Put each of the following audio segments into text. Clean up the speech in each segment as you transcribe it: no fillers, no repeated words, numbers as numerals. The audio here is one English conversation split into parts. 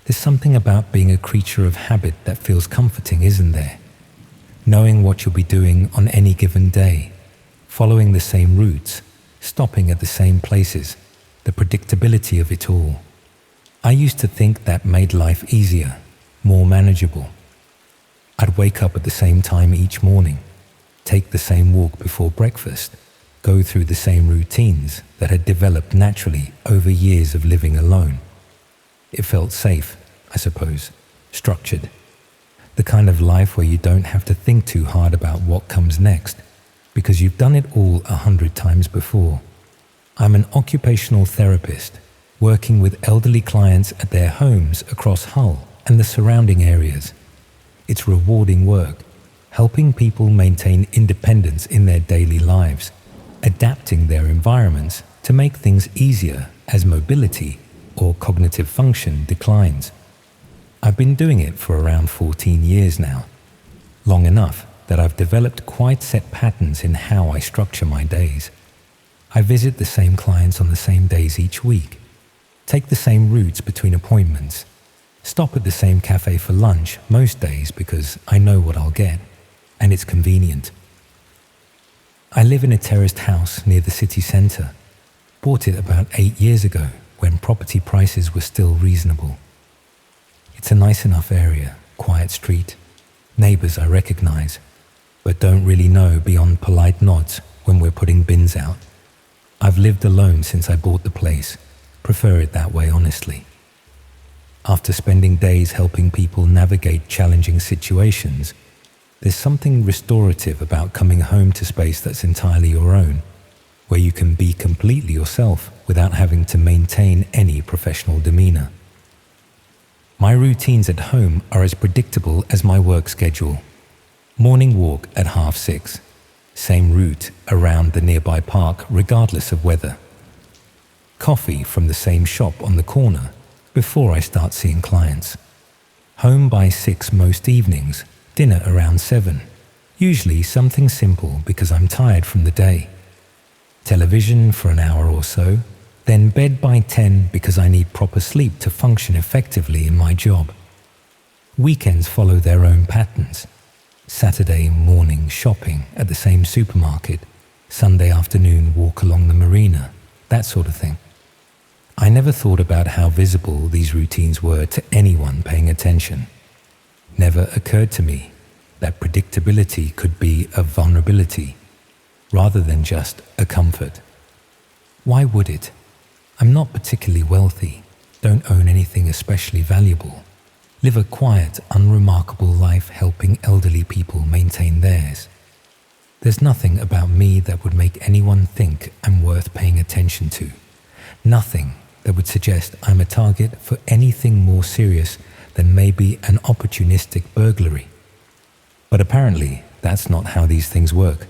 There's something about being a creature of habit that feels comforting, isn't there? Knowing what you'll be doing on any given day, following the same routes, stopping at the same places, the predictability of it all. I used to think that made life easier, more manageable. I'd wake up at the same time each morning, take the same walk before breakfast, go through the same routines that had developed naturally over years of living alone. It felt safe, I suppose, structured. The kind of life where you don't have to think too hard about what comes next, because you've done it all 100 times before. I'm an occupational therapist, working with elderly clients at their homes across Hull and the surrounding areas. It's rewarding work, helping people maintain independence in their daily lives, adapting their environments to make things easier as mobility or cognitive function declines. I've been doing it for around 14 years now, long enough that I've developed quite set patterns in how I structure my days. I visit the same clients on the same days each week, take the same routes between appointments, stop at the same cafe for lunch most days because I know what I'll get, and it's convenient. I live in a terraced house near the city centre. Bought it about 8 years ago when property prices were still reasonable. It's a nice enough area, quiet street, neighbours I recognise, but don't really know beyond polite nods when we're putting bins out. I've lived alone since I bought the place, prefer it that way honestly. After spending days helping people navigate challenging situations, there's something restorative about coming home to space that's entirely your own, where you can be completely yourself without having to maintain any professional demeanour. My routines at home are as predictable as my work schedule. Morning walk at 6:30, same route around the nearby park regardless of weather. Coffee from the same shop on the corner before I start seeing clients. Home by 6 most evenings, dinner around 7, usually something simple because I'm tired from the day. Television for an hour or so, then bed by 10 because I need proper sleep to function effectively in my job. Weekends follow their own patterns. Saturday morning shopping at the same supermarket, Sunday afternoon walk along the marina, that sort of thing. I never thought about how visible these routines were to anyone paying attention. Never occurred to me that predictability could be a vulnerability rather than just a comfort. Why would it? I'm not particularly wealthy, don't own anything especially valuable, live a quiet, unremarkable life helping elderly people maintain theirs. There's nothing about me that would make anyone think I'm worth paying attention to. Nothing that would suggest I'm a target for anything more serious than maybe an opportunistic burglary. But apparently, that's not how these things work.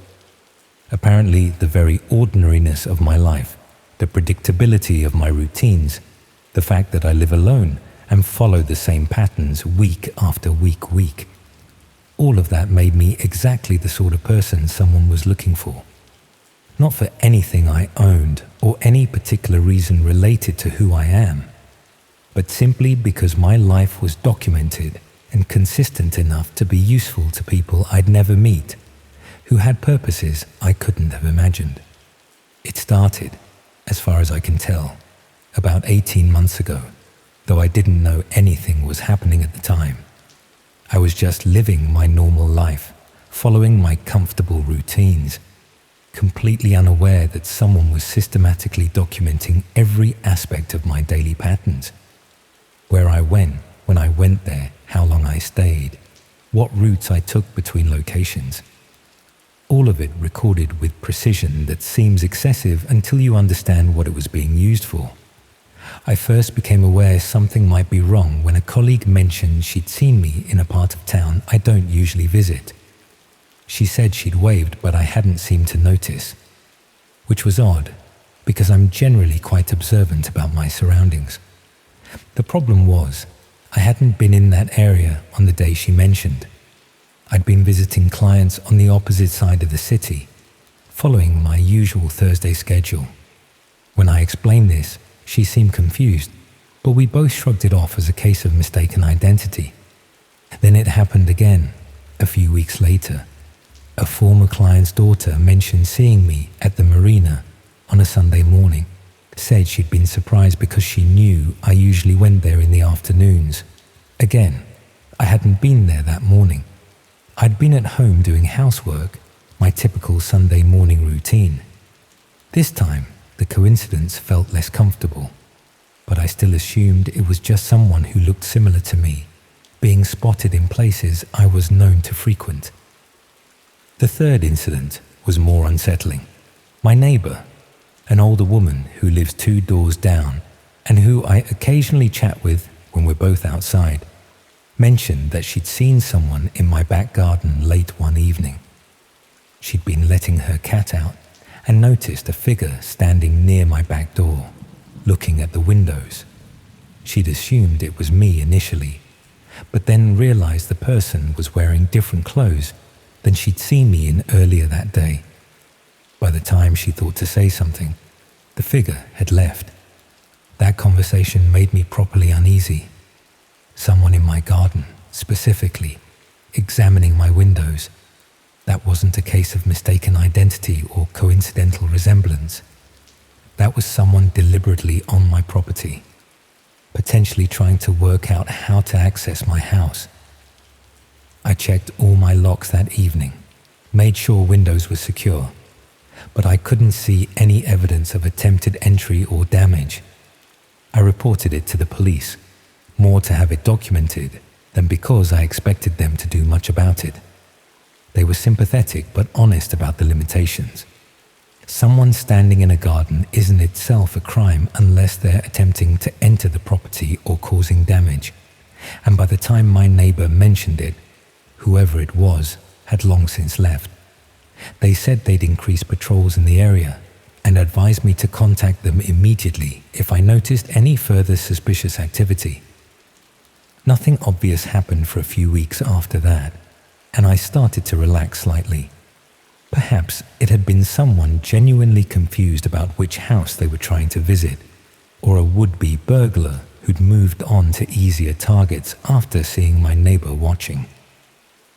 Apparently, the very ordinariness of my life, the predictability of my routines, the fact that I live alone and follow the same patterns week after week, all of that made me exactly the sort of person someone was looking for. Not for anything I owned or any particular reason related to who I am, but simply because my life was documented and consistent enough to be useful to people I'd never meet, who had purposes I couldn't have imagined. It started, as far as I can tell, about 18 months ago, though I didn't know anything was happening at the time. I was just living my normal life, following my comfortable routines, completely unaware that someone was systematically documenting every aspect of my daily patterns. Where I went, when I went there, how long I stayed, what routes I took between locations. All of it recorded with precision that seems excessive until you understand what it was being used for. I first became aware something might be wrong when a colleague mentioned she'd seen me in a part of town I don't usually visit. She said she'd waved, but I hadn't seemed to notice, which was odd, because I'm generally quite observant about my surroundings. The problem was, I hadn't been in that area on the day she mentioned. I'd been visiting clients on the opposite side of the city, following my usual Thursday schedule. When I explained this, she seemed confused. but we both shrugged it off as a case of mistaken identity. Then it happened again, a few weeks later. A former client's daughter mentioned seeing me at the marina on a Sunday morning, said she'd been surprised because she knew I usually went there in the afternoons. Again, I hadn't been there that morning. I'd been at home doing housework, my typical Sunday morning routine. This time, the coincidence felt less comfortable, but I still assumed it was just someone who looked similar to me, being spotted in places I was known to frequent. The third incident was more unsettling. My neighbor, an older woman who lives 2 doors down and who I occasionally chat with when we're both outside, mentioned that she'd seen someone in my back garden late one evening. She'd been letting her cat out and noticed a figure standing near my back door, looking at the windows. She'd assumed it was me initially, but then realized the person was wearing different clothes than she'd seen me in earlier that day. By the time she thought to say something, the figure had left. That conversation made me properly uneasy. Someone in my garden, specifically, examining my windows. That wasn't a case of mistaken identity or coincidental resemblance. That was someone deliberately on my property, potentially trying to work out how to access my house. I checked all my locks that evening, made sure windows were secure, but I couldn't see any evidence of attempted entry or damage. I reported it to the police, more to have it documented than because I expected them to do much about it. They were sympathetic but honest about the limitations. Someone standing in a garden isn't itself a crime unless they're attempting to enter the property or causing damage. And by the time my neighbor mentioned it, whoever it was had long since left. They said they'd increase patrols in the area and advised me to contact them immediately if I noticed any further suspicious activity. Nothing obvious happened for a few weeks after that, and I started to relax slightly. Perhaps it had been someone genuinely confused about which house they were trying to visit, or a would-be burglar who'd moved on to easier targets after seeing my neighbor watching.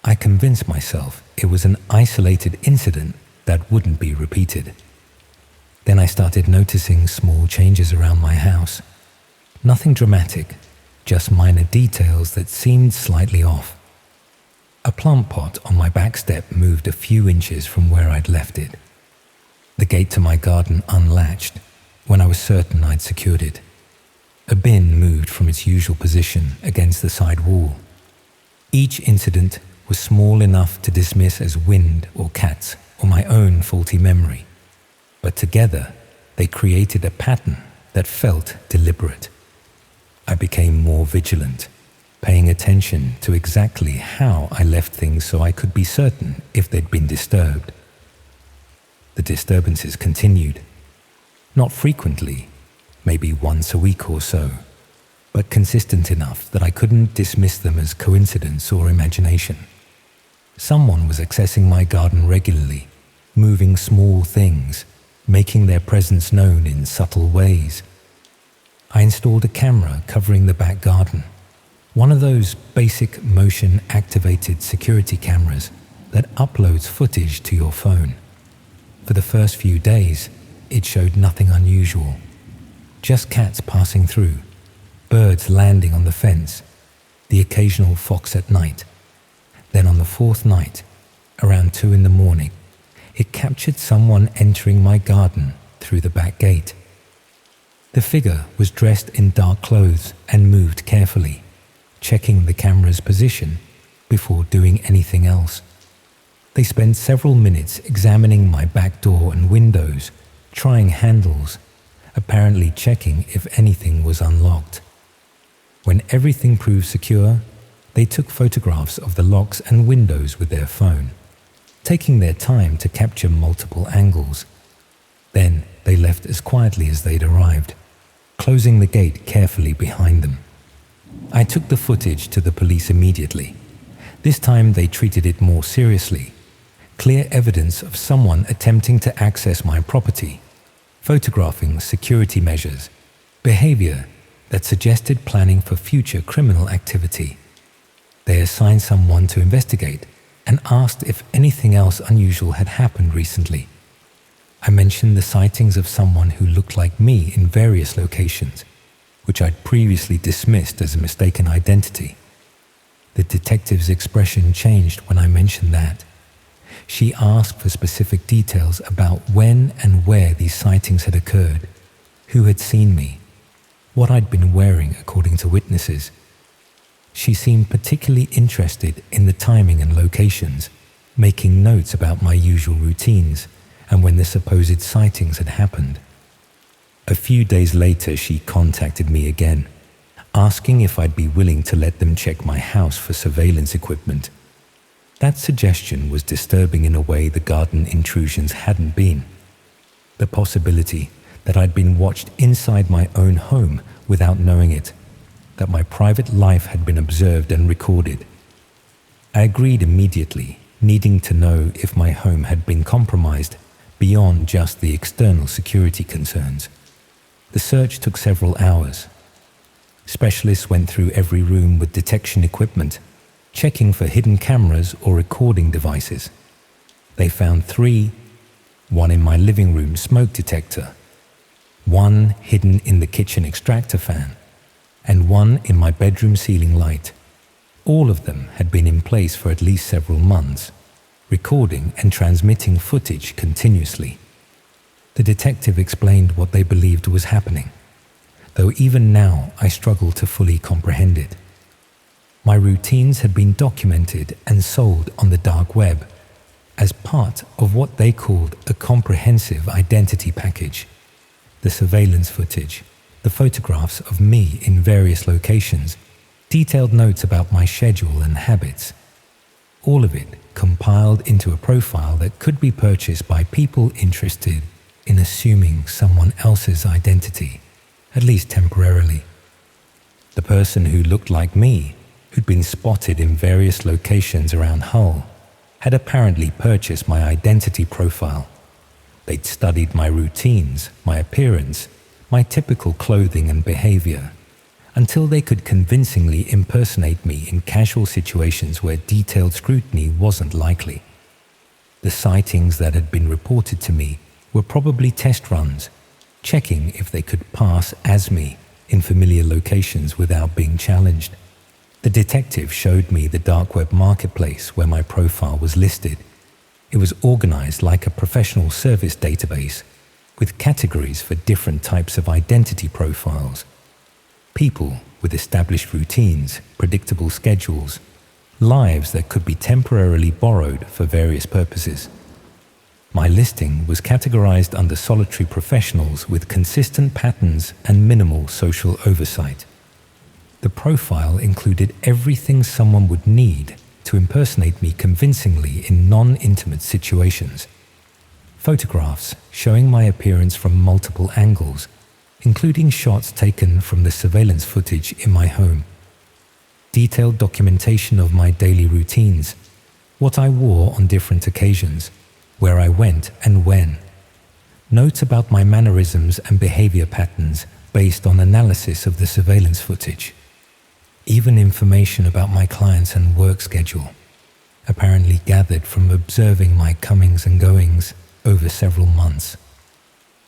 I convinced myself it was an isolated incident that wouldn't be repeated. Then I started noticing small changes around my house. Nothing dramatic, just minor details that seemed slightly off. A plant pot on my back step moved a few inches from where I'd left it. The gate to my garden unlatched when I was certain I'd secured it. A bin moved from its usual position against the side wall. Each incident was small enough to dismiss as wind or cats or my own faulty memory, but together they created a pattern that felt deliberate. I became more vigilant, paying attention to exactly how I left things so I could be certain if they'd been disturbed. The disturbances continued, not frequently, maybe once a week or so, but consistent enough that I couldn't dismiss them as coincidence or imagination. Someone was accessing my garden regularly, moving small things, making their presence known in subtle ways. I installed a camera covering the back garden, one of those basic motion-activated security cameras that uploads footage to your phone. For the first few days, it showed nothing unusual. Just cats passing through, birds landing on the fence, the occasional fox at night. Then on the 4th night, around 2 a.m, it captured someone entering my garden through the back gate. The figure was dressed in dark clothes and moved carefully, checking the camera's position before doing anything else. They spent several minutes examining my back door and windows, trying handles, apparently checking if anything was unlocked. When everything proved secure, they took photographs of the locks and windows with their phone, taking their time to capture multiple angles. Then they left as quietly as they'd arrived, closing the gate carefully behind them. I took the footage to the police immediately. This time they treated it more seriously. Clear evidence of someone attempting to access my property, photographing security measures, behavior that suggested planning for future criminal activity. They assigned someone to investigate and asked if anything else unusual had happened recently. I mentioned the sightings of someone who looked like me in various locations, which I'd previously dismissed as a mistaken identity. The detective's expression changed when I mentioned that. She asked for specific details about when and where these sightings had occurred, who had seen me, what I'd been wearing according to witnesses. She seemed particularly interested in the timing and locations, making notes about my usual routines and when the supposed sightings had happened. A few days later, she contacted me again, asking if I'd be willing to let them check my house for surveillance equipment. That suggestion was disturbing in a way the garden intrusions hadn't been. The possibility that I'd been watched inside my own home without knowing it, that my private life had been observed and recorded. I agreed immediately, needing to know if my home had been compromised beyond just the external security concerns. The search took several hours. Specialists went through every room with detection equipment, checking for hidden cameras or recording devices. They found 3, one in my living room smoke detector, one hidden in the kitchen extractor fan, and one in my bedroom ceiling light. All of them had been in place for at least several months, recording and transmitting footage continuously. The detective explained what they believed was happening, though even now I struggle to fully comprehend it. My routines had been documented and sold on the dark web as part of what they called a comprehensive identity package. The surveillance footage, the photographs of me in various locations, detailed notes about my schedule and habits. All of it compiled into a profile that could be purchased by people interested in assuming someone else's identity, at least temporarily. The person who looked like me, who'd been spotted in various locations around Hull, had apparently purchased my identity profile. They'd studied my routines, my appearance, my typical clothing and behavior, until they could convincingly impersonate me in casual situations where detailed scrutiny wasn't likely. The sightings that had been reported to me were probably test runs, checking if they could pass as me in familiar locations without being challenged. The detective showed me the dark web marketplace where my profile was listed. It was organized like a professional service database, with categories for different types of identity profiles. People with established routines, predictable schedules, lives that could be temporarily borrowed for various purposes. My listing was categorized under solitary professionals with consistent patterns and minimal social oversight. The profile included everything someone would need to impersonate me convincingly in non-intimate situations. Photographs showing my appearance from multiple angles, including shots taken from the surveillance footage in my home. Detailed documentation of my daily routines, what I wore on different occasions, where I went and when. Notes about my mannerisms and behavior patterns based on analysis of the surveillance footage. Even information about my clients and work schedule, apparently gathered from observing my comings and goings over several months.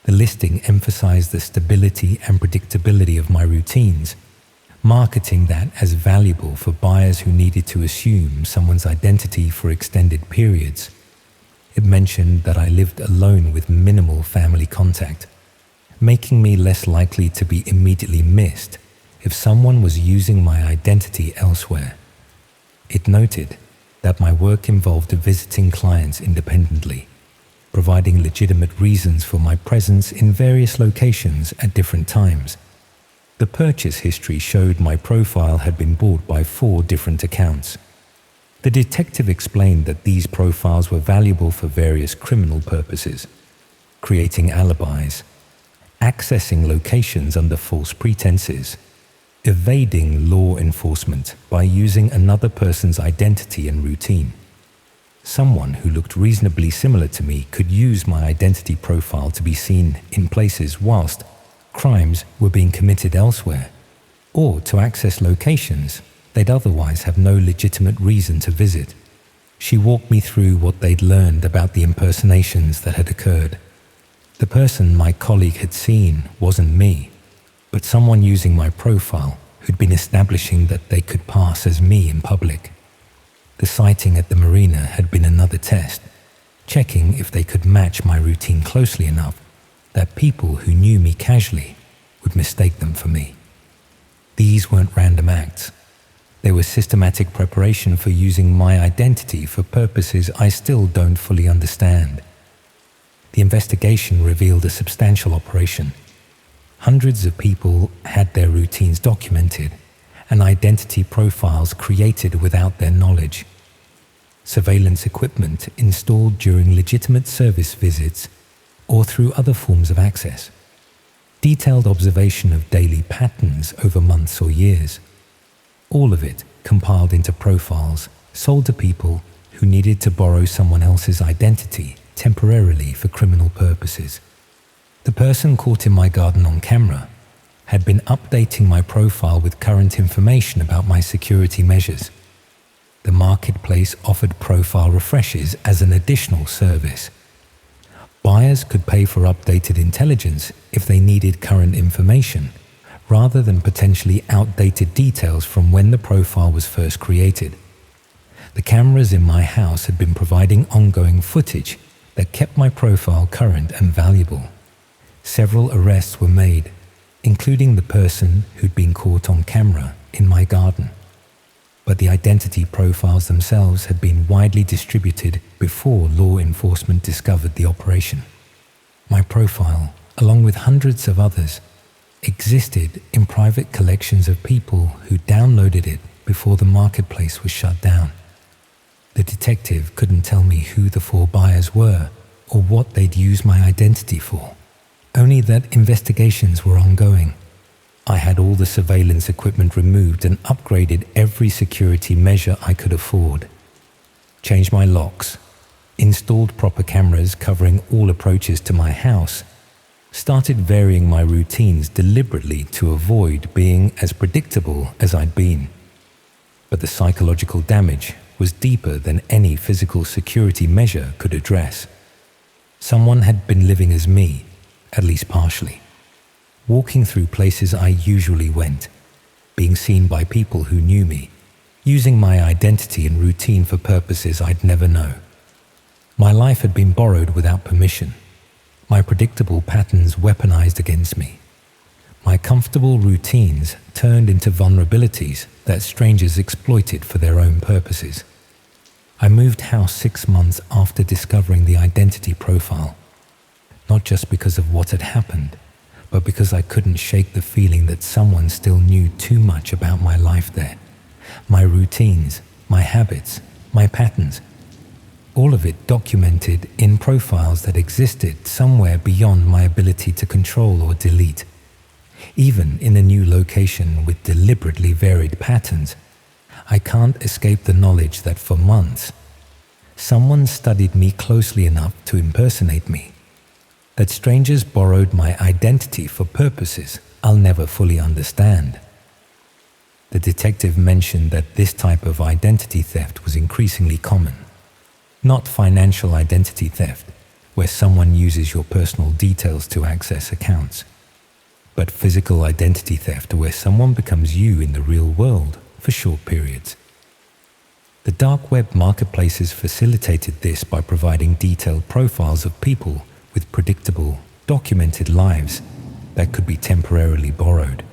The listing emphasized the stability and predictability of my routines, marketing that as valuable for buyers who needed to assume someone's identity for extended periods. It mentioned that I lived alone with minimal family contact, making me less likely to be immediately missed if someone was using my identity elsewhere. It noted that my work involved visiting clients independently, providing legitimate reasons for my presence in various locations at different times. The purchase history showed my profile had been bought by 4 different accounts. The detective explained that these profiles were valuable for various criminal purposes, creating alibis, accessing locations under false pretenses, evading law enforcement by using another person's identity and routine. Someone who looked reasonably similar to me could use my identity profile to be seen in places whilst crimes were being committed elsewhere, or to access locations they'd otherwise have no legitimate reason to visit. She walked me through what they'd learned about the impersonations that had occurred. The person my colleague had seen wasn't me, but someone using my profile who'd been establishing that they could pass as me in public. The sighting at the marina had been another test, checking if they could match my routine closely enough that people who knew me casually would mistake them for me. These weren't random acts. They were systematic preparation for using my identity for purposes I still don't fully understand. The investigation revealed a substantial operation. Hundreds of people had their routines documented and identity profiles created without their knowledge. Surveillance equipment installed during legitimate service visits or through other forms of access. Detailed observation of daily patterns over months or years. All of it compiled into profiles sold to people who needed to borrow someone else's identity temporarily for criminal purposes. The person caught in my garden on camera had been updating my profile with current information about my security measures. The marketplace offered profile refreshes as an additional service. Buyers could pay for updated intelligence if they needed current information, rather than potentially outdated details from when the profile was first created. The cameras in my house had been providing ongoing footage that kept my profile current and valuable. Several arrests were made, including the person who'd been caught on camera in my garden. But the identity profiles themselves had been widely distributed before law enforcement discovered the operation. My profile, along with hundreds of others, existed in private collections of people who downloaded it before the marketplace was shut down. The detective couldn't tell me who the 4 buyers were or what they'd used my identity for, only that investigations were ongoing. I had all the surveillance equipment removed and upgraded every security measure I could afford. Changed my locks, installed proper cameras covering all approaches to my house, started varying my routines deliberately to avoid being as predictable as I'd been. But the psychological damage was deeper than any physical security measure could address. Someone had been living as me, at least partially, walking through places I usually went, being seen by people who knew me, using my identity and routine for purposes I'd never know. My life had been borrowed without permission, my predictable patterns weaponized against me, my comfortable routines turned into vulnerabilities that strangers exploited for their own purposes. I moved house 6 months after discovering the identity profile, not just because of what had happened, but because I couldn't shake the feeling that someone still knew too much about my life there. My routines, my habits, my patterns, all of it documented in profiles that existed somewhere beyond my ability to control or delete. Even in a new location with deliberately varied patterns, I can't escape the knowledge that for months, someone studied me closely enough to impersonate me, that strangers borrowed my identity for purposes I'll never fully understand. The detective mentioned that this type of identity theft was increasingly common. Not financial identity theft, where someone uses your personal details to access accounts, but physical identity theft where someone becomes you in the real world for short periods. The dark web marketplaces facilitated this by providing detailed profiles of people with predictable, documented lives that could be temporarily borrowed.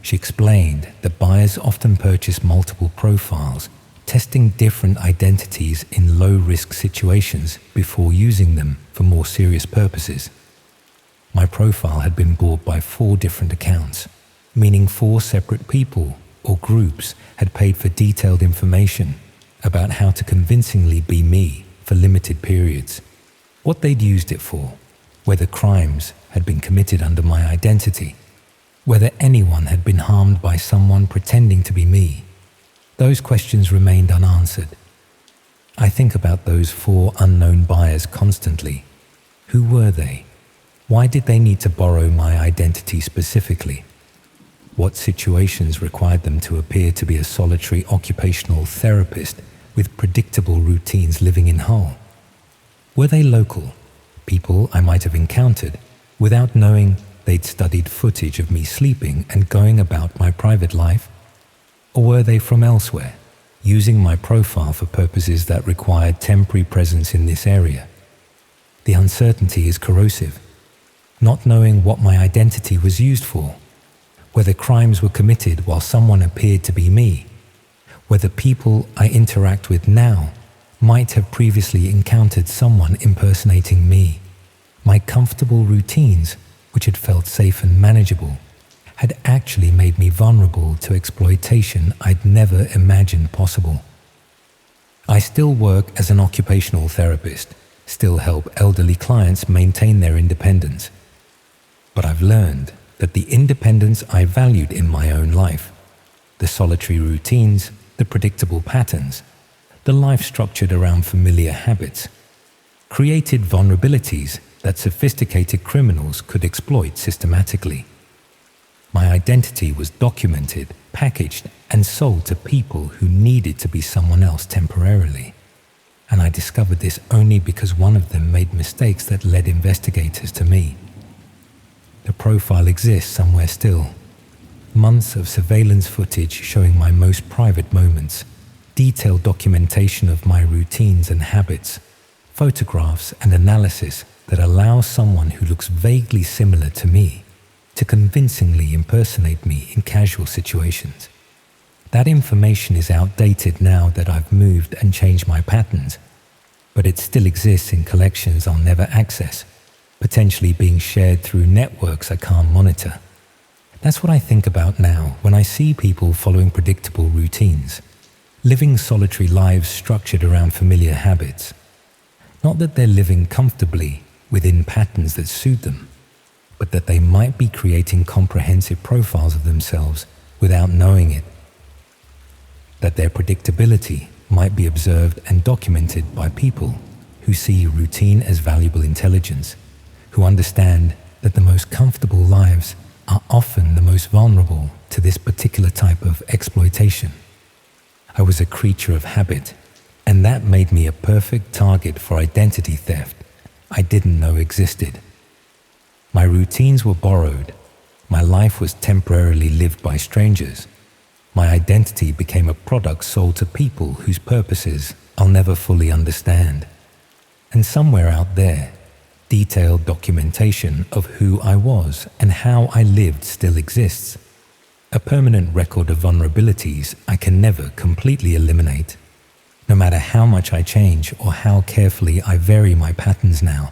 She explained that buyers often purchase multiple profiles, testing different identities in low-risk situations before using them for more serious purposes. My profile had been bought by 4 different accounts, meaning 4 separate people or groups had paid for detailed information about how to convincingly be me for limited periods, what they'd used it for, whether crimes had been committed under my identity, whether anyone had been harmed by someone pretending to be me. Those questions remained unanswered. I think about those 4 unknown buyers constantly. Who were they? Why did they need to borrow my identity specifically? what situations required them to appear to be a solitary occupational therapist with predictable routines living in Hull? Were they local, people I might have encountered without knowing they'd studied footage of me sleeping and going about my private life? Or were they from elsewhere, using my profile for purposes that required temporary presence in this area? The uncertainty is corrosive. Not knowing what my identity was used for, whether crimes were committed while someone appeared to be me, whether people I interact with now might have previously encountered someone impersonating me. My comfortable routines, which had felt safe and manageable, had actually made me vulnerable to exploitation I'd never imagined possible. I still work as an occupational therapist, still help elderly clients maintain their independence. But I've learned that the independence I valued in my own life, the solitary routines, the predictable patterns, the life structured around familiar habits, created vulnerabilities that sophisticated criminals could exploit systematically. My identity was documented, packaged, and sold to people who needed to be someone else temporarily. And I discovered this only because one of them made mistakes that led investigators to me. The profile exists somewhere still. Months of surveillance footage showing my most private moments, detailed documentation of my routines and habits, photographs and analysis that allow someone who looks vaguely similar to me to convincingly impersonate me in casual situations. That information is outdated now that I've moved and changed my patterns, but it still exists in collections I'll never access, potentially being shared through networks I can't monitor. That's what I think about now when I see people following predictable routines, living solitary lives structured around familiar habits. Not that they're living comfortably within patterns that suit them, but that they might be creating comprehensive profiles of themselves without knowing it. That their predictability might be observed and documented by people who see routine as valuable intelligence, who understand that the most comfortable lives are often the most vulnerable to this particular type of exploitation. I was a creature of habit, and that made me a perfect target for identity theft I didn't know existed. My routines were borrowed. My life was temporarily lived by strangers. My identity became a product sold to people whose purposes I'll never fully understand. And somewhere out there, detailed documentation of who I was and how I lived still exists. A permanent record of vulnerabilities I can never completely eliminate. No matter how much I change or how carefully I vary my patterns now.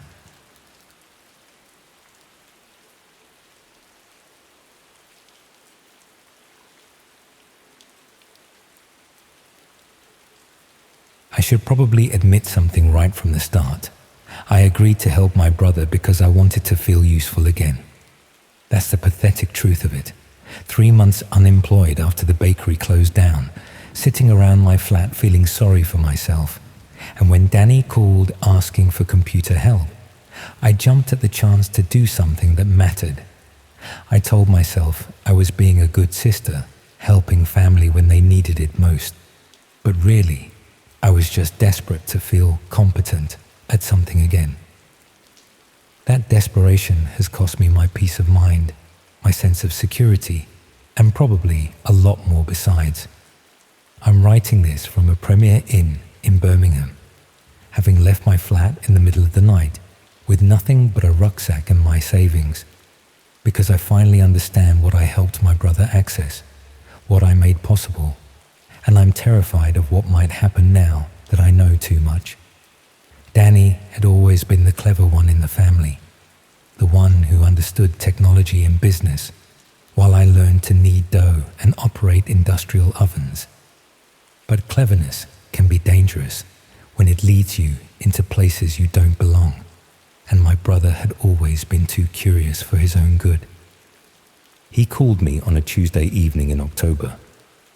I should probably admit something right from the start. I agreed to help my brother because I wanted to feel useful again. That's the pathetic truth of it. 3 months unemployed after the bakery closed down, sitting around my flat feeling sorry for myself. And when Danny called asking for computer help, I jumped at the chance to do something that mattered. I told myself I was being a good sister, helping family when they needed it most. But really, I was just desperate to feel competent at something again. That desperation has cost me my peace of mind, my sense of security, and probably a lot more besides. I'm writing this from a Premier Inn in Birmingham, having left my flat in the middle of the night with nothing but a rucksack and my savings, because I finally understand what I helped my brother access, what I made possible, and I'm terrified of what might happen now that I know too much. Danny had always been the clever one in the family, the one who understood technology and business, while I learned to knead dough and operate industrial ovens. But cleverness can be dangerous when it leads you into places you don't belong, and my brother had always been too curious for his own good. He called me on a Tuesday evening in October,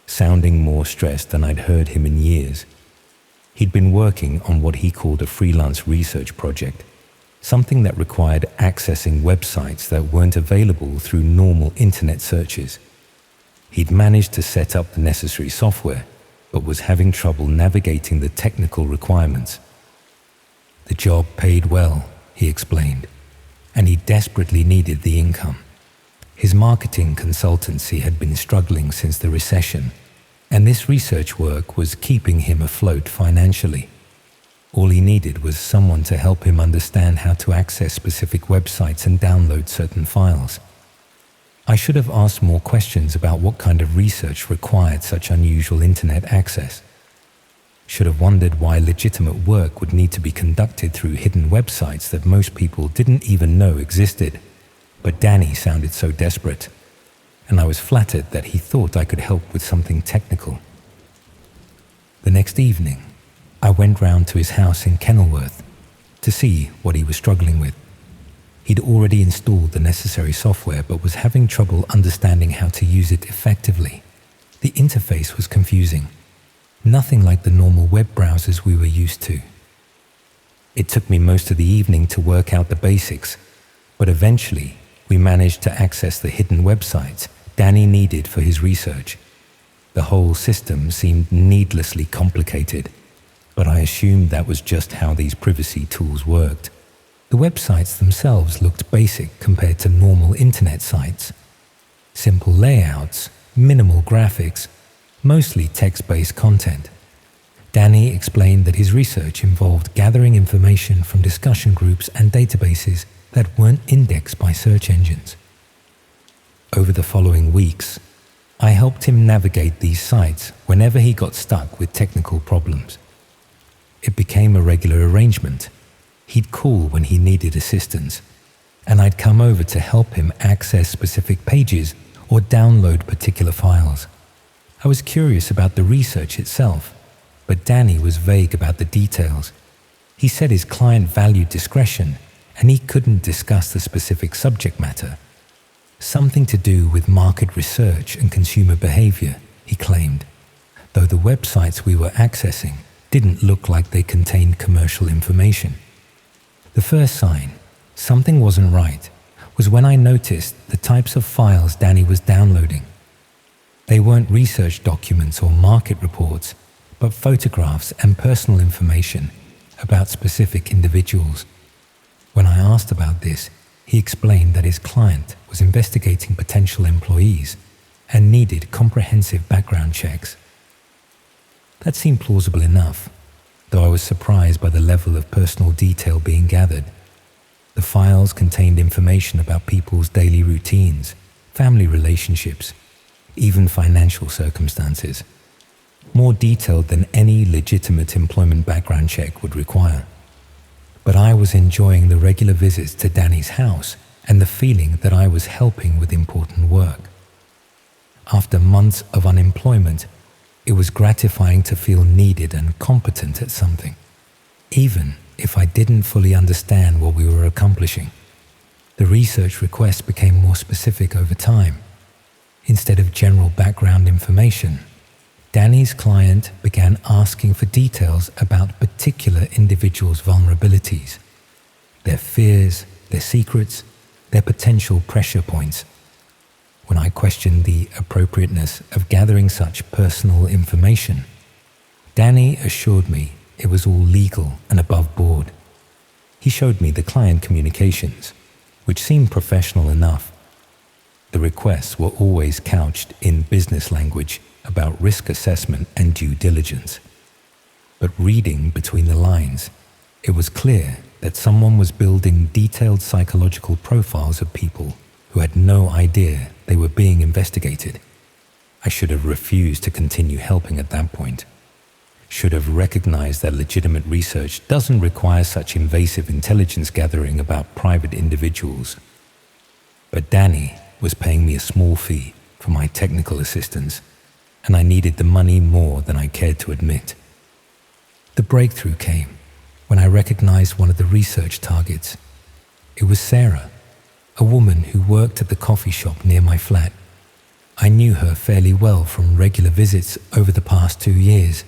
sounding more stressed than I'd heard him in years. He'd been working on what he called a freelance research project, something that required accessing websites that weren't available through normal internet searches. He'd managed to set up the necessary software, but was having trouble navigating the technical requirements. The job paid well, he explained, and he desperately needed the income. His marketing consultancy had been struggling since the recession, and this research work was keeping him afloat financially. All he needed was someone to help him understand how to access specific websites and download certain files. I should have asked more questions about what kind of research required such unusual internet access. Should have wondered why legitimate work would need to be conducted through hidden websites that most people didn't even know existed. But Danny sounded so desperate, and I was flattered that he thought I could help with something technical. The next evening, I went round to his house in Kenilworth to see what he was struggling with. He'd already installed the necessary software but was having trouble understanding how to use it effectively. The interface was confusing, nothing like the normal web browsers we were used to. It took me most of the evening to work out the basics, but eventually we managed to access the hidden websites Danny needed for his research. The whole system seemed needlessly complicated, but I assumed that was just how these privacy tools worked. The websites themselves looked basic compared to normal internet sites. Simple layouts, minimal graphics, mostly text-based content. Danny explained that his research involved gathering information from discussion groups and databases that weren't indexed by search engines. Over the following weeks, I helped him navigate these sites whenever he got stuck with technical problems. It became a regular arrangement. He'd call when he needed assistance, and I'd come over to help him access specific pages or download particular files. I was curious about the research itself, but Danny was vague about the details. He said his client valued discretion, and he couldn't discuss the specific subject matter. Something to do with market research and consumer behavior, he claimed, though the websites we were accessing didn't look like they contained commercial information. The first sign something wasn't right was when I noticed the types of files Danny was downloading. They weren't research documents or market reports, but photographs and personal information about specific individuals. When I asked about this, he explained that his client was investigating potential employees and needed comprehensive background checks. That seemed plausible enough, though I was surprised by the level of personal detail being gathered. The files contained information about people's daily routines, family relationships, even financial circumstances, more detailed than any legitimate employment background check would require. But I was enjoying the regular visits to Danny's house and the feeling that I was helping with important work. After months of unemployment, it was gratifying to feel needed and competent at something, even if I didn't fully understand what we were accomplishing. The research requests became more specific over time. Instead of general background information, Danny's client began asking for details about particular individuals' vulnerabilities, their fears, their secrets, their potential pressure points. When I questioned the appropriateness of gathering such personal information, Danny assured me it was all legal and above board. He showed me the client communications, which seemed professional enough. The requests were always couched in business language about risk assessment and due diligence. But reading between the lines, it was clear that someone was building detailed psychological profiles of people who had no idea they were being investigated. I should have refused to continue helping at that point. Should have recognized that legitimate research doesn't require such invasive intelligence gathering about private individuals. But Danny was paying me a small fee for my technical assistance, and I needed the money more than I cared to admit. The breakthrough came when I recognized one of the research targets. It was Sarah, a woman who worked at the coffee shop near my flat. I knew her fairly well from regular visits over the past 2 years.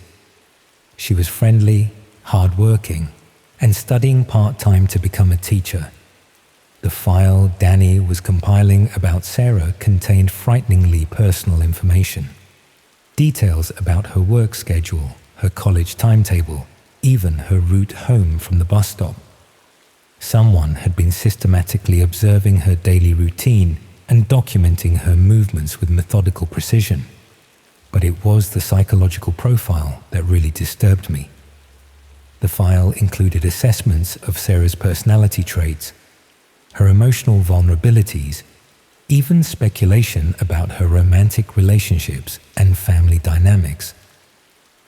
She was friendly, hard-working, and studying part-time to become a teacher. The file Danny was compiling about Sarah contained frighteningly personal information. Details about her work schedule, her college timetable, even her route home from the bus stop. Someone had been systematically observing her daily routine and documenting her movements with methodical precision. But it was the psychological profile that really disturbed me. The file included assessments of Sarah's personality traits, her emotional vulnerabilities, even speculation about her romantic relationships and family dynamics.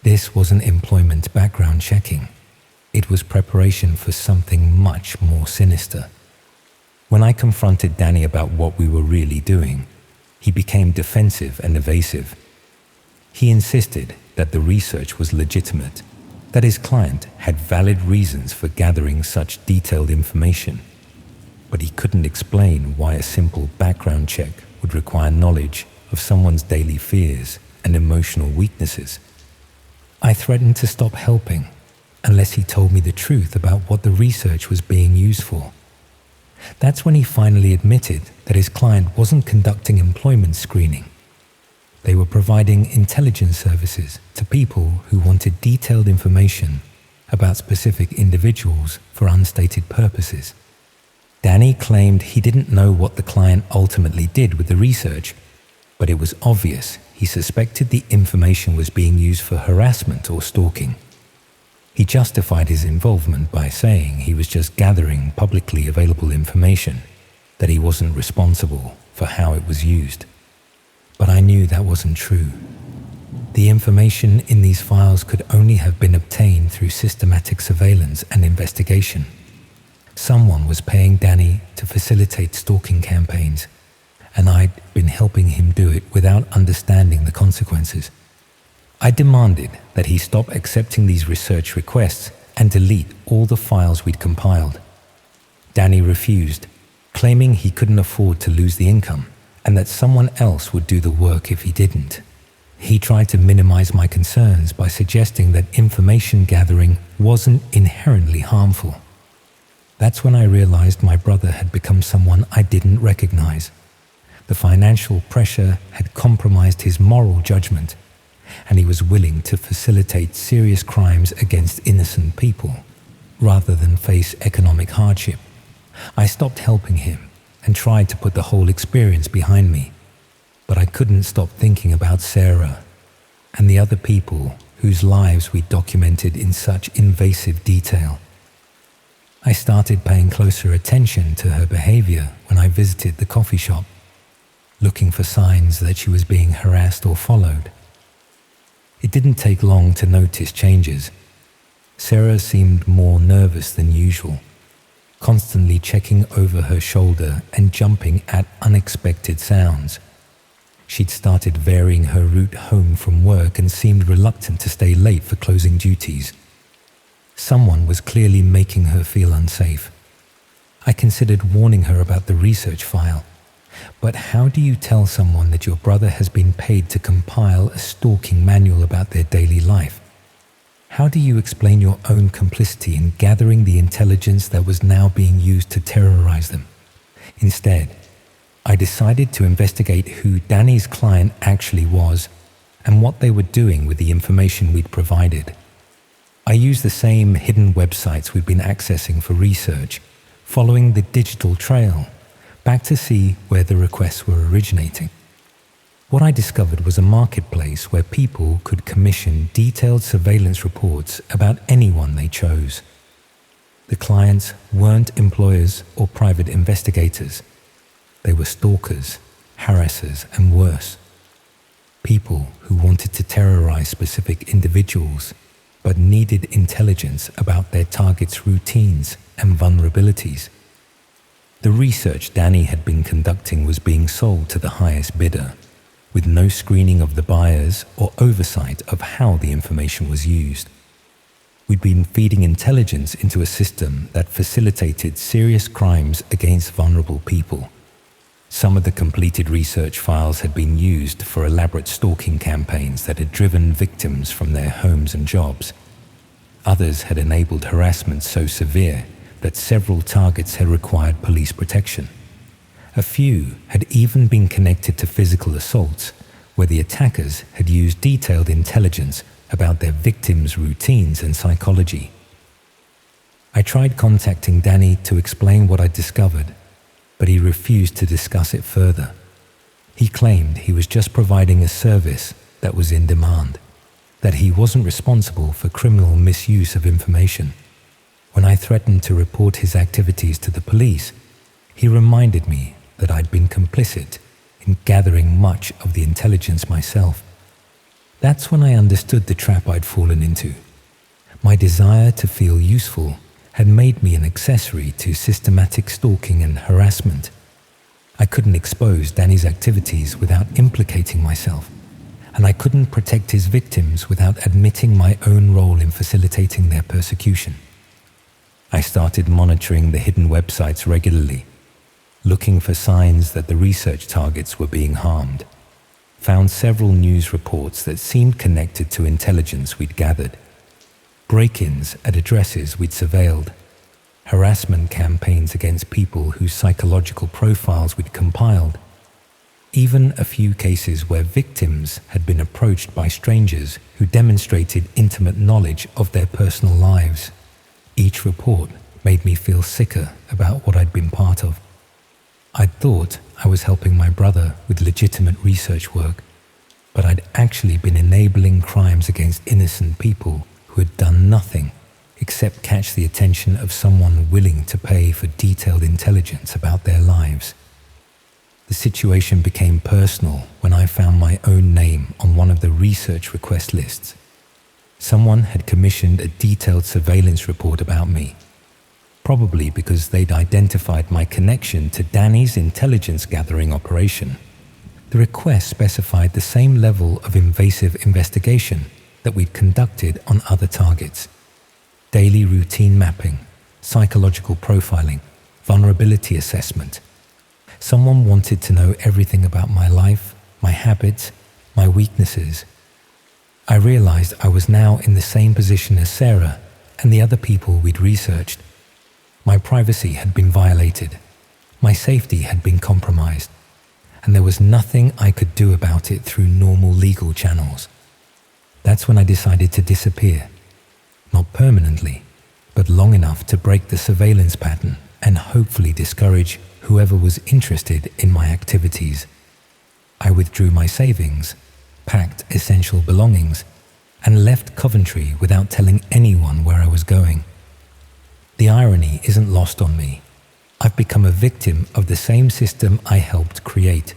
This wasn't employment background checking. It was preparation for something much more sinister. When I confronted Danny about what we were really doing, he became defensive and evasive. He insisted that the research was legitimate, that his client had valid reasons for gathering such detailed information, but he couldn't explain why a simple background check would require knowledge of someone's daily fears and emotional weaknesses. I threatened to stop helping unless he told me the truth about what the research was being used for. That's when he finally admitted that his client wasn't conducting employment screening. They were providing intelligence services to people who wanted detailed information about specific individuals for unstated purposes. Danny claimed he didn't know what the client ultimately did with the research, but it was obvious he suspected the information was being used for harassment or stalking. He justified his involvement by saying he was just gathering publicly available information, that he wasn't responsible for how it was used. But I knew that wasn't true. The information in these files could only have been obtained through systematic surveillance and investigation. Someone was paying Danny to facilitate stalking campaigns, and I'd been helping him do it without understanding the consequences. I demanded that he stop accepting these research requests and delete all the files we'd compiled. Danny refused, claiming he couldn't afford to lose the income and that someone else would do the work if he didn't. He tried to minimize my concerns by suggesting that information gathering wasn't inherently harmful. That's when I realized my brother had become someone I didn't recognize. The financial pressure had compromised his moral judgment, and he was willing to facilitate serious crimes against innocent people rather than face economic hardship. I stopped helping him and tried to put the whole experience behind me, but I couldn't stop thinking about Sarah and the other people whose lives we documented in such invasive detail. I started paying closer attention to her behavior when I visited the coffee shop, looking for signs that she was being harassed or followed. It didn't take long to notice changes. Sarah seemed more nervous than usual, constantly checking over her shoulder and jumping at unexpected sounds. She'd started varying her route home from work and seemed reluctant to stay late for closing duties. Someone was clearly making her feel unsafe. I considered warning her about the research file. But how do you tell someone that your brother has been paid to compile a stalking manual about their daily life? How do you explain your own complicity in gathering the intelligence that was now being used to terrorize them? Instead, I decided to investigate who Danny's client actually was and what they were doing with the information we'd provided. I used the same hidden websites we'd been accessing for research, following the digital trail back to see where the requests were originating. What I discovered was a marketplace where people could commission detailed surveillance reports about anyone they chose. The clients weren't employers or private investigators. They were stalkers, harassers, and worse. People who wanted to terrorize specific individuals but needed intelligence about their targets' routines and vulnerabilities. The research Danny had been conducting was being sold to the highest bidder, with no screening of the buyers or oversight of how the information was used. We'd been feeding intelligence into a system that facilitated serious crimes against vulnerable people. Some of the completed research files had been used for elaborate stalking campaigns that had driven victims from their homes and jobs. Others had enabled harassment so severe that several targets had required police protection. A few had even been connected to physical assaults, where the attackers had used detailed intelligence about their victims' routines and psychology. I tried contacting Danny to explain what I'd discovered, but he refused to discuss it further. He claimed he was just providing a service that was in demand, that he wasn't responsible for criminal misuse of information. When I threatened to report his activities to the police, he reminded me that I'd been complicit in gathering much of the intelligence myself. That's when I understood the trap I'd fallen into. My desire to feel useful had made me an accessory to systematic stalking and harassment. I couldn't expose Danny's activities without implicating myself, and I couldn't protect his victims without admitting my own role in facilitating their persecution. I started monitoring the hidden websites regularly, looking for signs that the research targets were being harmed. Found several news reports that seemed connected to intelligence we'd gathered. Break-ins at addresses we'd surveilled. Harassment campaigns against people whose psychological profiles we'd compiled. Even a few cases where victims had been approached by strangers who demonstrated intimate knowledge of their personal lives. Each report made me feel sicker about what I'd been part of. I'd thought I was helping my brother with legitimate research work, but I'd actually been enabling crimes against innocent people who had done nothing except catch the attention of someone willing to pay for detailed intelligence about their lives. The situation became personal when I found my own name on one of the research request lists. Someone had commissioned a detailed surveillance report about me, probably because they'd identified my connection to Danny's intelligence gathering operation. The request specified the same level of invasive investigation that we'd conducted on other targets. Daily routine mapping, psychological profiling, vulnerability assessment. Someone wanted to know everything about my life, my habits, my weaknesses. I realized I was now in the same position as Sarah and the other people we'd researched. My privacy had been violated, my safety had been compromised, and there was nothing I could do about it through normal legal channels. That's when I decided to disappear, not permanently, but long enough to break the surveillance pattern and hopefully discourage whoever was interested in my activities. I withdrew my savings, packed essential belongings, and left Coventry without telling anyone where I was going. The irony isn't lost on me. I've become a victim of the same system I helped create.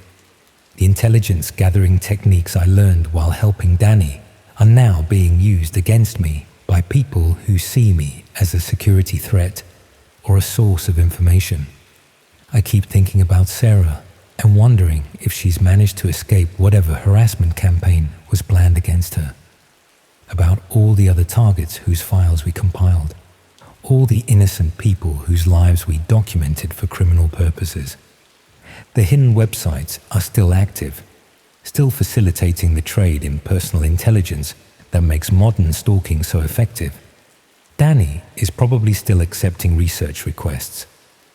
The intelligence gathering techniques I learned while helping Danny are now being used against me by people who see me as a security threat or a source of information. I keep thinking about Sarah and wondering if she's managed to escape whatever harassment campaign was planned against her. About all the other targets whose files we compiled. All the innocent people whose lives we documented for criminal purposes. The hidden websites are still active, still facilitating the trade in personal intelligence that makes modern stalking so effective. Danny is probably still accepting research requests,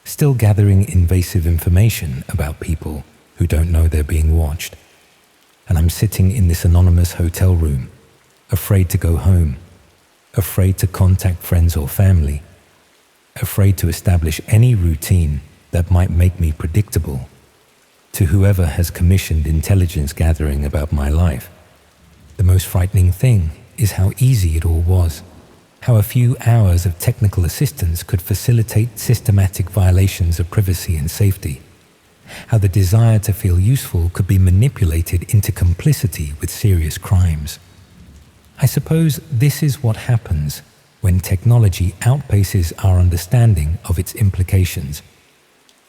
still gathering invasive information about people who don't know they're being watched. And I'm sitting in this anonymous hotel room, afraid to go home, afraid to contact friends or family, afraid to establish any routine that might make me predictable to whoever has commissioned intelligence gathering about my life. The most frightening thing is how easy it all was, how a few hours of technical assistance could facilitate systematic violations of privacy and safety, how the desire to feel useful could be manipulated into complicity with serious crimes. I suppose this is what happens when technology outpaces our understanding of its implications,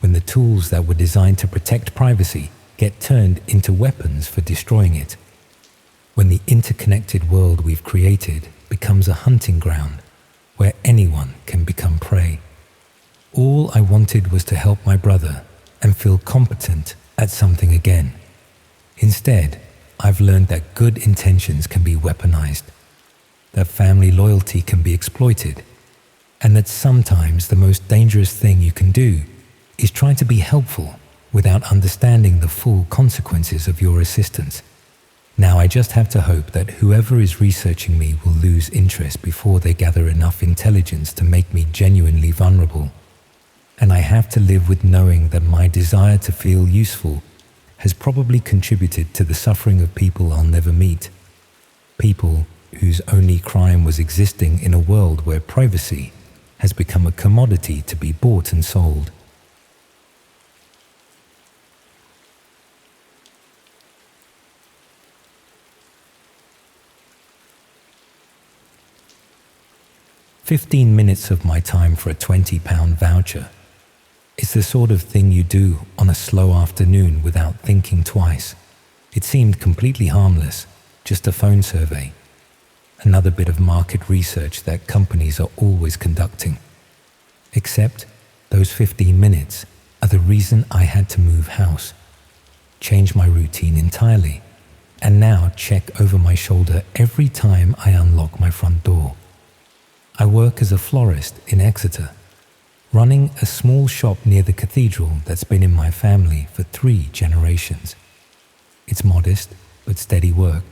when the tools that were designed to protect privacy get turned into weapons for destroying it, when the interconnected world we've created becomes a hunting ground where anyone can become prey. All I wanted was to help my brother and feel competent at something again. Instead, I've learned that good intentions can be weaponized, that family loyalty can be exploited, and that sometimes the most dangerous thing you can do is try to be helpful without understanding the full consequences of your assistance. Now I just have to hope that whoever is researching me will lose interest before they gather enough intelligence to make me genuinely vulnerable. And I have to live with knowing that my desire to feel useful has probably contributed to the suffering of people I'll never meet. People whose only crime was existing in a world where privacy has become a commodity to be bought and sold. "15 minutes of my time for a £20 voucher. It's the sort of thing you do on a slow afternoon without thinking twice. It seemed completely harmless, just a phone survey. Another bit of market research that companies are always conducting. Except those 15 minutes are the reason I had to move house, change my routine entirely, and now check over my shoulder every time I unlock my front door. I work as a florist in Exeter, running a small shop near the cathedral that's been in my family for 3 generations. It's modest but steady work,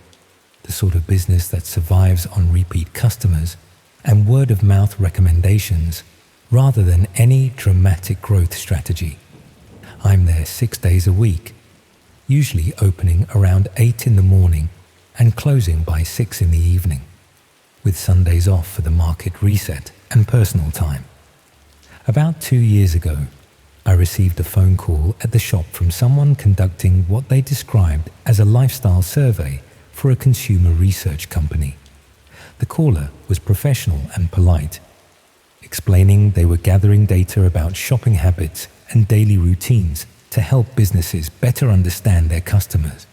the sort of business that survives on repeat customers and word-of-mouth recommendations rather than any dramatic growth strategy. I'm there 6 days a week, usually opening around 8 in the morning and closing by 6 in the evening, with Sundays off for the market reset and personal time. About 2 years ago, I received a phone call at the shop from someone conducting what they described as a lifestyle survey for a consumer research company. The caller was professional and polite, explaining they were gathering data about shopping habits and daily routines to help businesses better understand their customers.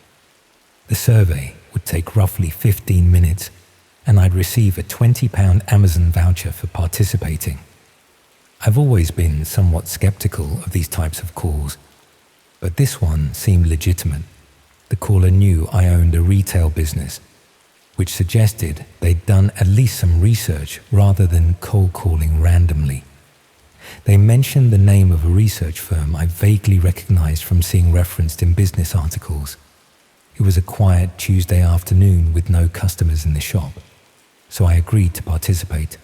The survey would take roughly 15 minutes, and I'd receive a £20 Amazon voucher for participating. I've always been somewhat skeptical of these types of calls, but this one seemed legitimate. The caller knew I owned a retail business, which suggested they'd done at least some research rather than cold calling randomly. They mentioned the name of a research firm I vaguely recognized from seeing referenced in business articles. It was a quiet Tuesday afternoon with no customers in the shop, so I agreed to participate.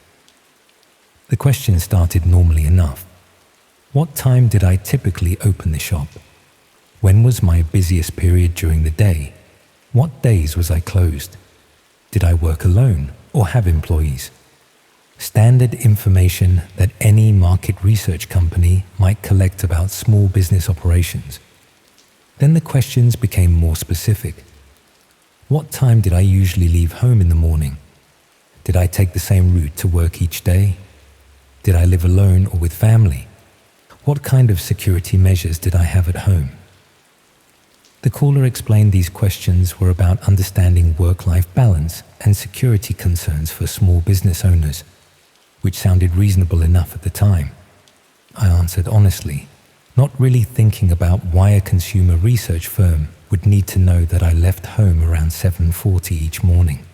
The question started normally enough. What time did I typically open the shop? When was my busiest period during the day? What days was I closed? Did I work alone or have employees? Standard information that any market research company might collect about small business operations. Then the questions became more specific. What time did I usually leave home in the morning? Did I take the same route to work each day? Did I live alone or with family? What kind of security measures did I have at home? The caller explained these questions were about understanding work-life balance and security concerns for small business owners, which sounded reasonable enough at the time. I answered honestly, not really thinking about why a consumer research firm would need to know that I left home around 7:40 each morning,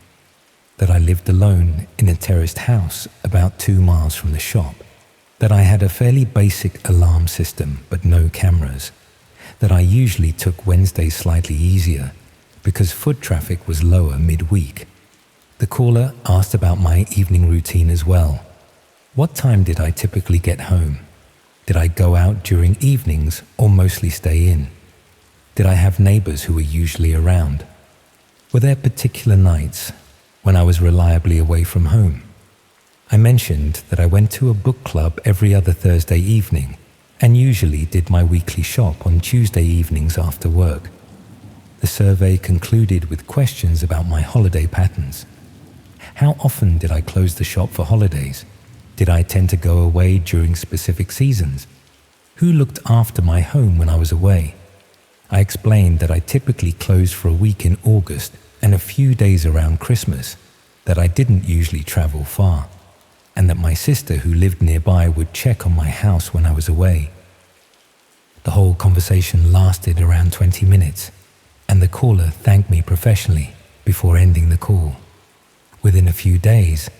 that I lived alone in a terraced house about 2 miles from the shop, that I had a fairly basic alarm system but no cameras, that I usually took Wednesdays slightly easier because foot traffic was lower midweek. The caller asked about my evening routine as well. What time did I typically get home? Did I go out during evenings or mostly stay in? Did I have neighbors who were usually around? Were there particular nights when I was reliably away from home? I mentioned that I went to a book club every other Thursday evening and usually did my weekly shop on Tuesday evenings after work. The survey concluded with questions about my holiday patterns. How often did I close the shop for holidays? Did I tend to go away during specific seasons? Who looked after my home when I was away? I explained that I typically closed for a week in August and a few days around Christmas, that I didn't usually travel far, and that my sister who lived nearby would check on my house when I was away. The whole conversation lasted around 20 minutes, and the caller thanked me professionally before ending the call. Within a few days,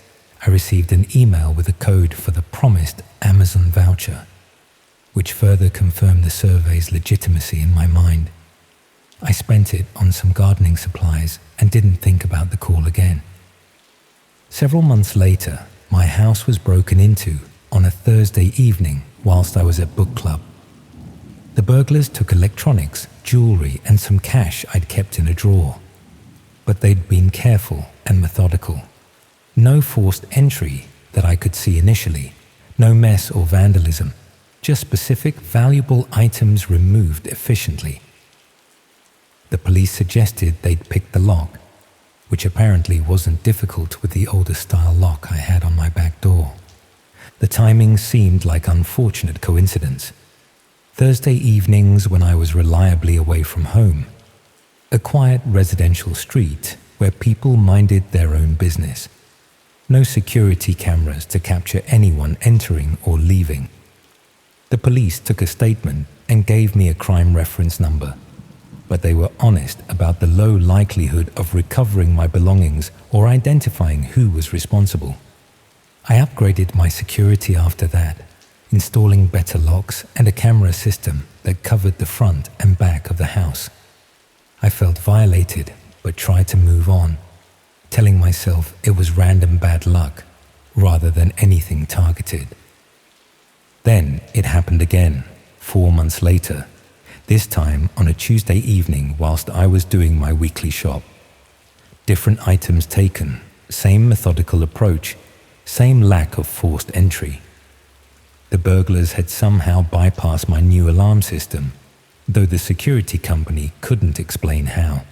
I received an email with a code for the promised Amazon voucher, which further confirmed the survey's legitimacy in my mind. I spent it on some gardening supplies and didn't think about the call again. Several months later, my house was broken into on a Thursday evening whilst I was at book club. The burglars took electronics, jewelry, and some cash I'd kept in a drawer. But they'd been careful and methodical. No forced entry that I could see initially, no mess or vandalism, just specific valuable items removed efficiently. The police suggested they'd picked the lock, which apparently wasn't difficult with the older style lock I had on my back door. The timing seemed like unfortunate coincidence. Thursday evenings when I was reliably away from home. A quiet residential street where people minded their own business. No security cameras to capture anyone entering or leaving. The police took a statement and gave me a crime reference number, but they were honest about the low likelihood of recovering my belongings or identifying who was responsible. I upgraded my security after that, installing better locks and a camera system that covered the front and back of the house. I felt violated, but tried to move on, telling myself it was random bad luck rather than anything targeted. Then it happened again, 4 months later, this time on a Tuesday evening whilst I was doing my weekly shop. Different items taken, same methodical approach, same lack of forced entry. The burglars had somehow bypassed my new alarm system, though the security company couldn't explain how.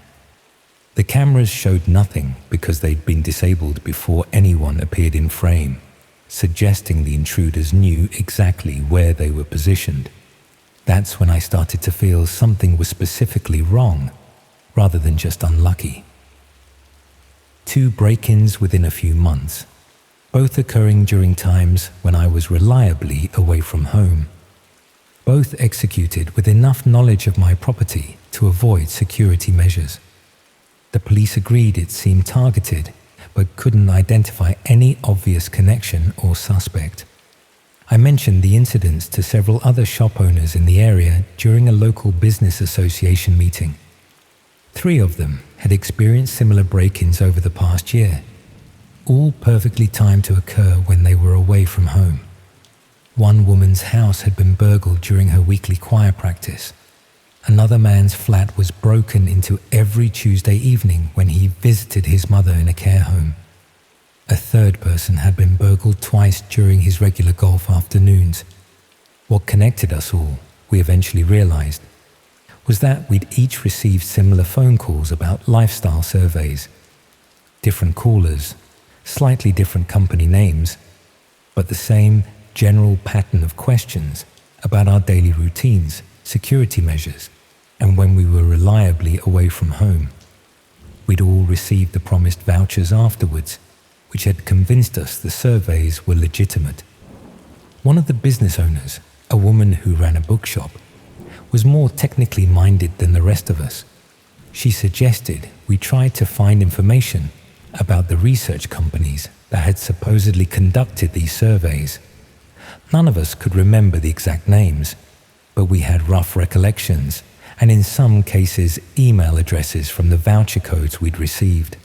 The cameras showed nothing because they'd been disabled before anyone appeared in frame, suggesting the intruders knew exactly where they were positioned. That's when I started to feel something was specifically wrong, rather than just unlucky. 2 break-ins within a few months, both occurring during times when I was reliably away from home. Both executed with enough knowledge of my property to avoid security measures. The police agreed it seemed targeted, but couldn't identify any obvious connection or suspect. I mentioned the incidents to several other shop owners in the area during a local business association meeting. 3 of them had experienced similar break-ins over the past year, all perfectly timed to occur when they were away from home. One woman's house had been burgled during her weekly choir practice. Another man's flat was broken into every Tuesday evening when he visited his mother in a care home. A third person had been burgled twice during his regular golf afternoons. What connected us all, we eventually realized, was that we'd each received similar phone calls about lifestyle surveys. Different callers, slightly different company names, but the same general pattern of questions about our daily routines, security measures, and when we were reliably away from home. We'd all received the promised vouchers afterwards, which had convinced us the surveys were legitimate. One of the business owners, a woman who ran a bookshop, was more technically minded than the rest of us. She suggested we try to find information about the research companies that had supposedly conducted these surveys. None of us could remember the exact names, but we had rough recollections and in some cases email addresses from the voucher codes we'd received.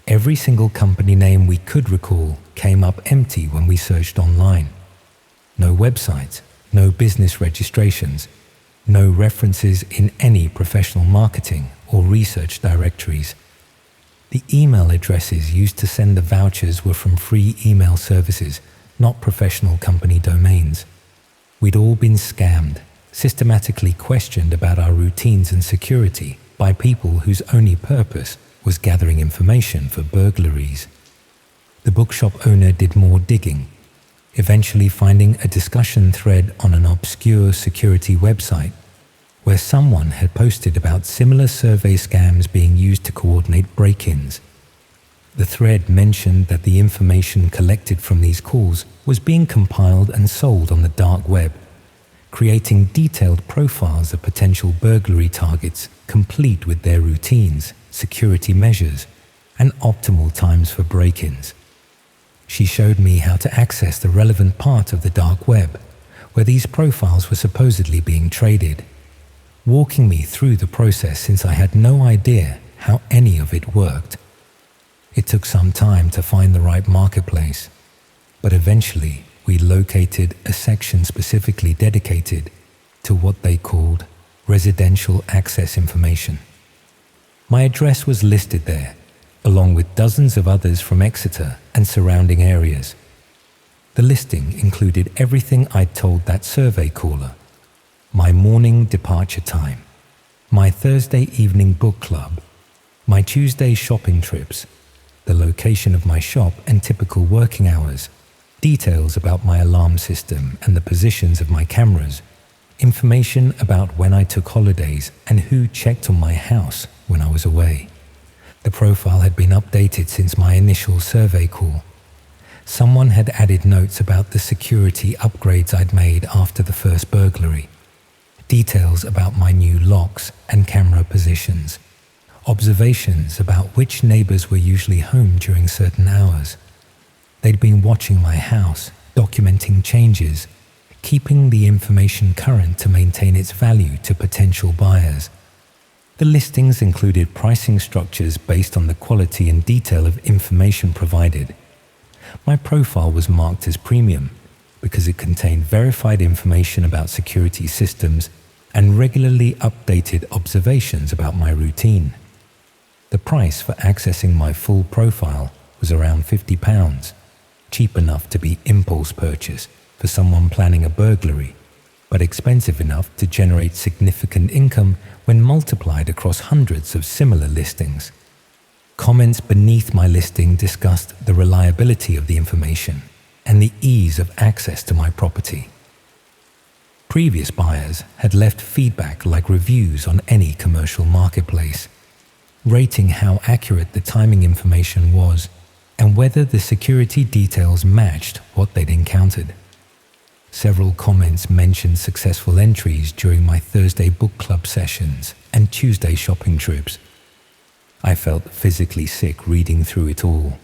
Every single company name we could recall came up empty when we searched online. No websites, no business registrations, no references in any professional marketing or research directories. The email addresses used to send the vouchers were from free email services, not professional company domains. We'd all been scammed, systematically questioned about our routines and security by people whose only purpose was gathering information for burglaries. The bookshop owner did more digging, eventually finding a discussion thread on an obscure security website where someone had posted about similar survey scams being used to coordinate break-ins. The thread mentioned that the information collected from these calls was being compiled and sold on the dark web, creating detailed profiles of potential burglary targets complete with their routines, security measures, and optimal times for break-ins. She showed me how to access the relevant part of the dark web, where these profiles were supposedly being traded, walking me through the process since I had no idea how any of it worked. It took some time to find the right marketplace, but eventually we located a section specifically dedicated to what they called residential access information. My address was listed there, along with dozens of others from Exeter and surrounding areas. The listing included everything I'd told that survey caller: my morning departure time, my Thursday evening book club, my Tuesday shopping trips, the location of my shop and typical working hours, details about my alarm system and the positions of my cameras, information about when I took holidays and who checked on my house when I was away. The profile had been updated since my initial survey call. Someone had added notes about the security upgrades I'd made after the first burglary, details about my new locks and camera positions, observations about which neighbors were usually home during certain hours. They'd been watching my house, documenting changes, keeping the information current to maintain its value to potential buyers. The listings included pricing structures based on the quality and detail of information provided. My profile was marked as premium because it contained verified information about security systems and regularly updated observations about my routine. The price for accessing my full profile was around £50, cheap enough to be impulse purchase for someone planning a burglary, but expensive enough to generate significant income when multiplied across hundreds of similar listings. Comments beneath my listing discussed the reliability of the information and the ease of access to my property. Previous buyers had left feedback like reviews on any commercial marketplace, rating how accurate the timing information was and whether the security details matched what they'd encountered. Several comments mentioned successful entries during my Thursday book club sessions and Tuesday shopping trips. I felt physically sick reading through it all,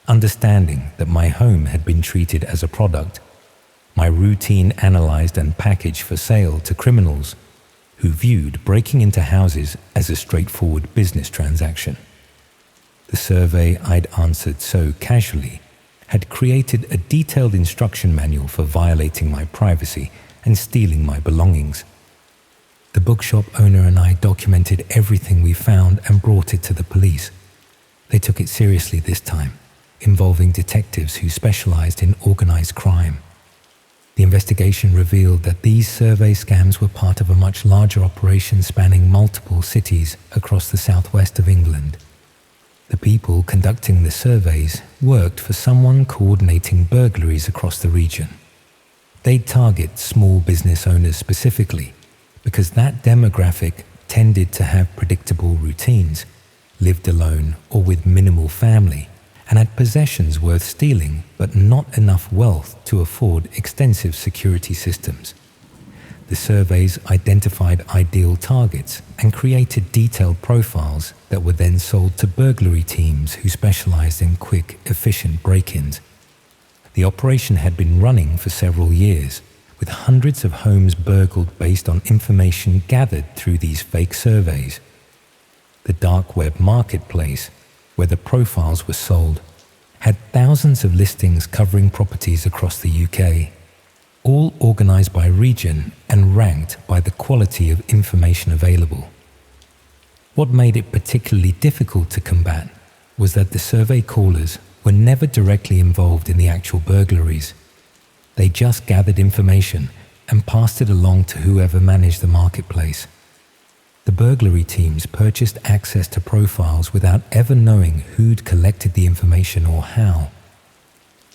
understanding that my home had been treated as a product, my routine analyzed and packaged for sale to criminals who viewed breaking into houses as a straightforward business transaction. The survey I'd answered so casually had created a detailed instruction manual for violating my privacy and stealing my belongings. The bookshop owner and I documented everything we found and brought it to the police. They took it seriously this time, involving detectives who specialized in organized crime. The investigation revealed that these survey scams were part of a much larger operation spanning multiple cities across the southwest of England. The people conducting the surveys worked for someone coordinating burglaries across the region. They'd target small business owners specifically because that demographic tended to have predictable routines, lived alone or with minimal family, and had possessions worth stealing but not enough wealth to afford extensive security systems. The surveys identified ideal targets and created detailed profiles that were then sold to burglary teams who specialized in quick, efficient break-ins. The operation had been running for several years, with hundreds of homes burgled based on information gathered through these fake surveys. The dark web marketplace, where the profiles were sold, had thousands of listings covering properties across the UK, all organized by region and ranked by the quality of information available. What made it particularly difficult to combat was that the survey callers were never directly involved in the actual burglaries. They just gathered information and passed it along to whoever managed the marketplace. The burglary teams purchased access to profiles without ever knowing who'd collected the information or how.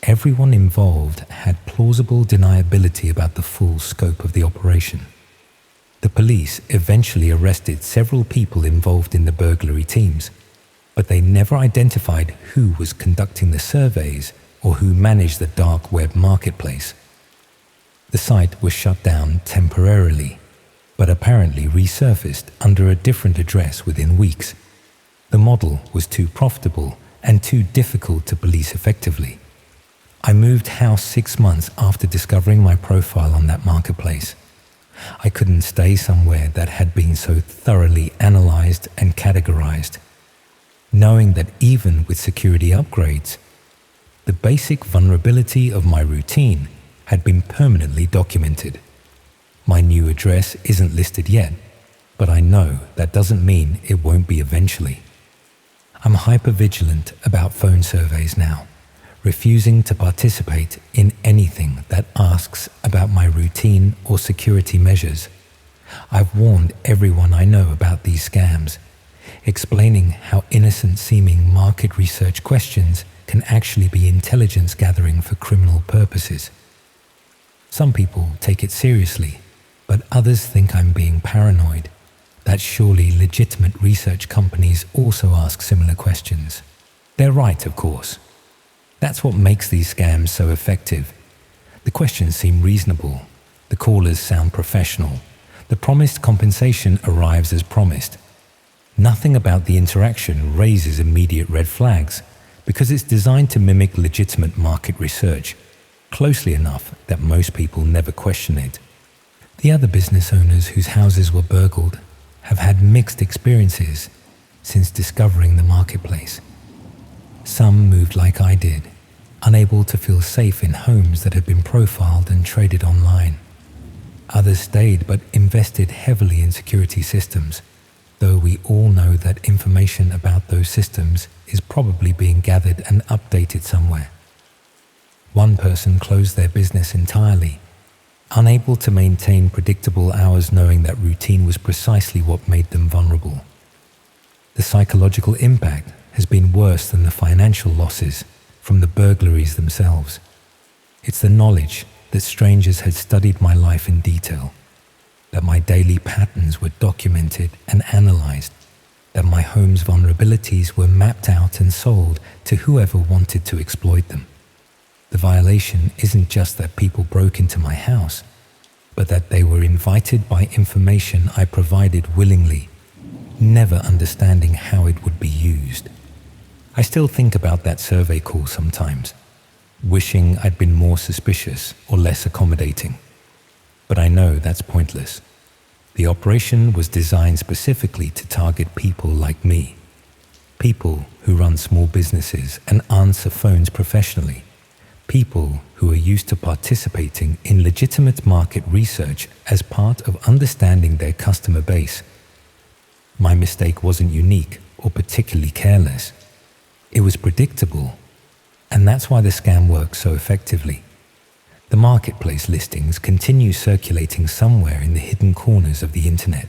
Everyone involved had plausible deniability about the full scope of the operation. The police eventually arrested several people involved in the burglary teams, but they never identified who was conducting the surveys or who managed the dark web marketplace. The site was shut down temporarily, but apparently resurfaced under a different address within weeks. The model was too profitable and too difficult to police effectively. I moved house 6 months after discovering my profile on that marketplace. I couldn't stay somewhere that had been so thoroughly analyzed and categorized, knowing that even with security upgrades, the basic vulnerability of my routine had been permanently documented. My new address isn't listed yet, but I know that doesn't mean it won't be eventually. I'm hyper-vigilant about phone surveys now, refusing to participate in anything that asks about my routine or security measures. I've warned everyone I know about these scams, explaining how innocent-seeming market research questions can actually be intelligence gathering for criminal purposes. Some people take it seriously, but others think I'm being paranoid, that surely legitimate research companies also ask similar questions. They're right, of course. That's what makes these scams so effective. The questions seem reasonable, the callers sound professional, the promised compensation arrives as promised. Nothing about the interaction raises immediate red flags because it's designed to mimic legitimate market research, closely enough that most people never question it. The other business owners whose houses were burgled have had mixed experiences since discovering the marketplace. Some moved like I did, unable to feel safe in homes that had been profiled and traded online. Others stayed but invested heavily in security systems, though we all know that information about those systems is probably being gathered and updated somewhere. One person closed their business entirely, unable to maintain predictable hours, knowing that routine was precisely what made them vulnerable. The psychological impact has been worse than the financial losses from the burglaries themselves. It's the knowledge that strangers had studied my life in detail, that my daily patterns were documented and analyzed, that my home's vulnerabilities were mapped out and sold to whoever wanted to exploit them. The violation isn't just that people broke into my house, but that they were invited by information I provided willingly, never understanding how it would be used. I still think about that survey call sometimes, wishing I'd been more suspicious or less accommodating. But I know that's pointless. The operation was designed specifically to target people like me, people who run small businesses and answer phones professionally, people who are used to participating in legitimate market research as part of understanding their customer base. My mistake wasn't unique or particularly careless. It was predictable, and that's why the scam works so effectively. The marketplace listings continue circulating somewhere in the hidden corners of the internet.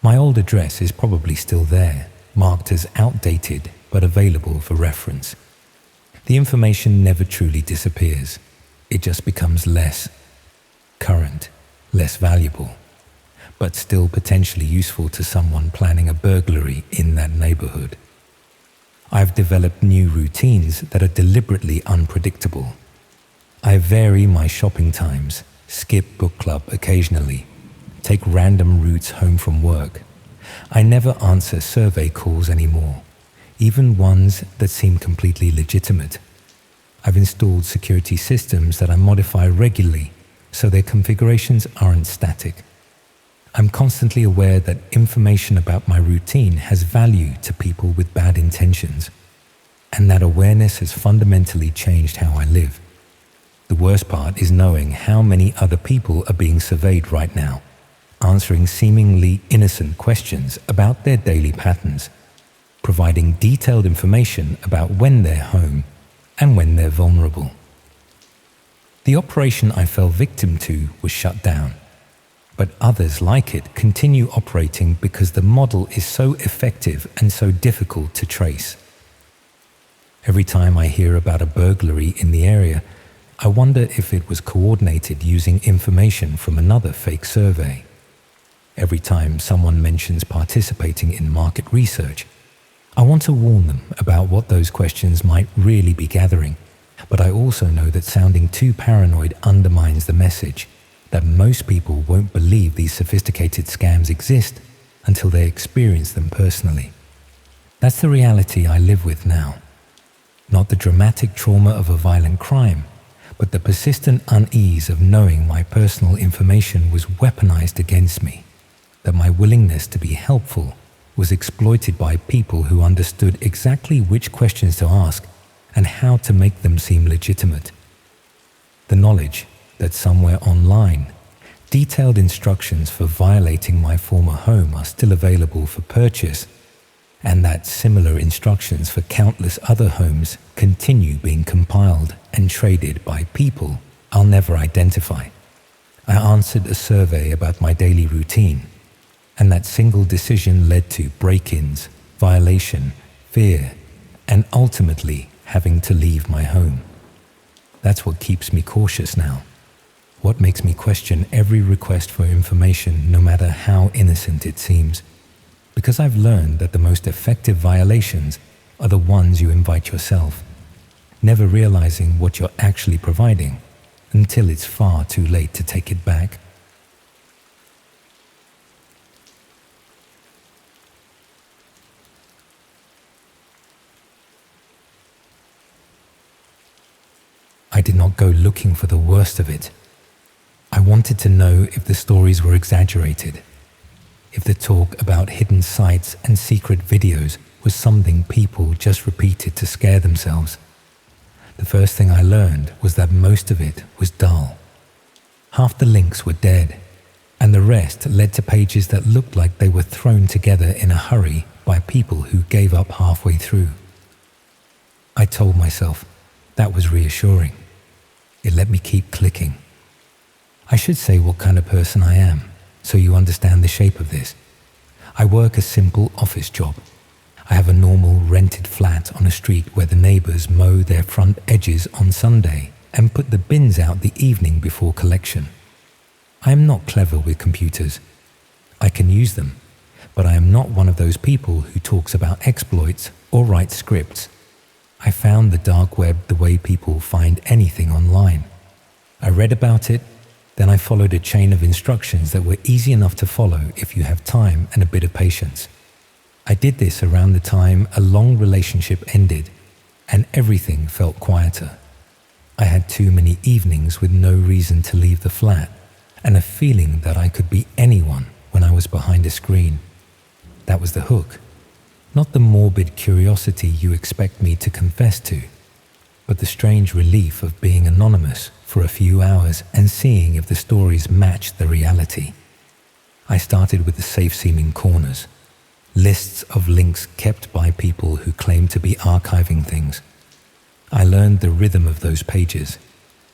My old address is probably still there, marked as outdated but available for reference. The information never truly disappears. It just becomes less current, less valuable, but still potentially useful to someone planning a burglary in that neighborhood. I've developed new routines that are deliberately unpredictable. I vary my shopping times, skip book club occasionally, take random routes home from work. I never answer survey calls anymore, even ones that seem completely legitimate. I've installed security systems that I modify regularly so their configurations aren't static. I'm constantly aware that information about my routine has value to people with bad intentions, and that awareness has fundamentally changed how I live. The worst part is knowing how many other people are being surveyed right now, answering seemingly innocent questions about their daily patterns, providing detailed information about when they're home and when they're vulnerable. The operation I fell victim to was shut down, but others like it continue operating because the model is so effective and so difficult to trace. Every time I hear about a burglary in the area, I wonder if it was coordinated using information from another fake survey. Every time someone mentions participating in market research, I want to warn them about what those questions might really be gathering, but I also know that sounding too paranoid undermines the message, that most people won't believe these sophisticated scams exist until they experience them personally. That's the reality I live with now. Not the dramatic trauma of a violent crime, but the persistent unease of knowing my personal information was weaponized against me, that my willingness to be helpful was exploited by people who understood exactly which questions to ask and how to make them seem legitimate. The knowledge that somewhere online, detailed instructions for violating my former home are still available for purchase, and that similar instructions for countless other homes continue being compiled and traded by people I'll never identify. I answered a survey about my daily routine, and that single decision led to break-ins, violation, fear, and ultimately having to leave my home. That's what keeps me cautious now. What makes me question every request for information, no matter how innocent it seems. Because I've learned that the most effective violations are the ones you invite yourself, never realizing what you're actually providing until it's far too late to take it back. I did not go looking for the worst of it. I wanted to know if the stories were exaggerated, if the talk about hidden sites and secret videos was something people just repeated to scare themselves. The first thing I learned was that most of it was dull. Half the links were dead, and the rest led to pages that looked like they were thrown together in a hurry by people who gave up halfway through. I told myself that was reassuring. It let me keep clicking. I should say what kind of person I am, so you understand the shape of this. I work a simple office job. I have a normal rented flat on a street where the neighbors mow their front edges on Sunday and put the bins out the evening before collection. I am not clever with computers. I can use them, but I am not one of those people who talks about exploits or writes scripts. I found the dark web the way people find anything online. I read about it, then I followed a chain of instructions that were easy enough to follow if you have time and a bit of patience. I did this around the time a long relationship ended, and everything felt quieter. I had too many evenings with no reason to leave the flat, and a feeling that I could be anyone when I was behind a screen. That was the hook. Not the morbid curiosity you expect me to confess to, but the strange relief of being anonymous for a few hours and seeing if the stories matched the reality. I started with the safe-seeming corners, lists of links kept by people who claim to be archiving things. I learned the rhythm of those pages,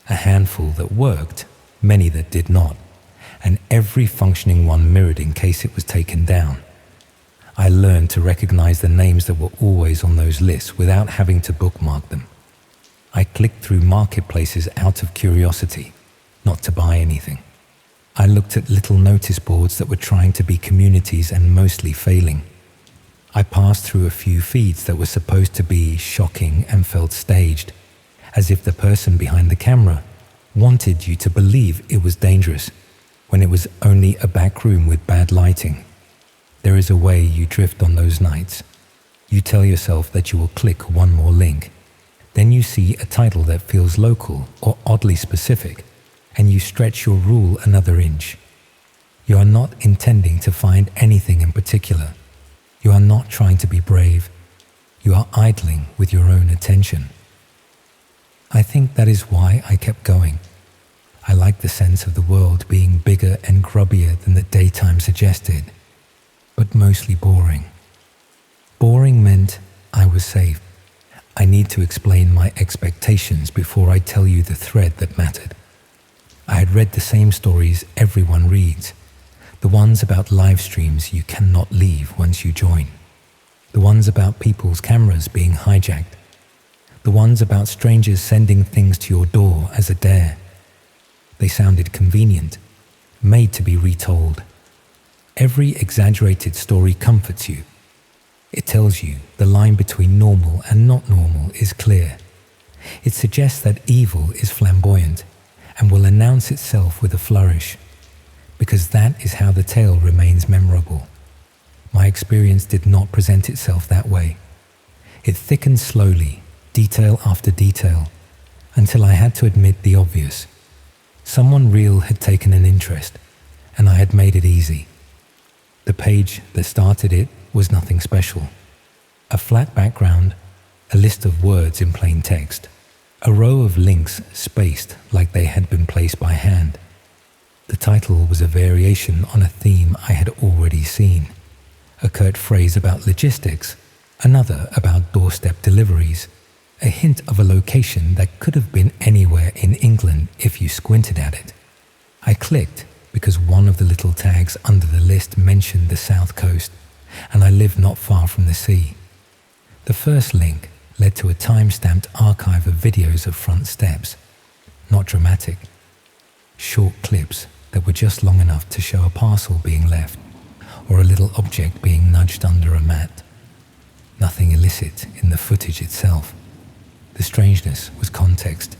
a handful that worked, many that did not, and every functioning one mirrored in case it was taken down. I learned to recognize the names that were always on those lists without having to bookmark them. I clicked through marketplaces out of curiosity, not to buy anything. I looked at little notice boards that were trying to be communities and mostly failing. I passed through a few feeds that were supposed to be shocking and felt staged, as if the person behind the camera wanted you to believe it was dangerous, when it was only a back room with bad lighting. There is a way you drift on those nights. You tell yourself that you will click one more link. Then you see a title that feels local or oddly specific, and you stretch your rule another inch. You are not intending to find anything in particular. You are not trying to be brave. You are idling with your own attention. I think that is why I kept going. I like the sense of the world being bigger and grubbier than the daytime suggested, but mostly boring. Boring meant I was safe. I need to explain my expectations before I tell you the thread that mattered. I had read the same stories everyone reads, the ones about live streams you cannot leave once you join, the ones about people's cameras being hijacked, the ones about strangers sending things to your door as a dare. They sounded convenient, made to be retold. Every exaggerated story comforts you. It tells you the line between normal and not normal is clear. It suggests that evil is flamboyant and will announce itself with a flourish, because that is how the tale remains memorable. My experience did not present itself that way. It thickened slowly, detail after detail, until I had to admit the obvious. Someone real had taken an interest, and I had made it easy. The page that started it was nothing special. A flat background, a list of words in plain text, a row of links spaced like they had been placed by hand. The title was a variation on a theme I had already seen. A curt phrase about logistics, another about doorstep deliveries, a hint of a location that could have been anywhere in England if you squinted at it. I clicked because one of the little tags under the list mentioned the south coast, and I live not far from the sea. The first link led to a time-stamped archive of videos of front steps. Not dramatic. Short clips that were just long enough to show a parcel being left, or a little object being nudged under a mat. Nothing illicit in the footage itself. The strangeness was context.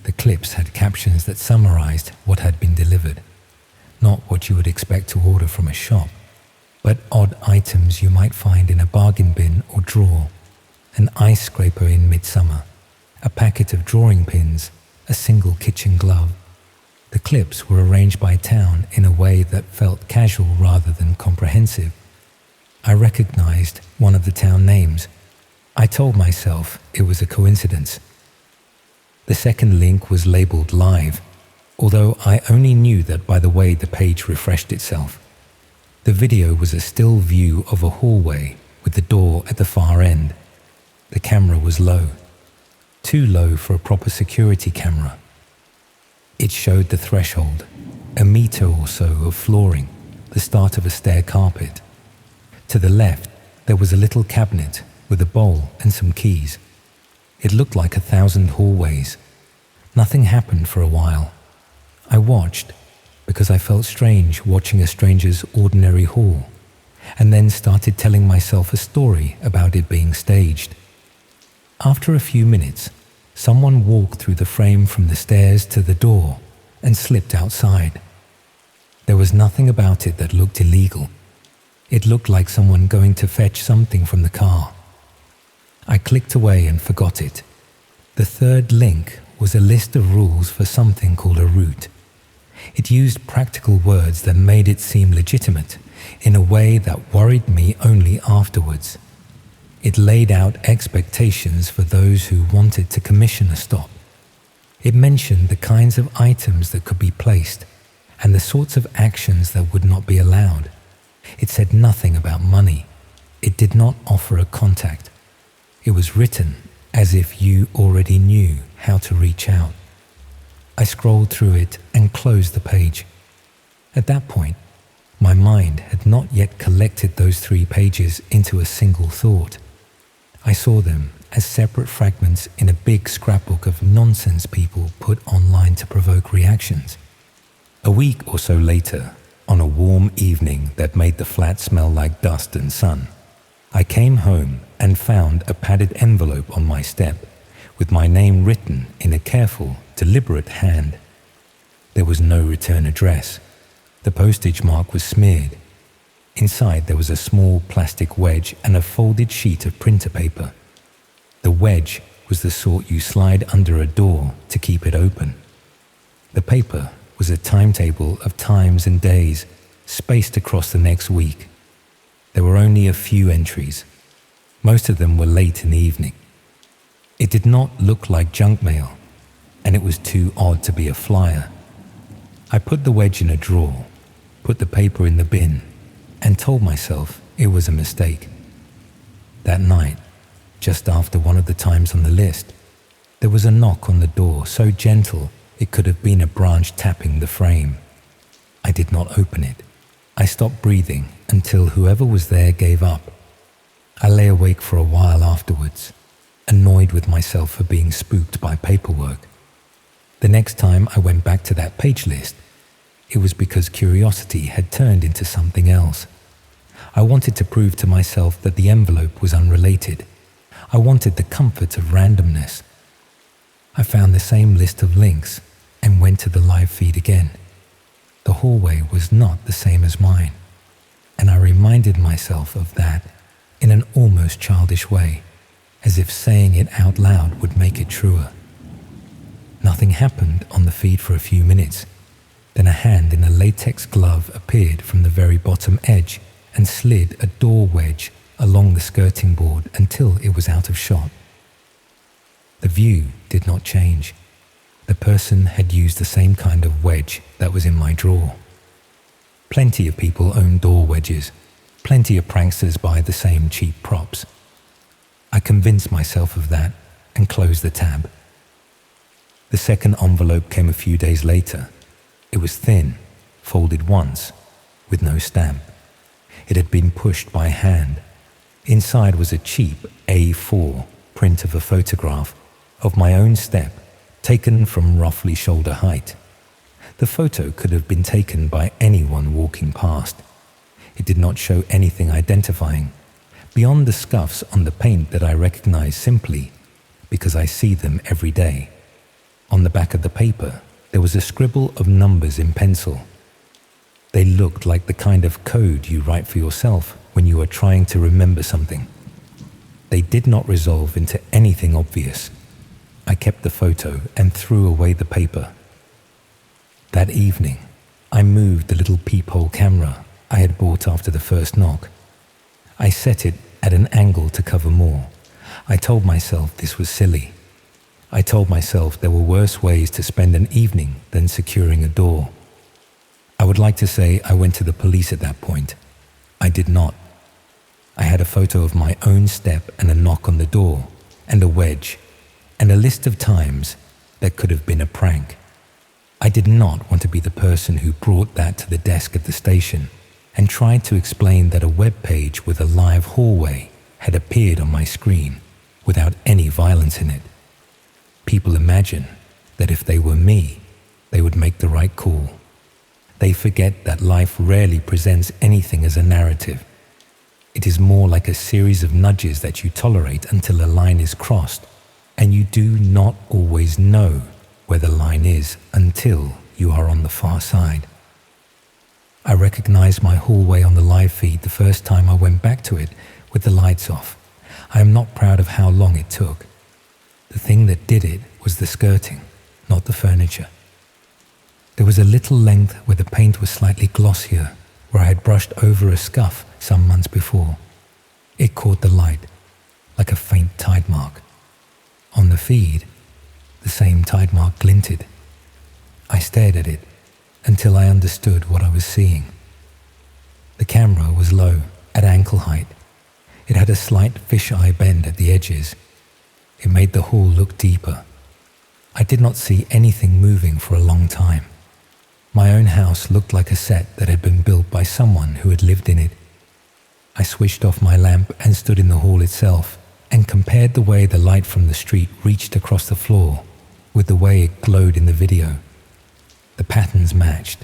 The clips had captions that summarized what had been delivered. Not what you would expect to order from a shop, but odd items you might find in a bargain bin or drawer. An ice scraper in midsummer, a packet of drawing pins, a single kitchen glove. The clips were arranged by town in a way that felt casual rather than comprehensive. I recognized one of the town names. I told myself it was a coincidence. The second link was labeled live, although I only knew that by the way the page refreshed itself. The video was a still view of a hallway with the door at the far end. The camera was low, too low for a proper security camera. It showed the threshold, a meter or so of flooring, the start of a stair carpet. To the left, there was a little cabinet with a bowl and some keys. It looked like 1,000 hallways. Nothing happened for a while. I watched because I felt strange watching a stranger's ordinary hall, and then started telling myself a story about it being staged. After a few minutes, someone walked through the frame from the stairs to the door and slipped outside. There was nothing about it that looked illegal. It looked like someone going to fetch something from the car. I clicked away and forgot it. The third link was a list of rules for something called a route. It used practical words that made it seem legitimate in a way that worried me only afterwards. It laid out expectations for those who wanted to commission a stop. It mentioned the kinds of items that could be placed and the sorts of actions that would not be allowed. It said nothing about money. It did not offer a contact. It was written as if you already knew how to reach out. I scrolled through it and closed the page. At that point, my mind had not yet collected those 3 pages into a single thought. I saw them as separate fragments in a big scrapbook of nonsense people put online to provoke reactions. A week or so later, on a warm evening that made the flat smell like dust and sun, I came home and found a padded envelope on my step with my name written in a careful, deliberate hand. There was no return address. The postage mark was smeared. Inside there was a small plastic wedge and a folded sheet of printer paper. The wedge was the sort you slide under a door to keep it open. The paper was a timetable of times and days spaced across the next week. There were only a few entries. Most of them were late in the evening. It did not look like junk mail, and it was too odd to be a flyer. I put the wedge in a drawer, put the paper in the bin, and told myself it was a mistake. That night, just after one of the times on the list, there was a knock on the door so gentle it could have been a branch tapping the frame. I did not open it. I stopped breathing until whoever was there gave up. I lay awake for a while afterwards, annoyed with myself for being spooked by paperwork. The next time I went back to that page list, it was because curiosity had turned into something else. I wanted to prove to myself that the envelope was unrelated. I wanted the comfort of randomness. I found the same list of links and went to the live feed again. The hallway was not the same as mine, and I reminded myself of that in an almost childish way, as if saying it out loud would make it truer. Nothing happened on the feed for a few minutes. Then a hand in a latex glove appeared from the very bottom edge and slid a door wedge along the skirting board until it was out of shot. The view did not change. The person had used the same kind of wedge that was in my drawer. Plenty of people own door wedges. Plenty of pranksters buy the same cheap props. I convinced myself of that and closed the tab. The second envelope came a few days later. It was thin, folded once, with no stamp. It had been pushed by hand. Inside was a cheap A4 print of a photograph of my own step, taken from roughly shoulder height. The photo could have been taken by anyone walking past. It did not show anything identifying, beyond the scuffs on the paint that I recognize simply because I see them every day. On the back of the paper, there was a scribble of numbers in pencil. They looked like the kind of code you write for yourself when you are trying to remember something. They did not resolve into anything obvious. I kept the photo and threw away the paper. That evening, I moved the little peephole camera I had bought after the first knock. I set it at an angle to cover more. I told myself this was silly. I told myself there were worse ways to spend an evening than securing a door. I would like to say I went to the police at that point. I did not. I had a photo of my own step and a knock on the door, and a wedge, and a list of times that could have been a prank. I did not want to be the person who brought that to the desk at the station and tried to explain that a web page with a live hallway had appeared on my screen without any violence in it. People imagine that if they were me, they would make the right call. They forget that life rarely presents anything as a narrative. It is more like a series of nudges that you tolerate until a line is crossed, and you do not always know where the line is until you are on the far side. I recognized my hallway on the live feed the first time I went back to it with the lights off. I am not proud of how long it took. The thing that did it was the skirting, not the furniture. There was a little length where the paint was slightly glossier, where I had brushed over a scuff some months before. It caught the light, like a faint tide mark. On the feed, the same tide mark glinted. I stared at it until I understood what I was seeing. The camera was low, at ankle height. It had a slight fisheye bend at the edges. It made the hall look deeper. I did not see anything moving for a long time. My own house looked like a set that had been built by someone who had lived in it. I switched off my lamp and stood in the hall itself and compared the way the light from the street reached across the floor with the way it glowed in the video. The patterns matched.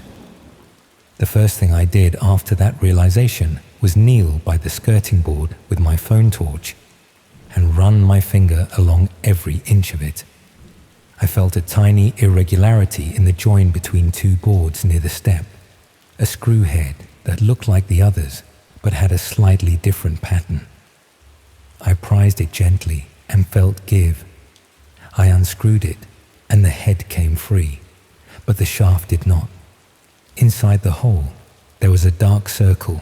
The first thing I did after that realization was kneel by the skirting board with my phone torch and run my finger along every inch of it. I felt a tiny irregularity in the join between two boards near the step, a screw head that looked like the others but had a slightly different pattern. I prized it gently and felt give. I unscrewed it and the head came free, but the shaft did not. Inside the hole, there was a dark circle,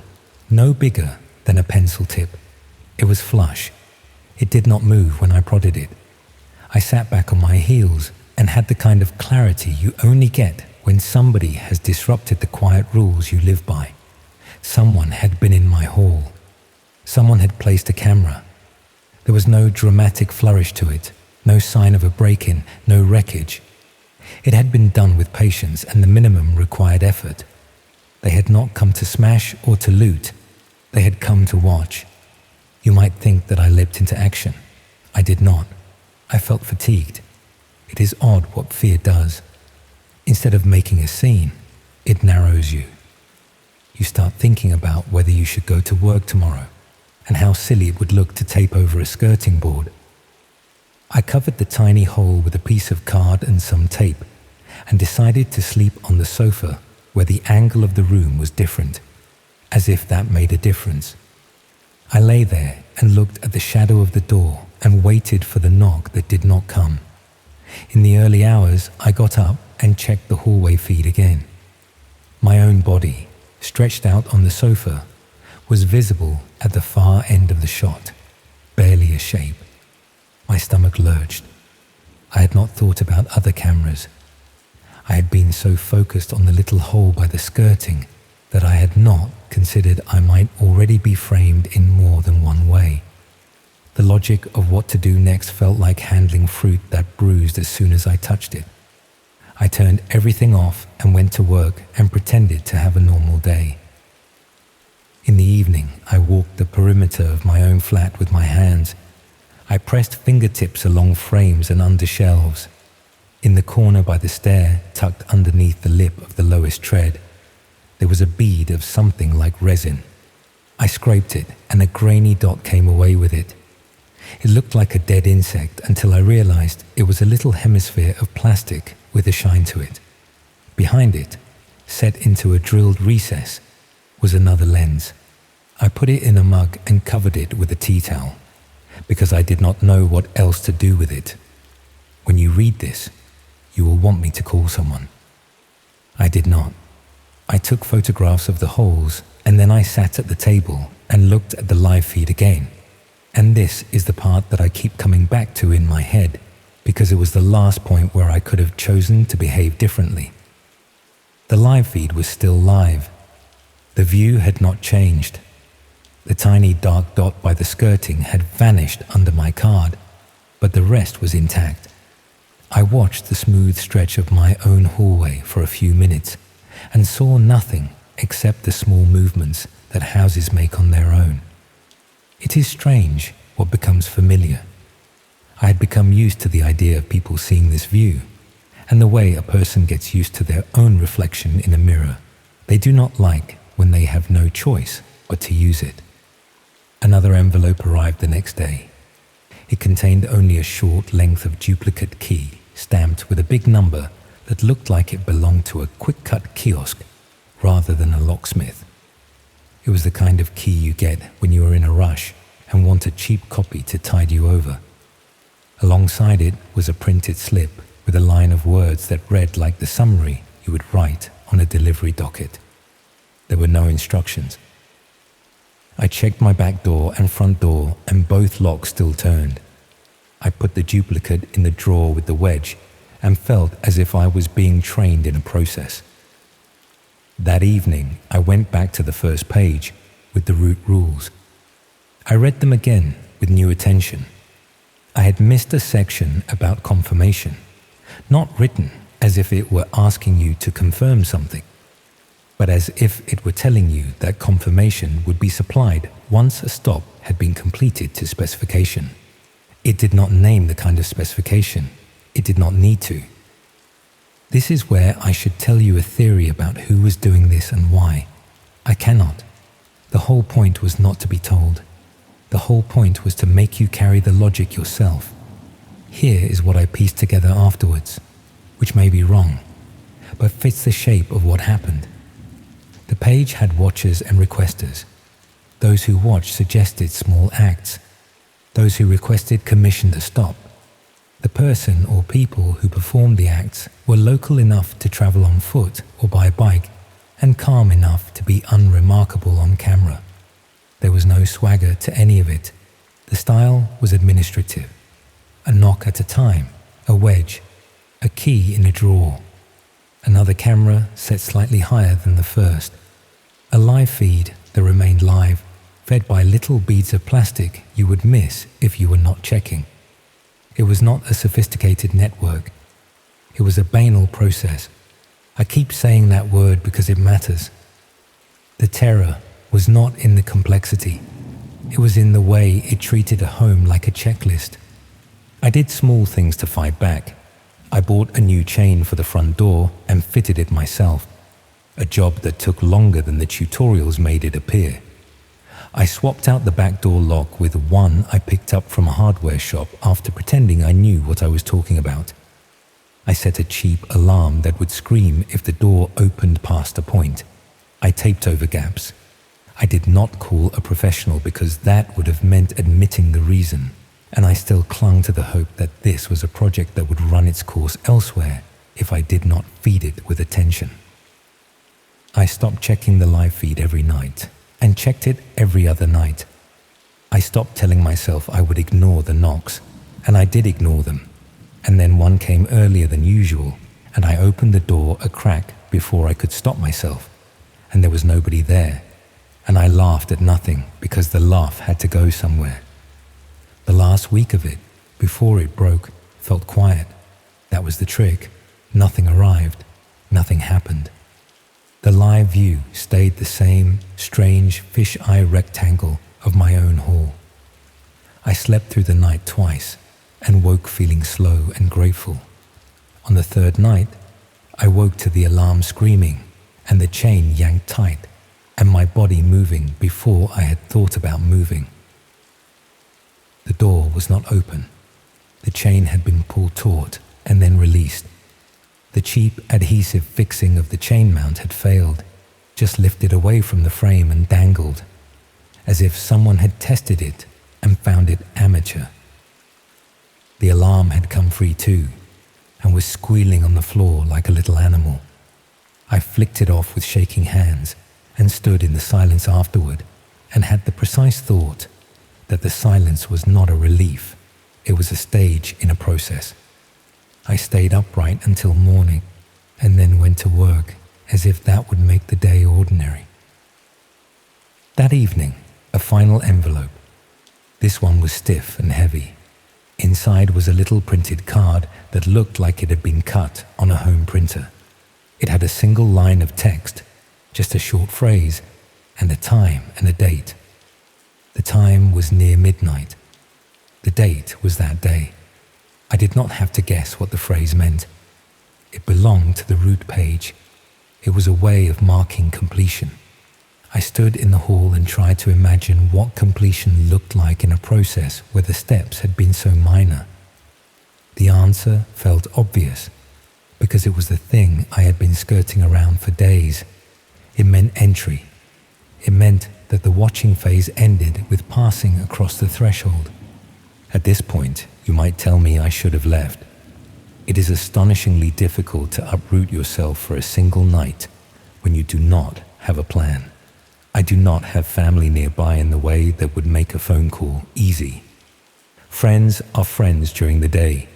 no bigger than a pencil tip. It was flush. It did not move when I prodded it. I sat back on my heels and had the kind of clarity you only get when somebody has disrupted the quiet rules you live by. Someone had been in my hall. Someone had placed a camera. There was no dramatic flourish to it, no sign of a break-in, no wreckage. It had been done with patience and the minimum required effort. They had not come to smash or to loot. They had come to watch. You might think that I leapt into action. I did not. I felt fatigued. It is odd what fear does. Instead of making a scene, it narrows you. You start thinking about whether you should go to work tomorrow and how silly it would look to tape over a skirting board. I covered the tiny hole with a piece of card and some tape and decided to sleep on the sofa where the angle of the room was different, as if that made a difference. I lay there and looked at the shadow of the door and waited for the knock that did not come. In the early hours, I got up and checked the hallway feed again. My own body, stretched out on the sofa, was visible at the far end of the shot, barely a shape. My stomach lurched. I had not thought about other cameras. I had been so focused on the little hole by the skirting that I had not considered I might already be framed in more than one way. The logic of what to do next felt like handling fruit that bruised as soon as I touched it. I turned everything off and went to work and pretended to have a normal day. In the evening, I walked the perimeter of my own flat with my hands. I pressed fingertips along frames and under shelves. In the corner by the stair, tucked underneath the lip of the lowest tread, there was a bead of something like resin. I scraped it, and a grainy dot came away with it. It looked like a dead insect until I realized it was a little hemisphere of plastic with a shine to it. Behind it, set into a drilled recess, was another lens. I put it in a mug and covered it with a tea towel, because I did not know what else to do with it. When you read this, you will want me to call someone. I did not. I took photographs of the holes, and then I sat at the table and looked at the live feed again. And this is the part that I keep coming back to in my head, because it was the last point where I could have chosen to behave differently. The live feed was still live. The view had not changed. The tiny dark dot by the skirting had vanished under my card, but the rest was intact. I watched the smooth stretch of my own hallway for a few minutes and saw nothing except the small movements that houses make on their own. It is strange what becomes familiar. I had become used to the idea of people seeing this view, and the way a person gets used to their own reflection in a mirror they do not like when they have no choice but to use it. Another envelope arrived the next day. It contained only a short length of duplicate key stamped with a big number that looked like it belonged to a quick-cut kiosk rather than a locksmith. It was the kind of key you get when you are in a rush and want a cheap copy to tide you over. Alongside it was a printed slip with a line of words that read like the summary you would write on a delivery docket. There were no instructions. I checked my back door and front door, and both locks still turned. I put the duplicate in the drawer with the wedge and felt as if I was being trained in a process. That evening, I went back to the first page with the root rules. I read them again with new attention. I had missed a section about confirmation, not written as if it were asking you to confirm something, but as if it were telling you that confirmation would be supplied once a stop had been completed to specification. It did not name the kind of specification. It did not need to. This is where I should tell you a theory about who was doing this and why. I cannot. The whole point was not to be told. The whole point was to make you carry the logic yourself. Here is what I pieced together afterwards, which may be wrong, but fits the shape of what happened. The page had watchers and requesters. Those who watched suggested small acts. Those who requested commissioned a stop. The person or people who performed the acts were local enough to travel on foot or by bike and calm enough to be unremarkable on camera. There was no swagger to any of it. The style was administrative. A knock at a time, a wedge, a key in a drawer. Another camera set slightly higher than the first. A live feed that remained live, fed by little beads of plastic you would miss if you were not checking. It was not a sophisticated network. It was a banal process. I keep saying that word because it matters. The terror was not in the complexity. It was in the way it treated a home like a checklist. I did small things to fight back. I bought a new chain for the front door and fitted it myself, a job that took longer than the tutorials made it appear. I swapped out the back door lock with one I picked up from a hardware shop after pretending I knew what I was talking about. I set a cheap alarm that would scream if the door opened past a point. I taped over gaps. I did not call a professional because that would have meant admitting the reason, and I still clung to the hope that this was a project that would run its course elsewhere if I did not feed it with attention. I stopped checking the live feed every night and checked it every other night. I stopped telling myself I would ignore the knocks, and I did ignore them. And then one came earlier than usual, and I opened the door a crack before I could stop myself, and there was nobody there, and I laughed at nothing because the laugh had to go somewhere. The last week of it, before it broke, felt quiet. That was the trick. Nothing arrived. Nothing happened. The live view stayed the same strange fish-eye rectangle of my own hall. I slept through the night twice and woke feeling slow and grateful. On the third night, I woke to the alarm screaming and the chain yanked tight and my body moving before I had thought about moving. The door was not open. The chain had been pulled taut and then released. The cheap adhesive fixing of the chain mount had failed, just lifted away from the frame and dangled, as if someone had tested it and found it amateur. The alarm had come free too, and was squealing on the floor like a little animal. I flicked it off with shaking hands and stood in the silence afterward and had the precise thought that the silence was not a relief, it was a stage in a process. I stayed upright until morning and then went to work as if that would make the day ordinary. That evening, a final envelope. This one was stiff and heavy. Inside was a little printed card that looked like it had been cut on a home printer. It had a single line of text, just a short phrase, and a time and a date. The time was near midnight. The date was that day. I did not have to guess what the phrase meant. It belonged to the root page. It was a way of marking completion. I stood in the hall and tried to imagine what completion looked like in a process where the steps had been so minor. The answer felt obvious, because it was the thing I had been skirting around for days. It meant entry. It meant that the watching phase ended with passing across the threshold. At this point, you might tell me I should have left. It is astonishingly difficult to uproot yourself for a single night when you do not have a plan. I do not have family nearby in the way that would make a phone call easy. Friends are friends during the day.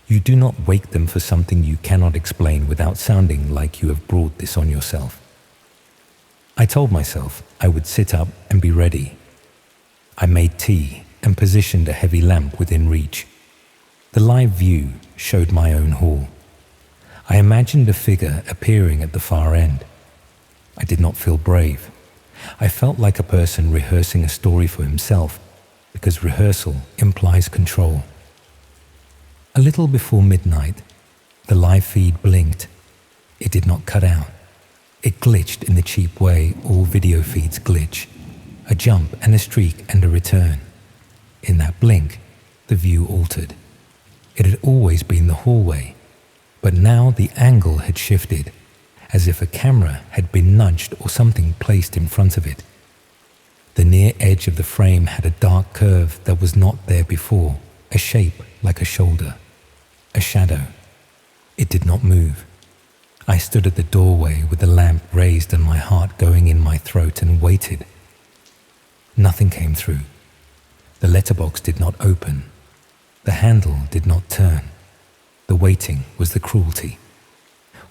You do not wake them for something you cannot explain without sounding like you have brought this on yourself. I told myself I would sit up and be ready. I made tea and positioned a heavy lamp within reach. The live view showed my own hall. I imagined a figure appearing at the far end. I did not feel brave. I felt like a person rehearsing a story for himself, because rehearsal implies control. A little before midnight, the live feed blinked. It did not cut out. It glitched in the cheap way all video feeds glitch. A jump and a streak and a return. In that blink, the view altered. It had always been the hallway, but now the angle had shifted, as if a camera had been nudged or something placed in front of it. The near edge of the frame had a dark curve that was not there before, a shape like a shoulder, a shadow. It did not move. I stood at the doorway with the lamp raised and my heart going in my throat and waited. Nothing came through. The letterbox did not open. The handle did not turn. The waiting was the cruelty.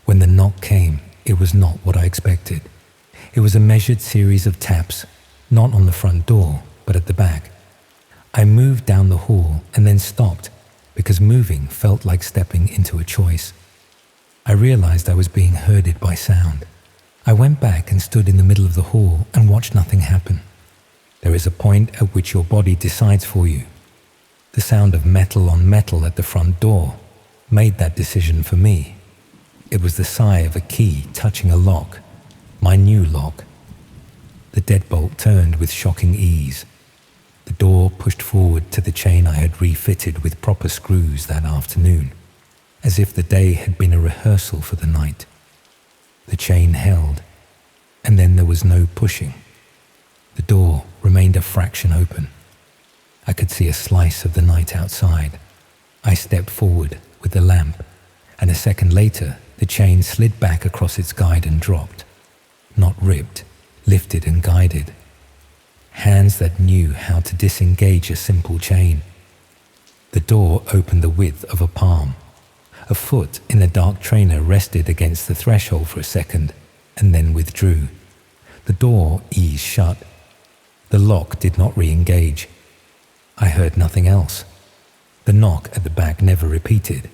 When the knock came, it was not what I expected. It was a measured series of taps, not on the front door, but at the back. I moved down the hall and then stopped, because moving felt like stepping into a choice. I realized I was being herded by sound. I went back and stood in the middle of the hall and watched nothing happen. There is a point at which your body decides for you. The sound of metal on metal at the front door made that decision for me. It was the sigh of a key touching a lock, my new lock. The deadbolt turned with shocking ease. The door pushed forward to the chain I had refitted with proper screws that afternoon, as if the day had been a rehearsal for the night. The chain held, and then there was no pushing. The door remained a fraction open. I could see a slice of the night outside. I stepped forward with the lamp, and a second later, the chain slid back across its guide and dropped. Not ripped, lifted and guided. Hands that knew how to disengage a simple chain. The door opened the width of a palm. A foot in a dark trainer rested against the threshold for a second, and then withdrew. The door eased shut. The lock did not re-engage. I heard nothing else. The knock at the back never repeated.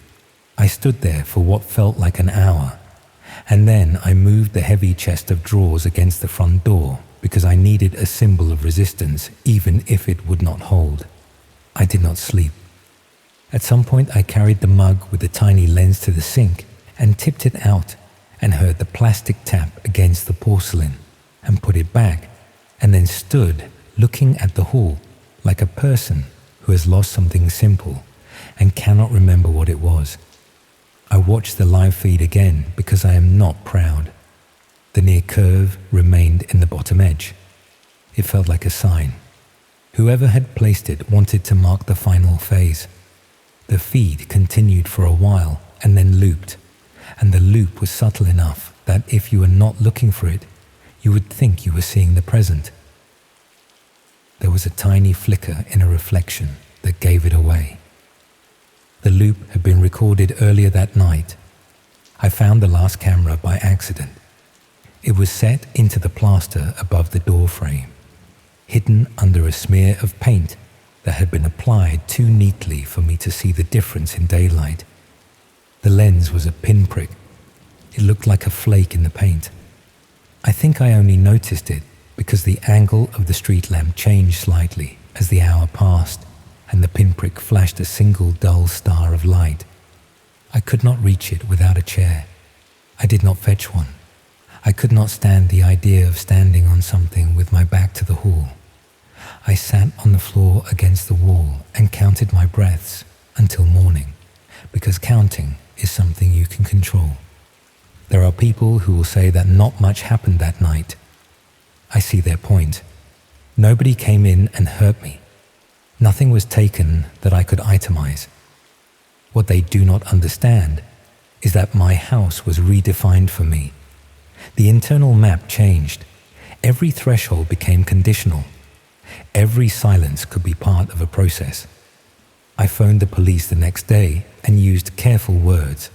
I stood there for what felt like an hour, and then I moved the heavy chest of drawers against the front door because I needed a symbol of resistance even if it would not hold. I did not sleep. At some point I carried the mug with the tiny lens to the sink and tipped it out and heard the plastic tap against the porcelain and put it back, and then stood looking at the hall like a person who has lost something simple and cannot remember what it was. I watched the live feed again because I am not proud. The near curve remained in the bottom edge. It felt like a sign. Whoever had placed it wanted to mark the final phase. The feed continued for a while and then looped, and the loop was subtle enough that if you were not looking for it, you would think you were seeing the present. There was a tiny flicker in a reflection that gave it away. The loop had been recorded earlier that night. I found the last camera by accident. It was set into the plaster above the door frame, hidden under a smear of paint that had been applied too neatly for me to see the difference in daylight. The lens was a pinprick. It looked like a flake in the paint. I think I only noticed it because the angle of the street lamp changed slightly as the hour passed, and the pinprick flashed a single dull star of light. I could not reach it without a chair. I did not fetch one. I could not stand the idea of standing on something with my back to the hall. I sat on the floor against the wall and counted my breaths until morning, because counting is something you can control. There are people who will say that not much happened that night. I see their point. Nobody came in and hurt me. Nothing was taken that I could itemize. What they do not understand is that my house was redefined for me. The internal map changed. Every threshold became conditional. Every silence could be part of a process. I phoned the police the next day and used careful words.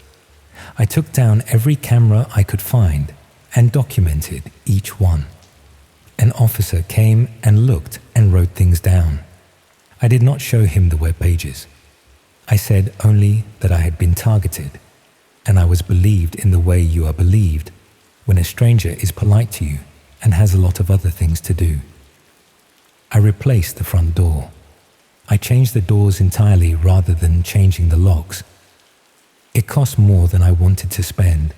I took down every camera I could find and documented each one. An officer came and looked and wrote things down. I did not show him the web pages. I said only that I had been targeted, and I was believed in the way you are believed when a stranger is polite to you and has a lot of other things to do. I replaced the front door. I changed the doors entirely rather than changing the locks. It cost more than I wanted to spend,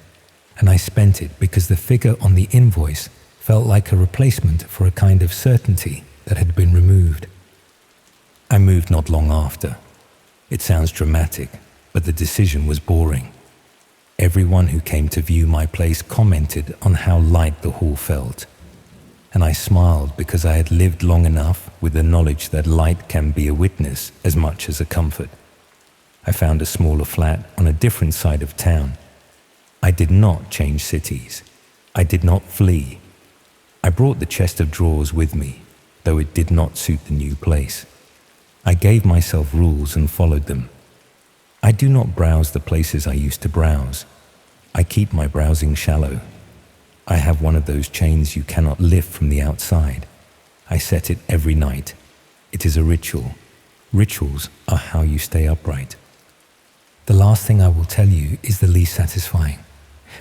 and I spent it because the figure on the invoice felt like a replacement for a kind of certainty that had been removed. I moved not long after. It sounds dramatic, but the decision was boring. Everyone who came to view my place commented on how light the hall felt, and I smiled because I had lived long enough with the knowledge that light can be a witness as much as a comfort. I found a smaller flat on a different side of town. I did not change cities. I did not flee. I brought the chest of drawers with me, though it did not suit the new place. I gave myself rules and followed them. I do not browse the places I used to browse. I keep my browsing shallow. I have one of those chains you cannot lift from the outside. I set it every night. It is a ritual. Rituals are how you stay upright. The last thing I will tell you is the least satisfying,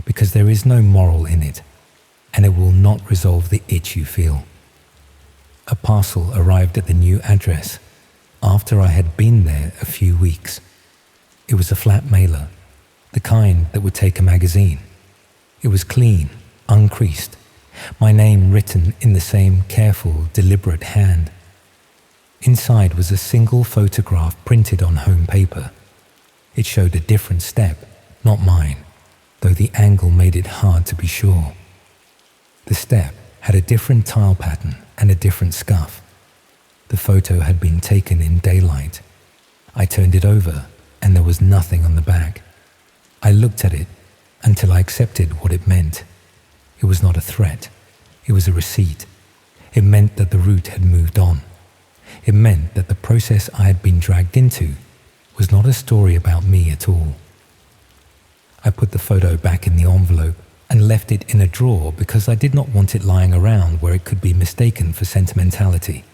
because there is no moral in it, and it will not resolve the itch you feel. A parcel arrived at the new address after I had been there a few weeks. It was a flat mailer, the kind that would take a magazine. It was clean, uncreased, my name written in the same careful, deliberate hand. Inside was a single photograph printed on home paper. It showed a different step, not mine, though the angle made it hard to be sure. The step had a different tile pattern and a different scuff. The photo had been taken in daylight. I turned it over and there was nothing on the back. I looked at it until I accepted what it meant. It was not a threat. It was a receipt. It meant that the route had moved on. It meant that the process I had been dragged into was not a story about me at all. I put the photo back in the envelope and left it in a drawer because I did not want it lying around where it could be mistaken for sentimentality.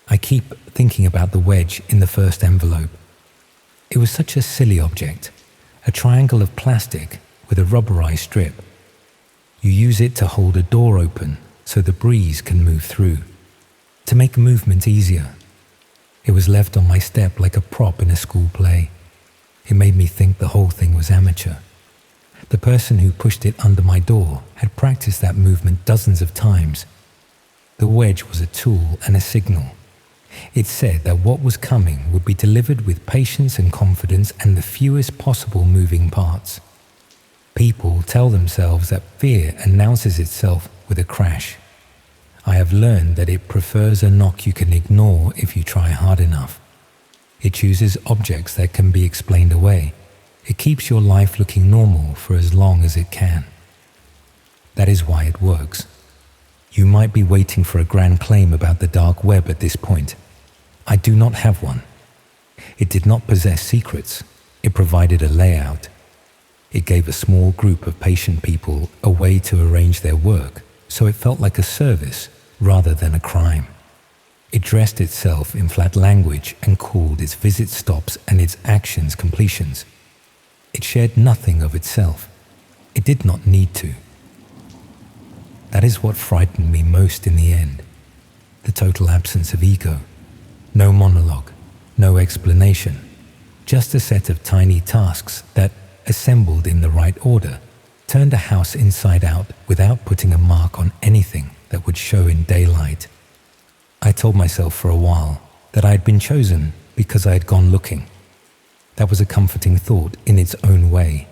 I keep thinking about the wedge in the first envelope. It was such a silly object, a triangle of plastic with a rubberized strip. You use it to hold a door open so the breeze can move through, to make movement easier. It was left on my step like a prop in a school play. It made me think the whole thing was amateur. The person who pushed it under my door had practiced that movement dozens of times. The wedge was a tool and a signal. It said that what was coming would be delivered with patience and confidence and the fewest possible moving parts. People tell themselves that fear announces itself with a crash. I have learned that it prefers a knock you can ignore if you try hard enough. It chooses objects that can be explained away. It keeps your life looking normal for as long as it can. That is why it works. You might be waiting for a grand claim about the dark web at this point. I do not have one. It did not possess secrets. It provided a layout. It gave a small group of patient people a way to arrange their work, so it felt like a service rather than a crime. It dressed itself in flat language and called its visits stops and its actions completions. It shared nothing of itself. It did not need to. That is what frightened me most in the end. The total absence of ego. No monologue, no explanation. Just a set of tiny tasks that, assembled in the right order, turned a house inside out without putting a mark on anything that would show in daylight. I told myself for a while that I had been chosen because I had gone looking. That was a comforting thought in its own way.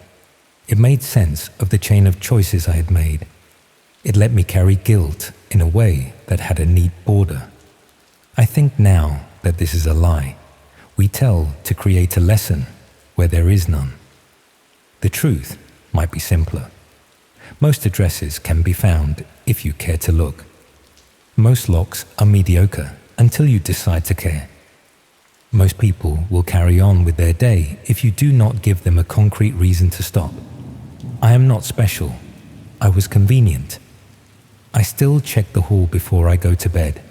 It made sense of the chain of choices I had made. It let me carry guilt in a way that had a neat border. I think now that this is a lie. We tell to create a lesson where there is none. The truth might be simpler. Most addresses can be found if you care to look. Most locks are mediocre until you decide to care. Most people will carry on with their day if you do not give them a concrete reason to stop. I am not special. I was convenient. I still check the hall before I go to bed.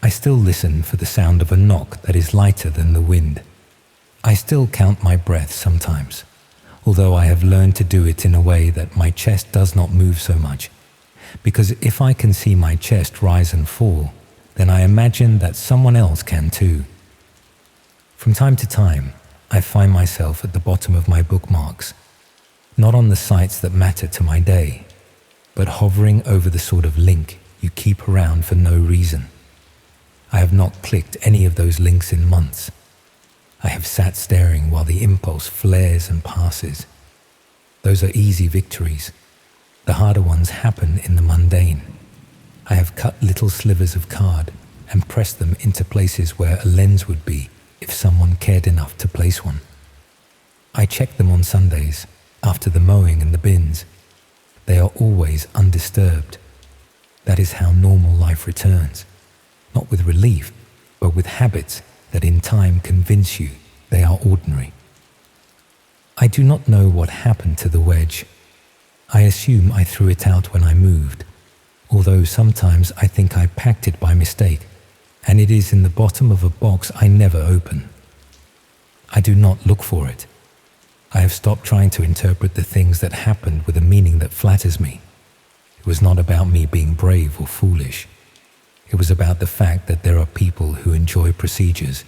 I still listen for the sound of a knock that is lighter than the wind. I still count my breath sometimes, although I have learned to do it in a way that my chest does not move so much. Because if I can see my chest rise and fall, then I imagine that someone else can too. From time to time, I find myself at the bottom of my bookmarks, not on the sites that matter to my day, but hovering over the sort of link you keep around for no reason. I have not clicked any of those links in months. I have sat staring while the impulse flares and passes. Those are easy victories. The harder ones happen in the mundane. I have cut little slivers of card and pressed them into places where a lens would be if someone cared enough to place one. I check them on Sundays, after the mowing and the bins. They are always undisturbed. That is how normal life returns. Not with relief, but with habits that in time convince you they are ordinary. I do not know what happened to the wedge. I assume I threw it out when I moved, although sometimes I think I packed it by mistake, and it is in the bottom of a box I never open. I do not look for it. I have stopped trying to interpret the things that happened with a meaning that flatters me. It was not about me being brave or foolish. It was about the fact that there are people who enjoy procedures,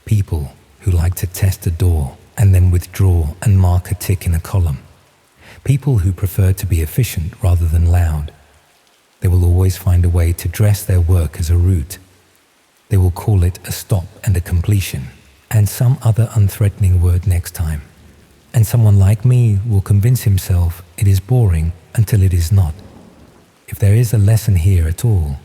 people who like to test a door and then withdraw and mark a tick in a column, people who prefer to be efficient rather than loud. They will always find a way to dress their work as a route. They will call it a stop and a completion, and some other unthreatening word next time. And someone like me will convince himself it is boring until it is not. If there is a lesson here at all,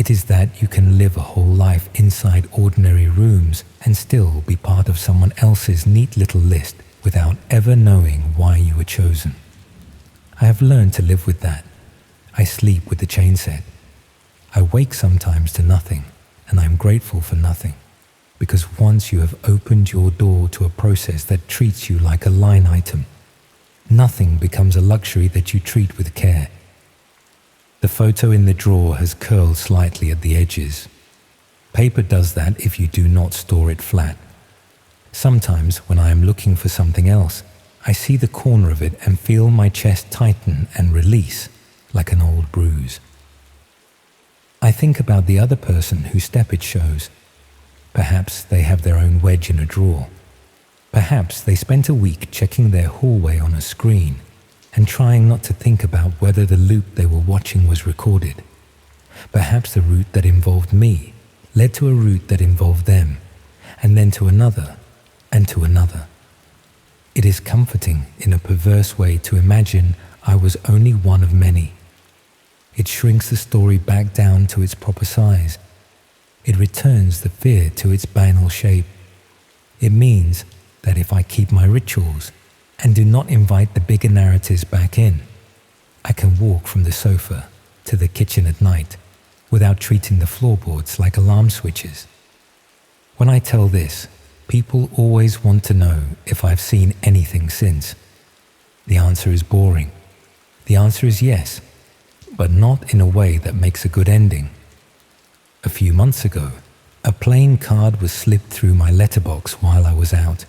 It is that you can live a whole life inside ordinary rooms and still be part of someone else's neat little list without ever knowing why you were chosen. I have learned to live with that. I sleep with the chain set. I wake sometimes to nothing, and I am grateful for nothing, because once you have opened your door to a process that treats you like a line item, nothing becomes a luxury that you treat with care. The photo in the drawer has curled slightly at the edges. Paper does that if you do not store it flat. Sometimes when I am looking for something else, I see the corner of it and feel my chest tighten and release like an old bruise. I think about the other person whose step it shows. Perhaps they have their own wedge in a drawer. Perhaps they spent a week checking their hallway on a screen and trying not to think about whether the loop they were watching was recorded. Perhaps the route that involved me led to a route that involved them, and then to another, and to another. It is comforting in a perverse way to imagine I was only one of many. It shrinks the story back down to its proper size. It returns the fear to its banal shape. It means that if I keep my rituals and do not invite the bigger narratives back in, I can walk from the sofa to the kitchen at night without treating the floorboards like alarm switches. When I tell this, people always want to know if I've seen anything since. The answer is boring. The answer is yes, but not in a way that makes a good ending. A few months ago, a plain card was slipped through my letterbox while I was out.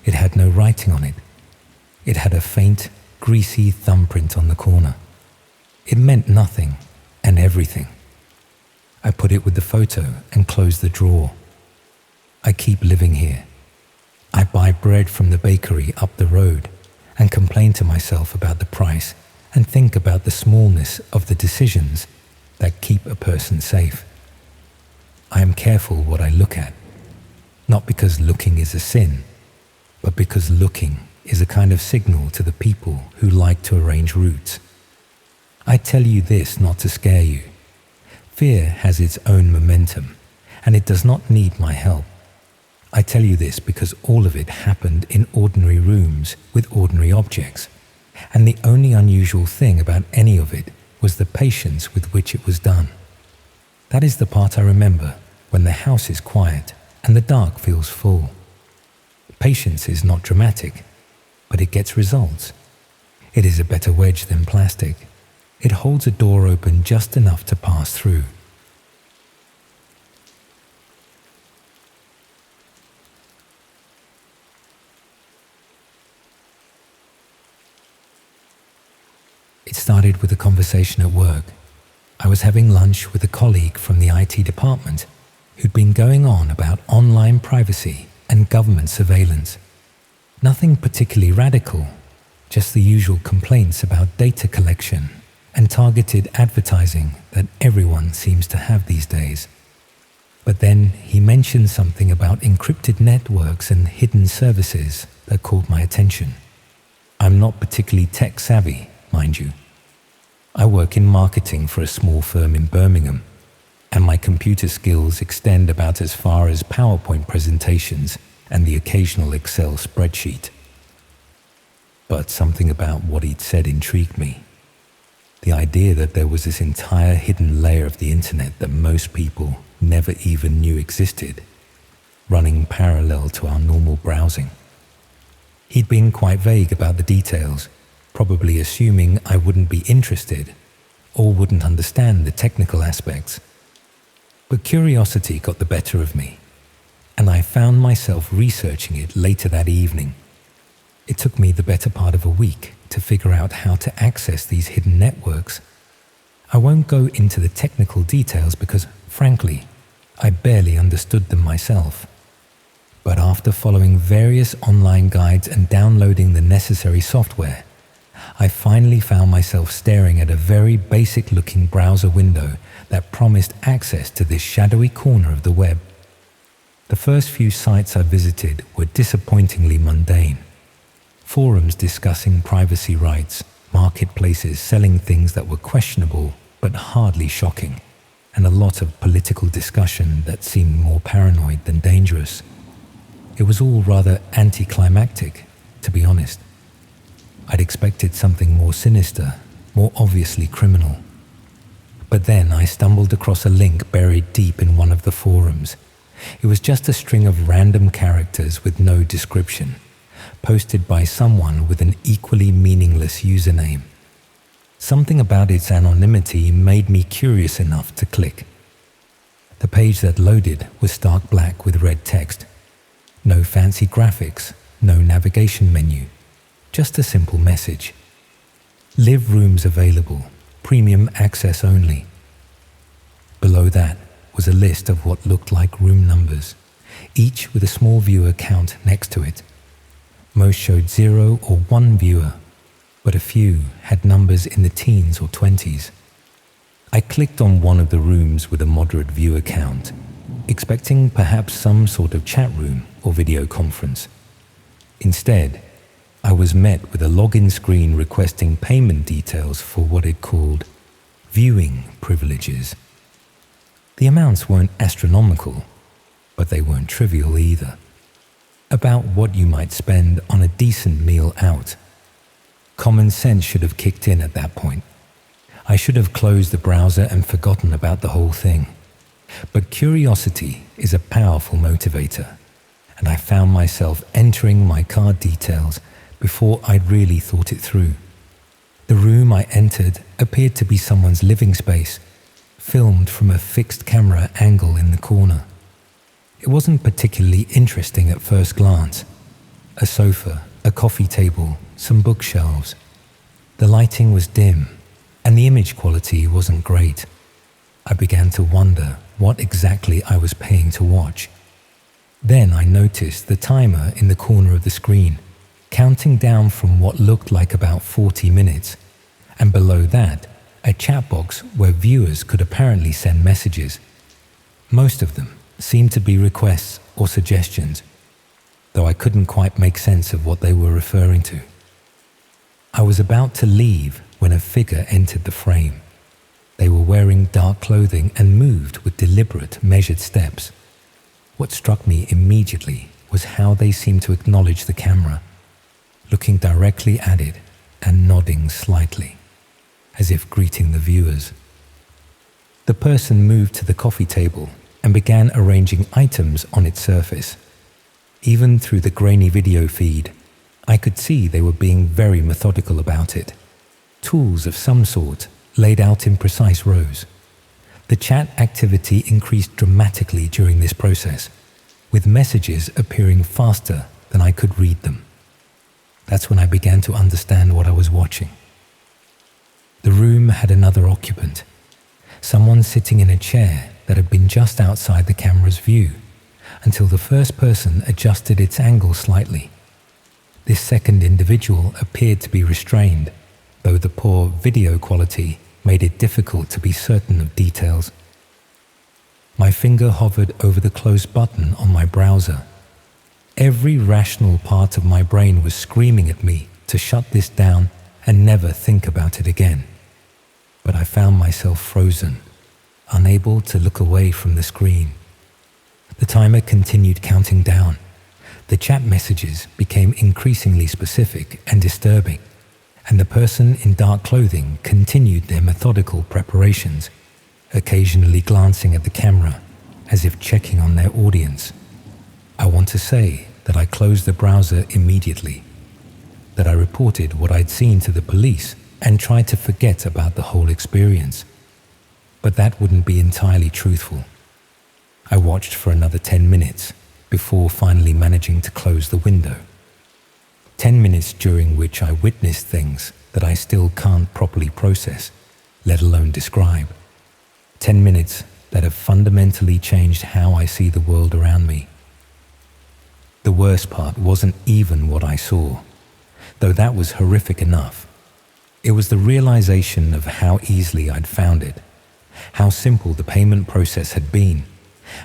It had no writing on it. It had a faint, greasy thumbprint on the corner. It meant nothing and everything. I put it with the photo and closed the drawer. I keep living here. I buy bread from the bakery up the road and complain to myself about the price and think about the smallness of the decisions that keep a person safe. I am careful what I look at, not because looking is a sin, but because looking is a kind of signal to the people who like to arrange routes. I tell you this not to scare you. Fear has its own momentum, and it does not need my help. I tell you this because all of it happened in ordinary rooms with ordinary objects, and the only unusual thing about any of it was the patience with which it was done. That is the part I remember when the house is quiet and the dark feels full. Patience is not dramatic, but it gets results. It is a better wedge than plastic. It holds a door open just enough to pass through. It started with a conversation at work. I was having lunch with a colleague from the IT department who'd been going on about online privacy and government surveillance. Nothing particularly radical, just the usual complaints about data collection and targeted advertising that everyone seems to have these days. But then he mentioned something about encrypted networks and hidden services that caught my attention. I'm not particularly tech savvy, mind you. I work in marketing for a small firm in Birmingham, and my computer skills extend about as far as PowerPoint presentations and the occasional Excel spreadsheet. But something about what he'd said intrigued me. The idea that there was this entire hidden layer of the internet that most people never even knew existed, running parallel to our normal browsing. He'd been quite vague about the details, probably assuming I wouldn't be interested or wouldn't understand the technical aspects. But curiosity got the better of me, and I found myself researching it later that evening. It took me the better part of a week to figure out how to access these hidden networks. I won't go into the technical details because, frankly, I barely understood them myself. But after following various online guides and downloading the necessary software, I finally found myself staring at a very basic-looking browser window that promised access to this shadowy corner of the web. The first few sites I visited were disappointingly mundane. Forums discussing privacy rights, marketplaces selling things that were questionable but hardly shocking, and a lot of political discussion that seemed more paranoid than dangerous. It was all rather anticlimactic, to be honest. I'd expected something more sinister, more obviously criminal. But then I stumbled across a link buried deep in one of the forums. It was just a string of random characters with no description, posted by someone with an equally meaningless username. Something about its anonymity made me curious enough to click. The page that loaded was stark black with red text. No fancy graphics, no navigation menu, just a simple message. Live rooms available, premium access only. Below that was a list of what looked like room numbers, each with a small viewer count next to it. Most showed 0 or 1 viewer, but a few had numbers in the teens or 20s. I clicked on one of the rooms with a moderate viewer count, expecting perhaps some sort of chat room or video conference. Instead, I was met with a login screen requesting payment details for what it called viewing privileges. The amounts weren't astronomical, but they weren't trivial either. About what you might spend on a decent meal out. Common sense should have kicked in at that point. I should have closed the browser and forgotten about the whole thing. But curiosity is a powerful motivator, and I found myself entering my card details before I'd really thought it through. The room I entered appeared to be someone's living space, filmed from a fixed camera angle in the corner. It wasn't particularly interesting at first glance. A sofa, a coffee table, some bookshelves. The lighting was dim, and the image quality wasn't great. I began to wonder what exactly I was paying to watch. Then I noticed the timer in the corner of the screen, counting down from what looked like about 40 minutes, and below that, a chat box where viewers could apparently send messages. Most of them seemed to be requests or suggestions, though I couldn't quite make sense of what they were referring to. I was about to leave when a figure entered the frame. They were wearing dark clothing and moved with deliberate, measured steps. What struck me immediately was how they seemed to acknowledge the camera, looking directly at it and nodding slightly, as if greeting the viewers. The person moved to the coffee table and began arranging items on its surface. Even through the grainy video feed, I could see they were being very methodical about it. Tools of some sort laid out in precise rows. The chat activity increased dramatically during this process, with messages appearing faster than I could read them. That's when I began to understand what I was watching. The room had another occupant, someone sitting in a chair that had been just outside the camera's view until the first person adjusted its angle slightly. This second individual appeared to be restrained, though the poor video quality made it difficult to be certain of details. My finger hovered over the close button on my browser. Every rational part of my brain was screaming at me to shut this down and never think about it again. But I found myself frozen, unable to look away from the screen. The timer continued counting down. The chat messages became increasingly specific and disturbing, and the person in dark clothing continued their methodical preparations, occasionally glancing at the camera as if checking on their audience. I want to say that I closed the browser immediately, that I reported what I'd seen to the police and tried to forget about the whole experience. But that wouldn't be entirely truthful. I watched for another 10 minutes before finally managing to close the window. 10 minutes during which I witnessed things that I still can't properly process, let alone describe. 10 minutes that have fundamentally changed how I see the world around me. The worst part wasn't even what I saw, though that was horrific enough. It was the realization of how easily I'd found it, how simple the payment process had been,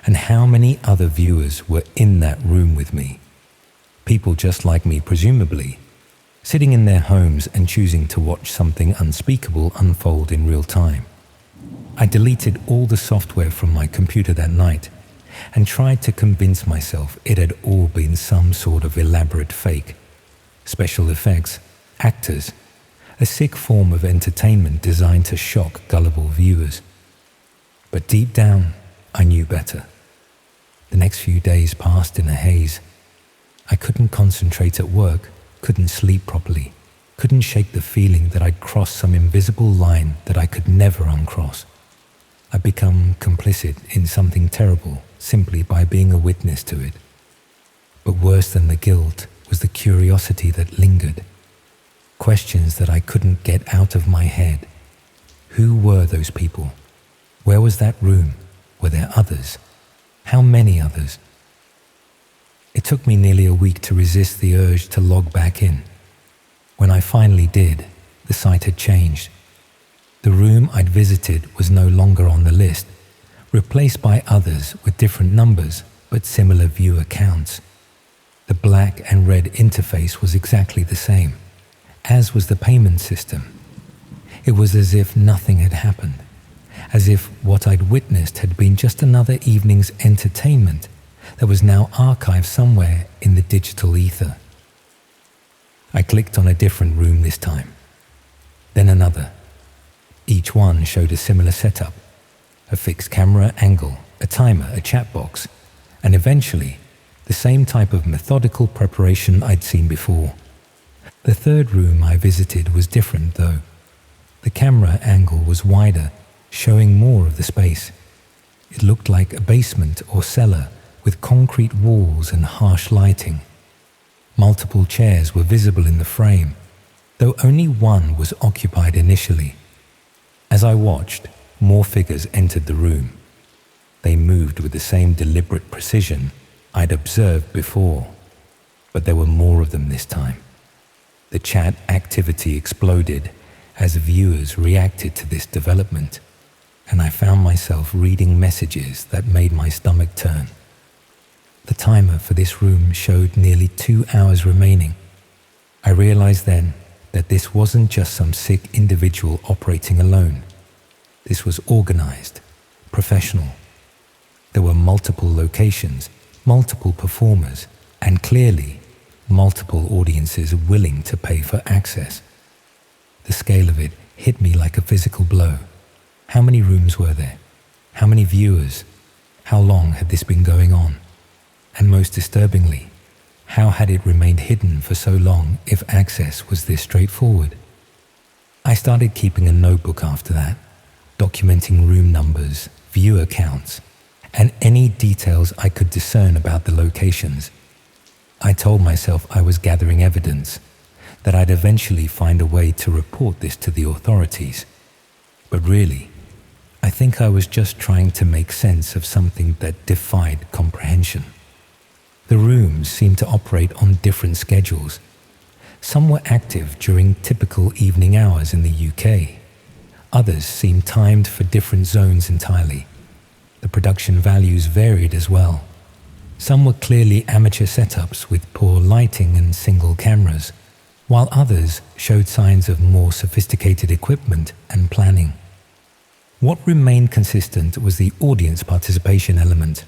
and how many other viewers were in that room with me. People just like me, presumably, sitting in their homes and choosing to watch something unspeakable unfold in real time. I deleted all the software from my computer that night and tried to convince myself it had all been some sort of elaborate fake. Special effects, actors, a sick form of entertainment designed to shock gullible viewers. But deep down, I knew better. The next few days passed in a haze. I couldn't concentrate at work, couldn't sleep properly, couldn't shake the feeling that I'd crossed some invisible line that I could never uncross. I'd become complicit in something terrible simply by being a witness to it. But worse than the guilt was the curiosity that lingered. Questions that I couldn't get out of my head. Who were those people? Where was that room? Were there others? How many others? It took me nearly a week to resist the urge to log back in. When I finally did, the site had changed. The room I'd visited was no longer on the list, replaced by others with different numbers but similar viewer counts. The black and red interface was exactly the same, as was the payment system. It was as if nothing had happened, as if what I'd witnessed had been just another evening's entertainment that was now archived somewhere in the digital ether. I clicked on a different room this time, then another. Each one showed a similar setup, a fixed camera angle, a timer, a chat box, and eventually the same type of methodical preparation I'd seen before. The third room I visited was different though. The camera angle was wider, showing more of the space. It looked like a basement or cellar with concrete walls and harsh lighting. Multiple chairs were visible in the frame, though only one was occupied initially. As I watched, more figures entered the room. They moved with the same deliberate precision I'd observed before, but there were more of them this time. The chat activity exploded as viewers reacted to this development, and I found myself reading messages that made my stomach turn. The timer for this room showed nearly 2 hours remaining. I realized then that this wasn't just some sick individual operating alone. This was organized, professional. There were multiple locations, multiple performers, and clearly multiple audiences willing to pay for access. The scale of it hit me like a physical blow. How many rooms were there? How many viewers? How long had this been going on? And most disturbingly, how had it remained hidden for so long if access was this straightforward? I started keeping a notebook after that, documenting room numbers, viewer counts, and any details I could discern about the locations. I told myself I was gathering evidence, that I'd eventually find a way to report this to the authorities. But really, I think I was just trying to make sense of something that defied comprehension. The rooms seemed to operate on different schedules. Some were active during typical evening hours in the UK. Others seemed timed for different zones entirely. The production values varied as well. Some were clearly amateur setups with poor lighting and single cameras, while others showed signs of more sophisticated equipment and planning. What remained consistent was the audience participation element.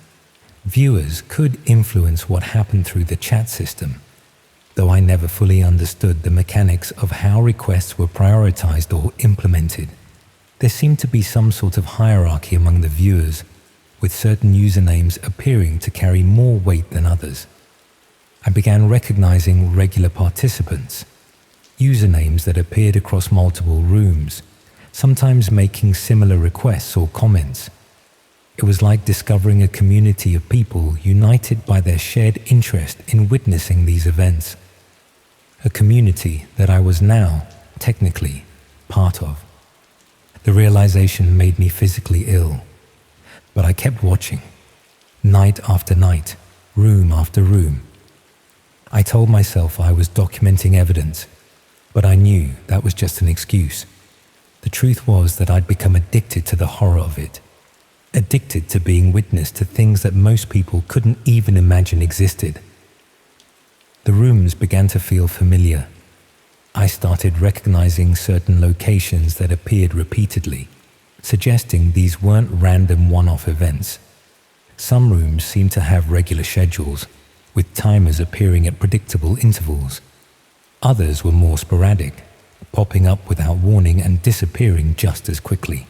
Viewers could influence what happened through the chat system, though I never fully understood the mechanics of how requests were prioritized or implemented. There seemed to be some sort of hierarchy among the viewers, with certain usernames appearing to carry more weight than others. I began recognizing regular participants, usernames that appeared across multiple rooms, sometimes making similar requests or comments. It was like discovering a community of people united by their shared interest in witnessing these events. A community that I was now, technically, part of. The realization made me physically ill, but I kept watching, night after night, room after room. I told myself I was documenting evidence, but I knew that was just an excuse. The truth was that I'd become addicted to the horror of it, addicted to being witness to things that most people couldn't even imagine existed. The rooms began to feel familiar. I started recognizing certain locations that appeared repeatedly, suggesting these weren't random one-off events. Some rooms seemed to have regular schedules, with timers appearing at predictable intervals. Others were more sporadic, popping up without warning and disappearing just as quickly.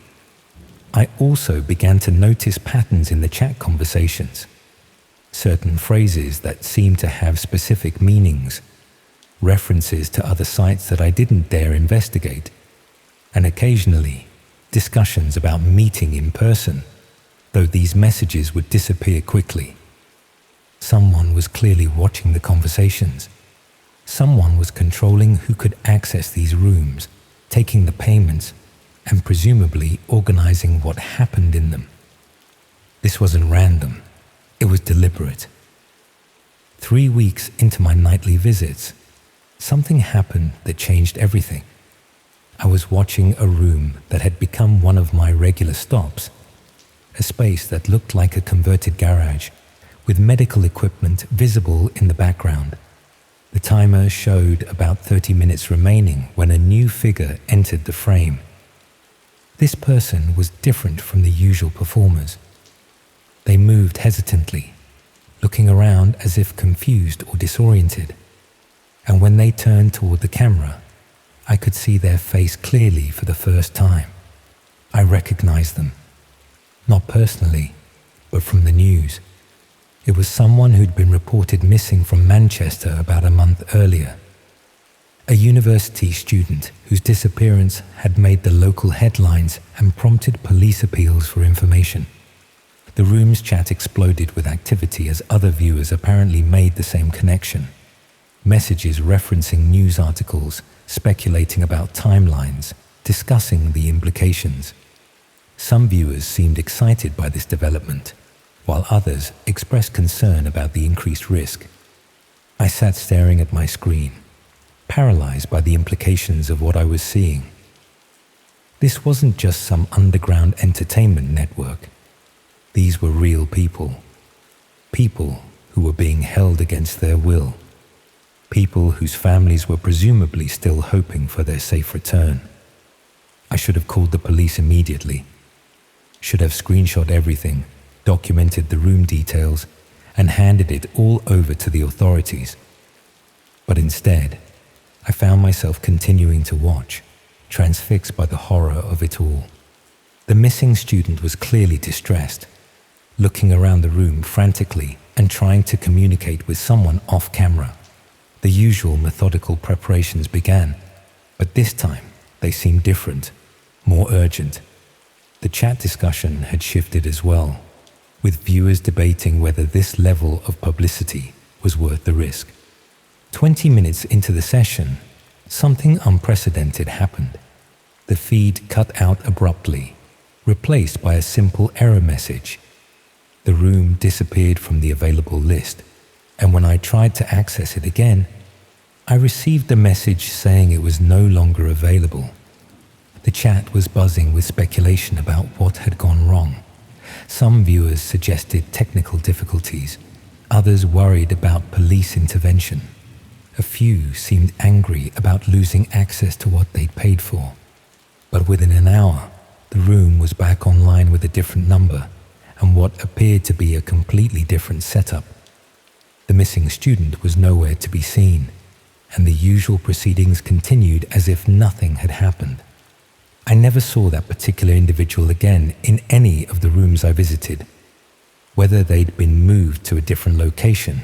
I also began to notice patterns in the chat conversations. Certain phrases that seemed to have specific meanings, references to other sites that I didn't dare investigate, and occasionally discussions about meeting in person, though these messages would disappear quickly. Someone was clearly watching the conversations. Someone was controlling who could access these rooms, taking the payments, and presumably organizing what happened in them. This wasn't random. It was deliberate. 3 weeks into my nightly visits, something happened that changed everything. I was watching a room that had become one of my regular stops, a space that looked like a converted garage, with medical equipment visible in the background. The timer showed about 30 minutes remaining when a new figure entered the frame. This person was different from the usual performers. They moved hesitantly, looking around as if confused or disoriented. And when they turned toward the camera, I could see their face clearly for the first time. I recognized them. Not personally, but from the news. It was someone who'd been reported missing from Manchester about a month earlier. A university student whose disappearance had made the local headlines and prompted police appeals for information. The room's chat exploded with activity as other viewers apparently made the same connection. Messages referencing news articles, speculating about timelines, discussing the implications. Some viewers seemed excited by this development, while others expressed concern about the increased risk. I sat staring at my screen, paralyzed by the implications of what I was seeing. This wasn't just some underground entertainment network. These were real people. People who were being held against their will. People whose families were presumably still hoping for their safe return. I should have called the police immediately. Should have screenshot everything, documented the room details, and handed it all over to the authorities. But instead, I found myself continuing to watch, transfixed by the horror of it all. The missing student was clearly distressed, looking around the room frantically and trying to communicate with someone off camera. The usual methodical preparations began, but this time they seemed different, more urgent. The chat discussion had shifted as well, with viewers debating whether this level of publicity was worth the risk. 20 minutes into the session, something unprecedented happened. The feed cut out abruptly, replaced by a simple error message. The room disappeared from the available list, and when I tried to access it again, I received a message saying it was no longer available. The chat was buzzing with speculation about what had gone wrong. Some viewers suggested technical difficulties, others worried about police intervention. A few seemed angry about losing access to what they'd paid for. But within an hour, the room was back online with a different number and what appeared to be a completely different setup. The missing student was nowhere to be seen, and the usual proceedings continued as if nothing had happened. I never saw that particular individual again in any of the rooms I visited. Whether they'd been moved to a different location,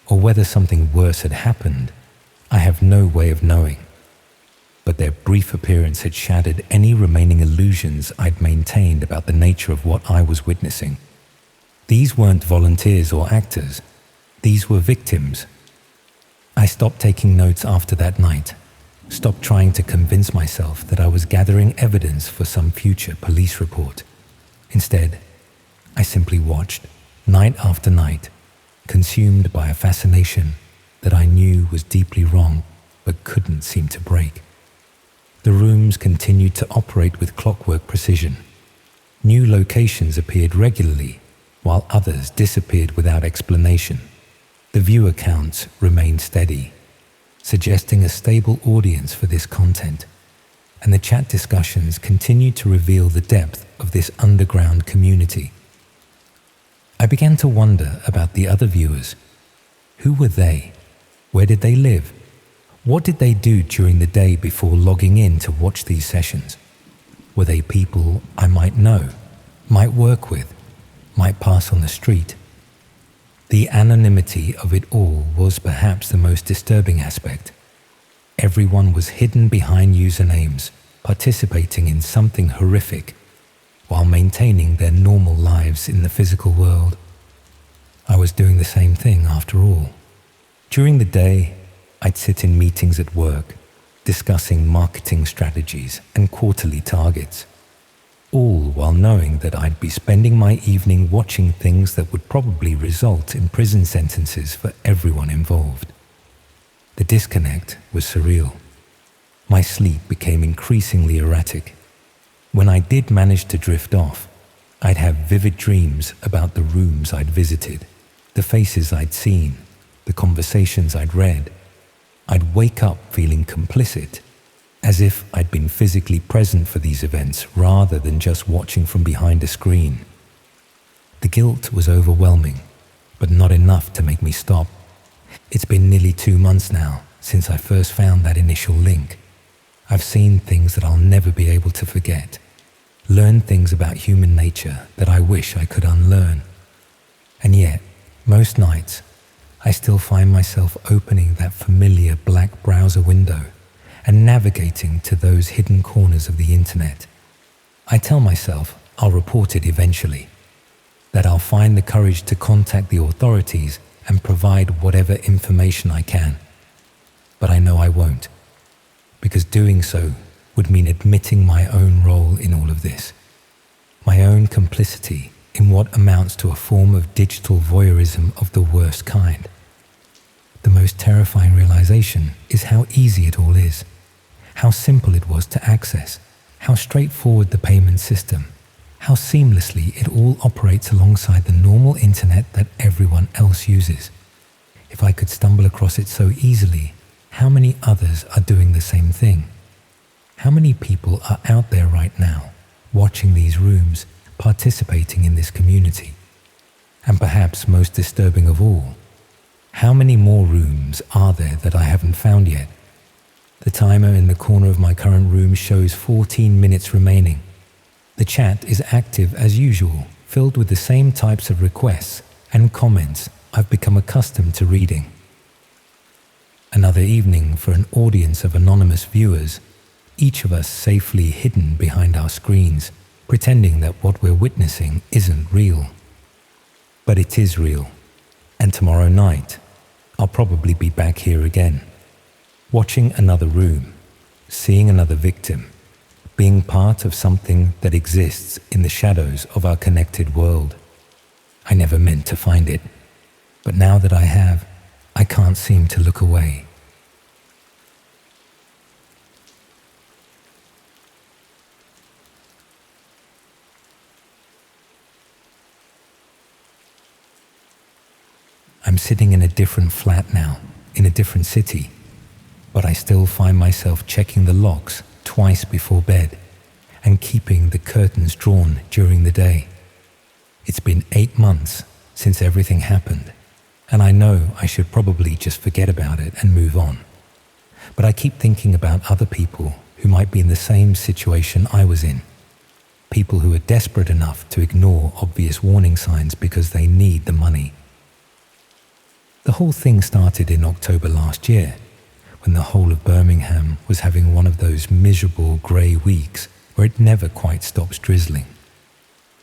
or whether something worse had happened, I have no way of knowing. But their brief appearance had shattered any remaining illusions I'd maintained about the nature of what I was witnessing. These weren't volunteers or actors. These were victims. I stopped taking notes after that night, stopped trying to convince myself that I was gathering evidence for some future police report. Instead, I simply watched, night after night, consumed by a fascination that I knew was deeply wrong but couldn't seem to break. The rooms continued to operate with clockwork precision. New locations appeared regularly, while others disappeared without explanation. The viewer counts remained steady, suggesting a stable audience for this content, and the chat discussions continued to reveal the depth of this underground community. I began to wonder about the other viewers. Who were they? Where did they live? What did they do during the day before logging in to watch these sessions? Were they people I might know, might work with, might pass on the street? The anonymity of it all was perhaps the most disturbing aspect. Everyone was hidden behind usernames, participating in something horrific, while maintaining their normal lives in the physical world. I was doing the same thing after all. During the day, I'd sit in meetings at work, discussing marketing strategies and quarterly targets, all while knowing that I'd be spending my evening watching things that would probably result in prison sentences for everyone involved. The disconnect was surreal. My sleep became increasingly erratic. When I did manage to drift off, I'd have vivid dreams about the rooms I'd visited, the faces I'd seen, the conversations I'd read. I'd wake up feeling complicit, as if I'd been physically present for these events rather than just watching from behind a screen. The guilt was overwhelming, but not enough to make me stop. It's been nearly 2 months now since I first found that initial link. I've seen things that I'll never be able to forget, learned things about human nature that I wish I could unlearn. And yet, most nights, I still find myself opening that familiar black browser window and navigating to those hidden corners of the internet. I tell myself I'll report it eventually, that I'll find the courage to contact the authorities and provide whatever information I can. But I know I won't, because doing so would mean admitting my own role in all of this, my own complicity in what amounts to a form of digital voyeurism of the worst kind. The most terrifying realization is how easy it all is, how simple it was to access, how straightforward the payment system, how seamlessly it all operates alongside the normal internet that everyone else uses. If I could stumble across it so easily, how many others are doing the same thing? How many people are out there right now, watching these rooms, participating in this community? And perhaps most disturbing of all, how many more rooms are there that I haven't found yet? The timer in the corner of my current room shows 14 minutes remaining. The chat is active as usual, filled with the same types of requests and comments I've become accustomed to reading. Another evening for an audience of anonymous viewers, each of us safely hidden behind our screens, pretending that what we're witnessing isn't real. But it is real, and tomorrow night, I'll probably be back here again, watching another room, seeing another victim, being part of something that exists in the shadows of our connected world. I never meant to find it, but now that I have, I can't seem to look away. I'm sitting in a different flat now, in a different city, but I still find myself checking the locks twice before bed and keeping the curtains drawn during the day. It's been 8 months since everything happened, and I know I should probably just forget about it and move on. But I keep thinking about other people who might be in the same situation I was in. People who are desperate enough to ignore obvious warning signs because they need the money. The whole thing started in October last year, when the whole of Birmingham was having one of those miserable grey weeks where it never quite stops drizzling.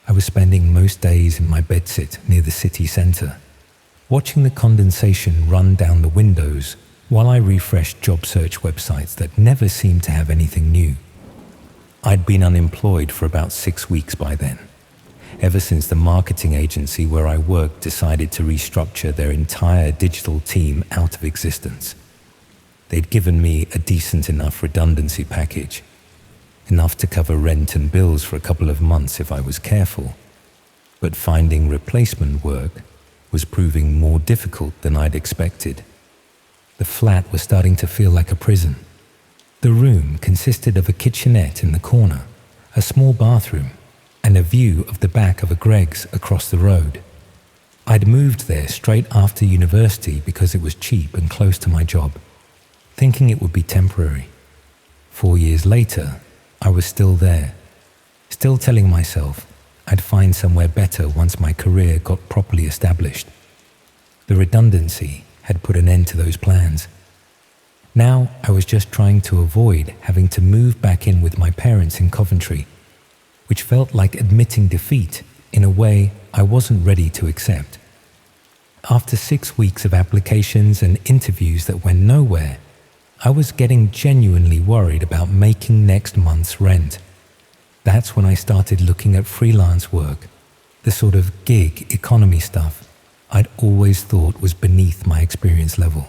I was spending most days in my bedsit near the city centre, watching the condensation run down the windows while I refreshed job search websites that never seemed to have anything new. I'd been unemployed for about 6 weeks by then, ever since the marketing agency where I worked decided to restructure their entire digital team out of existence. They'd given me a decent enough redundancy package, enough to cover rent and bills for a couple of months if I was careful, but finding replacement work was proving more difficult than I'd expected. The flat was starting to feel like a prison. The room consisted of a kitchenette in the corner, a small bathroom, and a view of the back of a Greggs across the road. I'd moved there straight after university because it was cheap and close to my job, thinking it would be temporary. 4 years later, I was still there, still telling myself I'd find somewhere better once my career got properly established. The redundancy had put an end to those plans. Now I was just trying to avoid having to move back in with my parents in Coventry, which felt like admitting defeat in a way I wasn't ready to accept. After 6 weeks of applications and interviews that went nowhere, I was getting genuinely worried about making next month's rent. That's when I started looking at freelance work, the sort of gig economy stuff I'd always thought was beneath my experience level.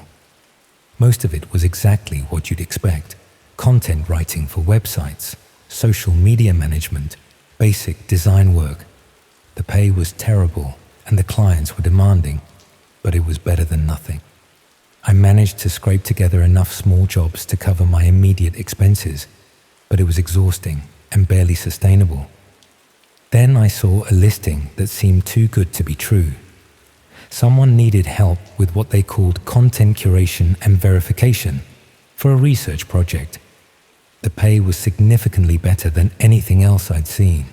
Most of it was exactly what you'd expect: content writing for websites, social media management, basic design work. The pay was terrible and the clients were demanding, but it was better than nothing. I managed to scrape together enough small jobs to cover my immediate expenses, but it was exhausting and barely sustainable. Then I saw a listing that seemed too good to be true. Someone needed help with what they called content curation and verification for a research project. The pay was significantly better than anything else I'd seen,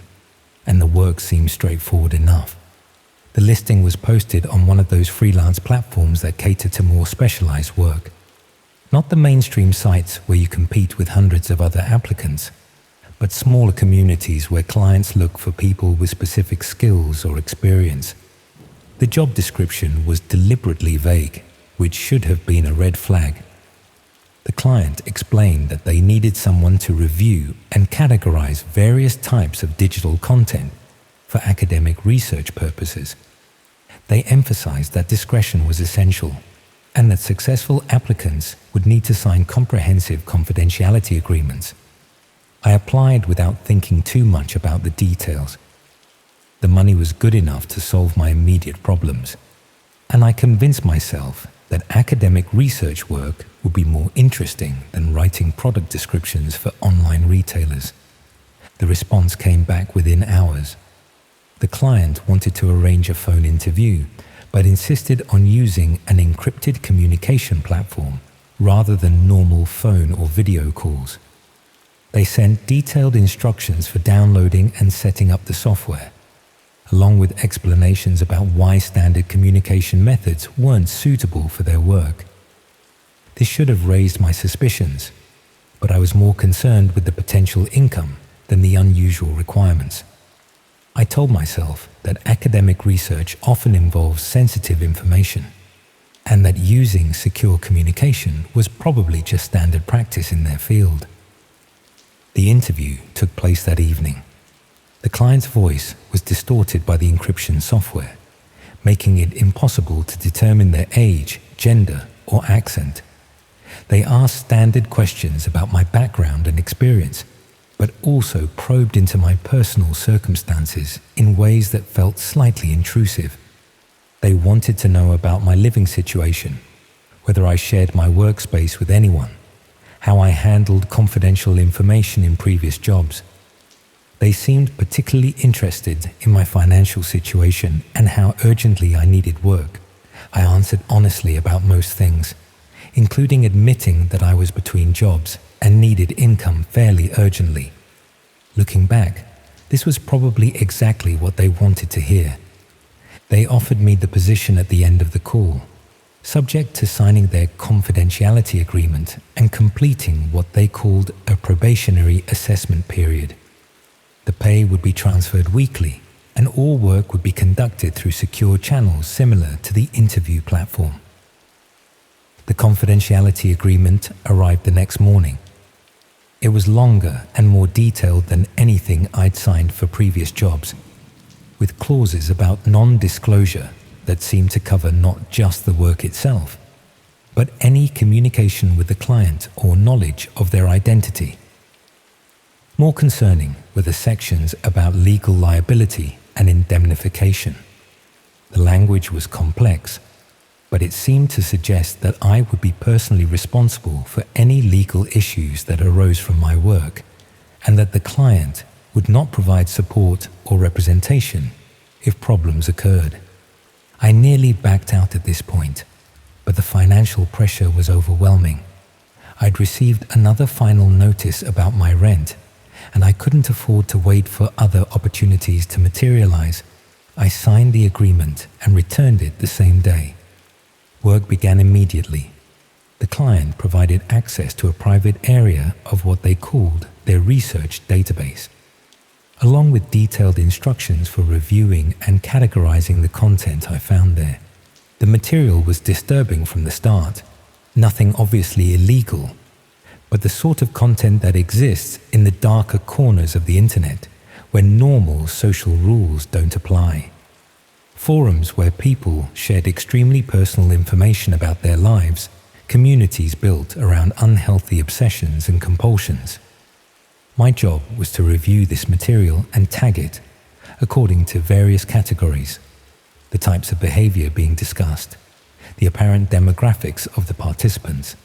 and the work seemed straightforward enough. The listing was posted on one of those freelance platforms that cater to more specialized work, not the mainstream sites where you compete with hundreds of other applicants, but smaller communities where clients look for people with specific skills or experience. The job description was deliberately vague, which should have been a red flag. The client explained that they needed someone to review and categorize various types of digital content for academic research purposes. They emphasized that discretion was essential and that successful applicants would need to sign comprehensive confidentiality agreements. I applied without thinking too much about the details. The money was good enough to solve my immediate problems, and I convinced myself that academic research work would be more interesting than writing product descriptions for online retailers. The response came back within hours. The client wanted to arrange a phone interview, but insisted on using an encrypted communication platform rather than normal phone or video calls. They sent detailed instructions for downloading and setting up the software, along with explanations about why standard communication methods weren't suitable for their work. This should have raised my suspicions, but I was more concerned with the potential income than the unusual requirements. I told myself that academic research often involves sensitive information, and that using secure communication was probably just standard practice in their field. The interview took place that evening. The client's voice was distorted by the encryption software, making it impossible to determine their age, gender, or accent. They asked standard questions about my background and experience, but also probed into my personal circumstances in ways that felt slightly intrusive. They wanted to know about my living situation, whether I shared my workspace with anyone, how I handled confidential information in previous jobs. They seemed particularly interested in my financial situation and how urgently I needed work. I answered honestly about most things, including admitting that I was between jobs and needed income fairly urgently. Looking back, this was probably exactly what they wanted to hear. They offered me the position at the end of the call, subject to signing their confidentiality agreement and completing what they called a probationary assessment period. The pay would be transferred weekly, and all work would be conducted through secure channels similar to the interview platform. The confidentiality agreement arrived the next morning. It was longer and more detailed than anything I'd signed for previous jobs, with clauses about non-disclosure that seemed to cover not just the work itself, but any communication with the client or knowledge of their identity. More concerning were the sections about legal liability and indemnification. The language was complex, but it seemed to suggest that I would be personally responsible for any legal issues that arose from my work, and that the client would not provide support or representation if problems occurred. I nearly backed out at this point, but the financial pressure was overwhelming. I'd received another final notice about my rent, and I couldn't afford to wait for other opportunities to materialize. I signed the agreement and returned it the same day. Work began immediately. The client provided access to a private area of what they called their research database, along with detailed instructions for reviewing and categorizing the content I found there. The material was disturbing from the start, nothing obviously illegal, but the sort of content that exists in the darker corners of the internet where normal social rules don't apply. Forums where people shared extremely personal information about their lives, communities built around unhealthy obsessions and compulsions. My job was to review this material and tag it according to various categories, the types of behavior being discussed, the apparent demographics of the participants,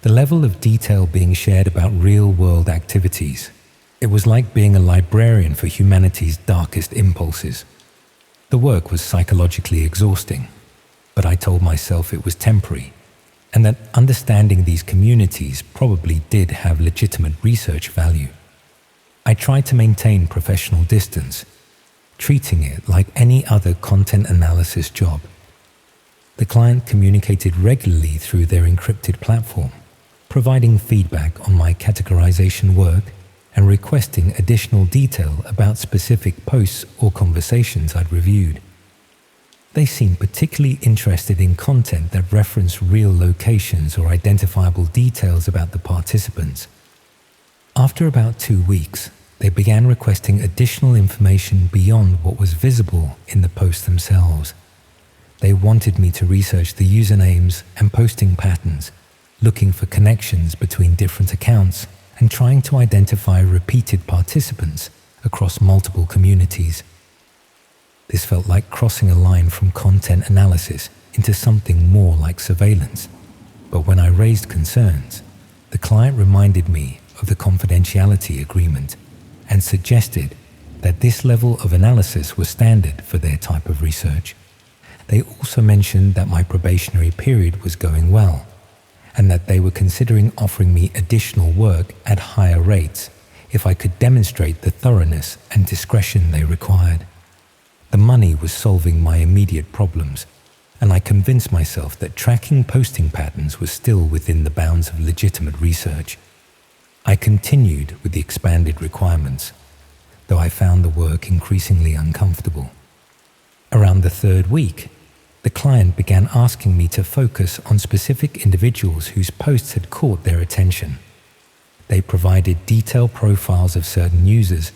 the level of detail being shared about real-world activities. It was like being a librarian for humanity's darkest impulses. The work was psychologically exhausting, but I told myself it was temporary, and that understanding these communities probably did have legitimate research value. I tried to maintain professional distance, treating it like any other content analysis job. The client communicated regularly through their encrypted platform, providing feedback on my categorization work and requesting additional detail about specific posts or conversations I'd reviewed. They seemed particularly interested in content that referenced real locations or identifiable details about the participants. After about 2 weeks, they began requesting additional information beyond what was visible in the posts themselves. They wanted me to research the usernames and posting patterns, looking for connections between different accounts and trying to identify repeated participants across multiple communities. This felt like crossing a line from content analysis into something more like surveillance. But when I raised concerns, the client reminded me of the confidentiality agreement and suggested that this level of analysis was standard for their type of research. They also mentioned that my probationary period was going well, and that they were considering offering me additional work at higher rates if I could demonstrate the thoroughness and discretion they required. The money was solving my immediate problems, and I convinced myself that tracking posting patterns was still within the bounds of legitimate research. I continued with the expanded requirements, though I found the work increasingly uncomfortable. Around the 3rd week, the client began asking me to focus on specific individuals whose posts had caught their attention. They provided detailed profiles of certain users,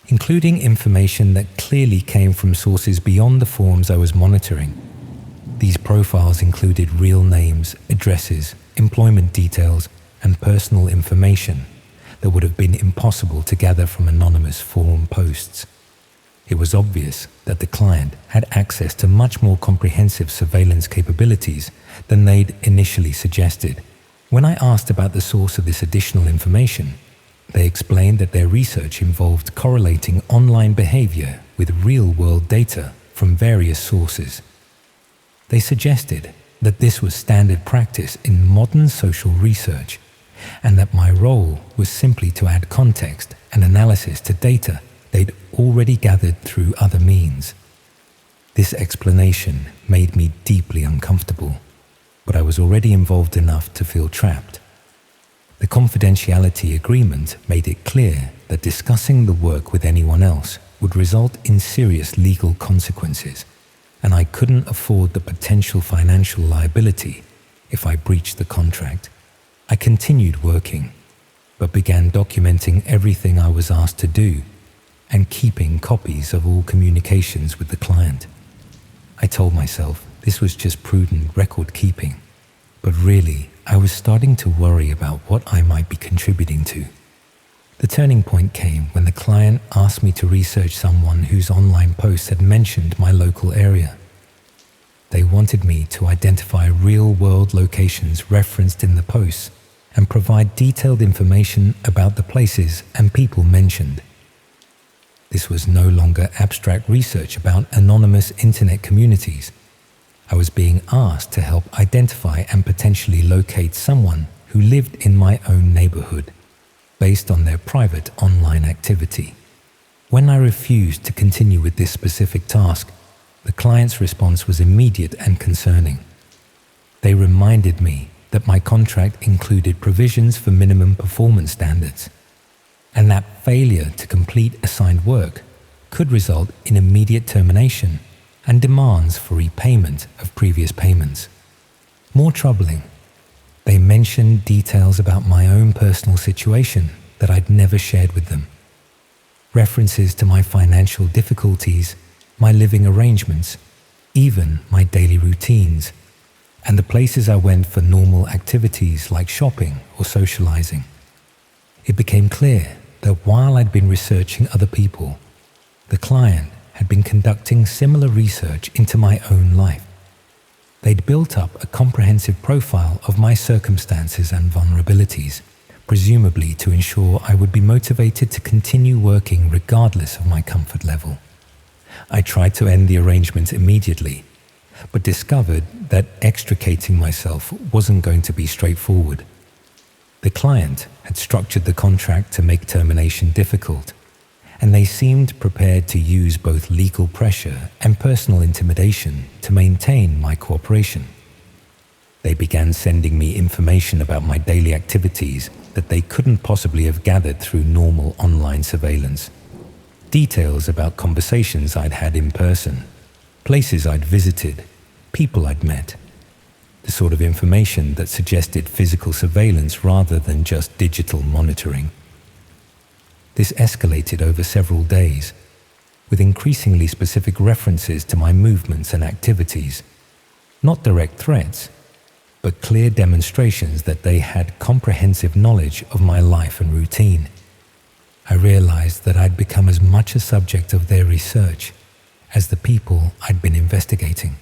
including information that clearly came from sources beyond the forums I was monitoring. These profiles included real names, addresses, employment details, and personal information that would have been impossible to gather from anonymous forum posts. It was obvious that the client had access to much more comprehensive surveillance capabilities than they'd initially suggested. When I asked about the source of this additional information, they explained that their research involved correlating online behavior with real-world data from various sources. They suggested that this was standard practice in modern social research, and that my role was simply to add context and analysis to data they'd already gathered through other means. This explanation made me deeply uncomfortable, but I was already involved enough to feel trapped. The confidentiality agreement made it clear that discussing the work with anyone else would result in serious legal consequences, and I couldn't afford the potential financial liability if I breached the contract. I continued working, but began documenting everything I was asked to do and keeping copies of all communications with the client. I told myself this was just prudent record keeping, but really I was starting to worry about what I might be contributing to. The turning point came when the client asked me to research someone whose online posts had mentioned my local area. They wanted me to identify real-world locations referenced in the posts and provide detailed information about the places and people mentioned. This was no longer abstract research about anonymous internet communities. I was being asked to help identify and potentially locate someone who lived in my own neighborhood, based on their private online activity. When I refused to continue with this specific task, the client's response was immediate and concerning. They reminded me that my contract included provisions for minimum performance standards, and that failure to complete assigned work could result in immediate termination and demands for repayment of previous payments. More troubling, they mentioned details about my own personal situation that I'd never shared with them. References to my financial difficulties, my living arrangements, even my daily routines, and the places I went for normal activities like shopping or socializing. It became clear that while I'd been researching other people, the client had been conducting similar research into my own life. They'd built up a comprehensive profile of my circumstances and vulnerabilities, presumably to ensure I would be motivated to continue working regardless of my comfort level. I tried to end the arrangement immediately, but discovered that extricating myself wasn't going to be straightforward. The client had structured the contract to make termination difficult, and they seemed prepared to use both legal pressure and personal intimidation to maintain my cooperation. They began sending me information about my daily activities that they couldn't possibly have gathered through normal online surveillance. Details about conversations I'd had in person, places I'd visited, people I'd met. The sort of information that suggested physical surveillance rather than just digital monitoring. This escalated over several days, with increasingly specific references to my movements and activities. Not direct threats, but clear demonstrations that they had comprehensive knowledge of my life and routine. I realized that I'd become as much a subject of their research as the people I'd been investigating.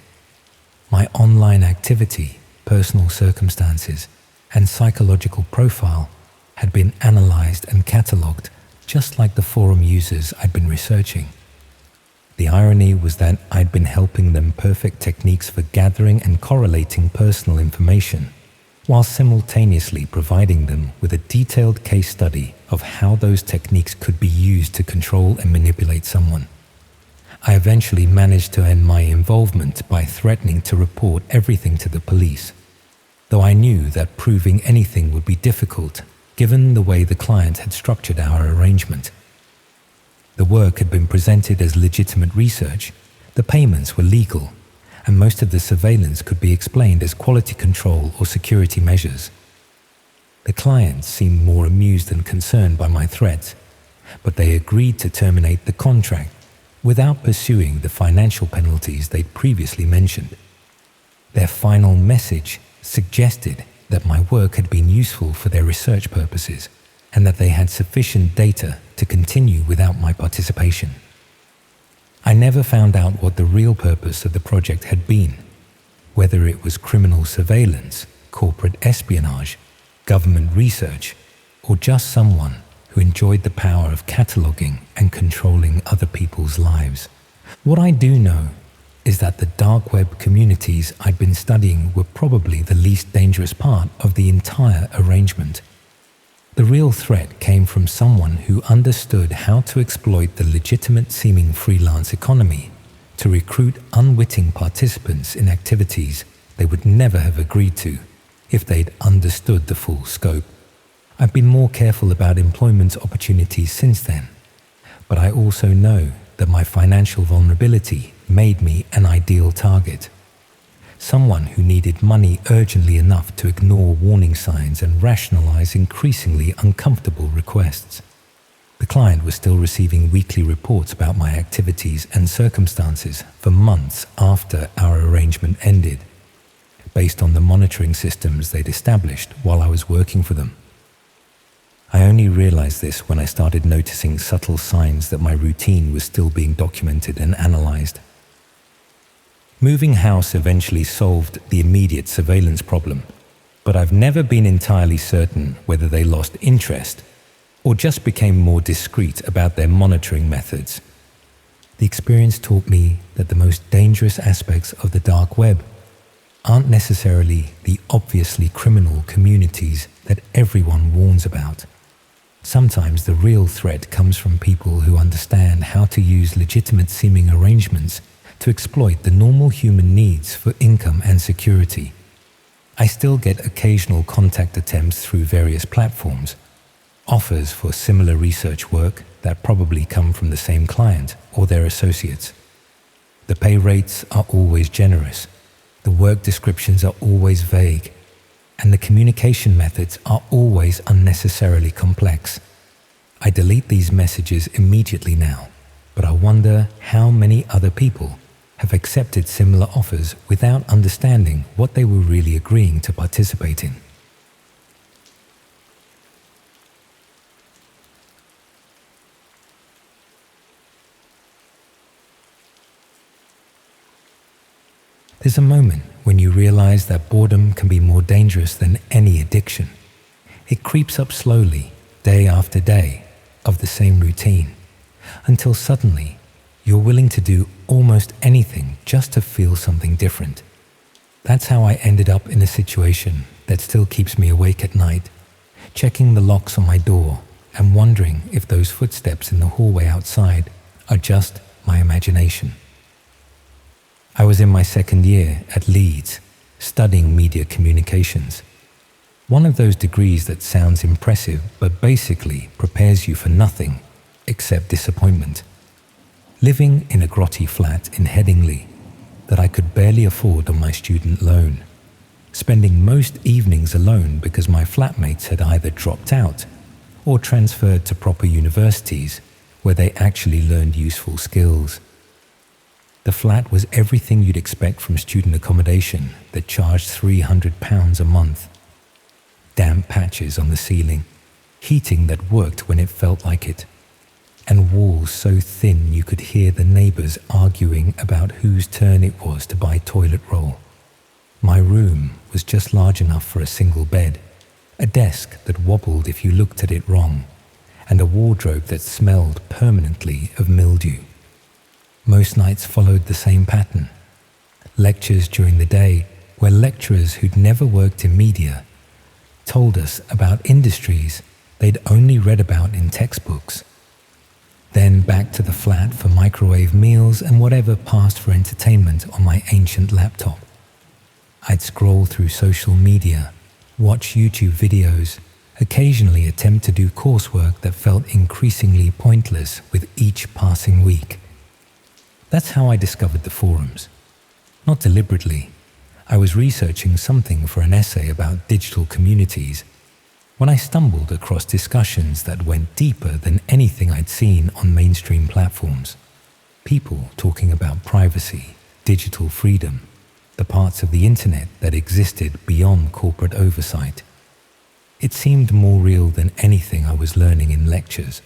My online activity, personal circumstances, and psychological profile had been analyzed and catalogued just like the forum users I'd been researching. The irony was that I'd been helping them perfect techniques for gathering and correlating personal information, while simultaneously providing them with a detailed case study of how those techniques could be used to control and manipulate someone. I eventually managed to end my involvement by threatening to report everything to the police, though I knew that proving anything would be difficult given the way the client had structured our arrangement. The work had been presented as legitimate research, the payments were legal, and most of the surveillance could be explained as quality control or security measures. The clients seemed more amused than concerned by my threats, but they agreed to terminate the contract without pursuing the financial penalties they'd previously mentioned. Their final message suggested that my work had been useful for their research purposes and that they had sufficient data to continue without my participation. I never found out what the real purpose of the project had been, whether it was criminal surveillance, corporate espionage, government research, or just someone who enjoyed the power of cataloging and controlling other people's lives. What I do know is that the dark web communities I'd been studying were probably the least dangerous part of the entire arrangement. The real threat came from someone who understood how to exploit the legitimate-seeming freelance economy to recruit unwitting participants in activities they would never have agreed to if they'd understood the full scope. I've been more careful about employment opportunities since then, but I also know that my financial vulnerability made me an ideal target. Someone who needed money urgently enough to ignore warning signs and rationalize increasingly uncomfortable requests. The client was still receiving weekly reports about my activities and circumstances for months after our arrangement ended, based on the monitoring systems they'd established while I was working for them. I only realized this when I started noticing subtle signs that my routine was still being documented and analyzed. Moving house eventually solved the immediate surveillance problem, but I've never been entirely certain whether they lost interest or just became more discreet about their monitoring methods. The experience taught me that the most dangerous aspects of the dark web aren't necessarily the obviously criminal communities that everyone warns about. Sometimes the real threat comes from people who understand how to use legitimate-seeming arrangements to exploit the normal human needs for income and security. I still get occasional contact attempts through various platforms, offers for similar research work that probably come from the same client or their associates. The pay rates are always generous, the work descriptions are always vague, and the communication methods are always unnecessarily complex. I delete these messages immediately now, but I wonder how many other people have accepted similar offers without understanding what they were really agreeing to participate in. There's a moment when you realize that boredom can be more dangerous than any addiction. It creeps up slowly, day after day, of the same routine, until suddenly you're willing to do almost anything just to feel something different. That's how I ended up in a situation that still keeps me awake at night, checking the locks on my door and wondering if those footsteps in the hallway outside are just my imagination. I was in my second year at Leeds, studying media communications. One of those degrees that sounds impressive but basically prepares you for nothing except disappointment. Living in a grotty flat in Headingley that I could barely afford on my student loan. Spending most evenings alone because my flatmates had either dropped out or transferred to proper universities where they actually learned useful skills. The flat was everything you'd expect from student accommodation that charged £300 a month. Damp patches on the ceiling, heating that worked when it felt like it, and walls so thin you could hear the neighbours arguing about whose turn it was to buy toilet roll. My room was just large enough for a single bed, a desk that wobbled if you looked at it wrong, and a wardrobe that smelled permanently of mildew. Most nights followed the same pattern. Lectures during the day where lecturers who'd never worked in media told us about industries they'd only read about in textbooks. Then back to the flat for microwave meals and whatever passed for entertainment on my ancient laptop. I'd scroll through social media, watch YouTube videos, occasionally attempt to do coursework that felt increasingly pointless with each passing week. That's how I discovered the forums. Not deliberately. I was researching something for an essay about digital communities when I stumbled across discussions that went deeper than anything I'd seen on mainstream platforms. People talking about privacy, digital freedom, the parts of the internet that existed beyond corporate oversight. It seemed more real than anything I was learning in lectures.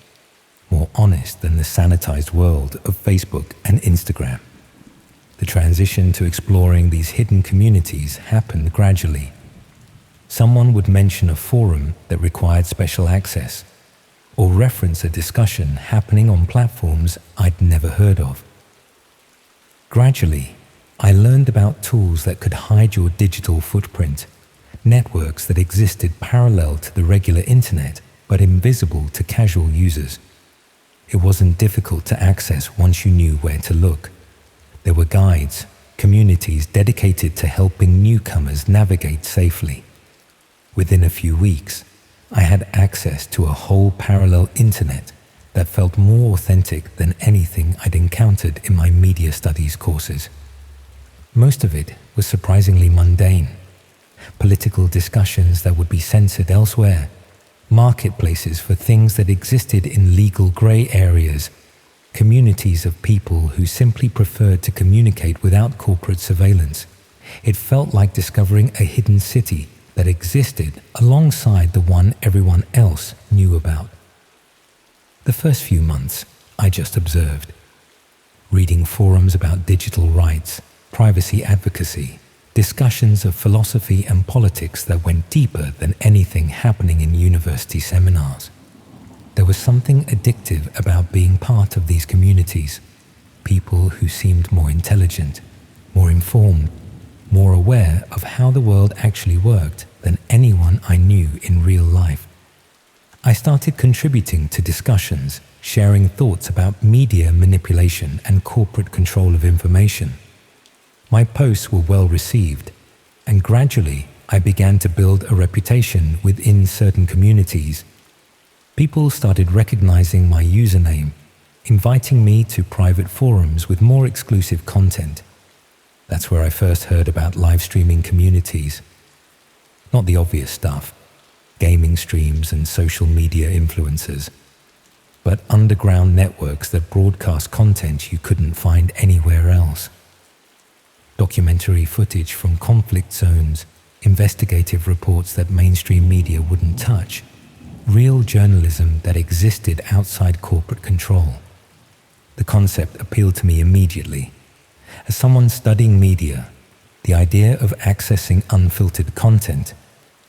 More honest than the sanitized world of Facebook and Instagram. The transition to exploring these hidden communities happened gradually. Someone would mention a forum that required special access, or reference a discussion happening on platforms I'd never heard of. Gradually, I learned about tools that could hide your digital footprint, networks that existed parallel to the regular internet but invisible to casual users. It wasn't difficult to access once you knew where to look. There were guides, communities dedicated to helping newcomers navigate safely. Within a few weeks, I had access to a whole parallel internet that felt more authentic than anything I'd encountered in my media studies courses. Most of it was surprisingly mundane. Political discussions that would be censored elsewhere, marketplaces for things that existed in legal grey areas, communities of people who simply preferred to communicate without corporate surveillance. It felt like discovering a hidden city that existed alongside the one everyone else knew about. The first few months, I just observed, reading forums about digital rights, privacy advocacy, discussions of philosophy and politics that went deeper than anything happening in university seminars. there was something addictive about being part of these communities. People who seemed more intelligent, more informed, more aware of how the world actually worked than anyone I knew in real life. I started contributing to discussions, sharing thoughts about media manipulation and corporate control of information. My posts were well received, and gradually I began to build a reputation within certain communities. People started recognizing my username, inviting me to private forums with more exclusive content. That's where I first heard about live streaming communities. Not the obvious stuff, gaming streams and social media influencers, but underground networks that broadcast content you couldn't find anywhere else. Documentary footage from conflict zones, investigative reports that mainstream media wouldn't touch, real journalism that existed outside corporate control. The concept appealed to me immediately. As someone studying media, the idea of accessing unfiltered content,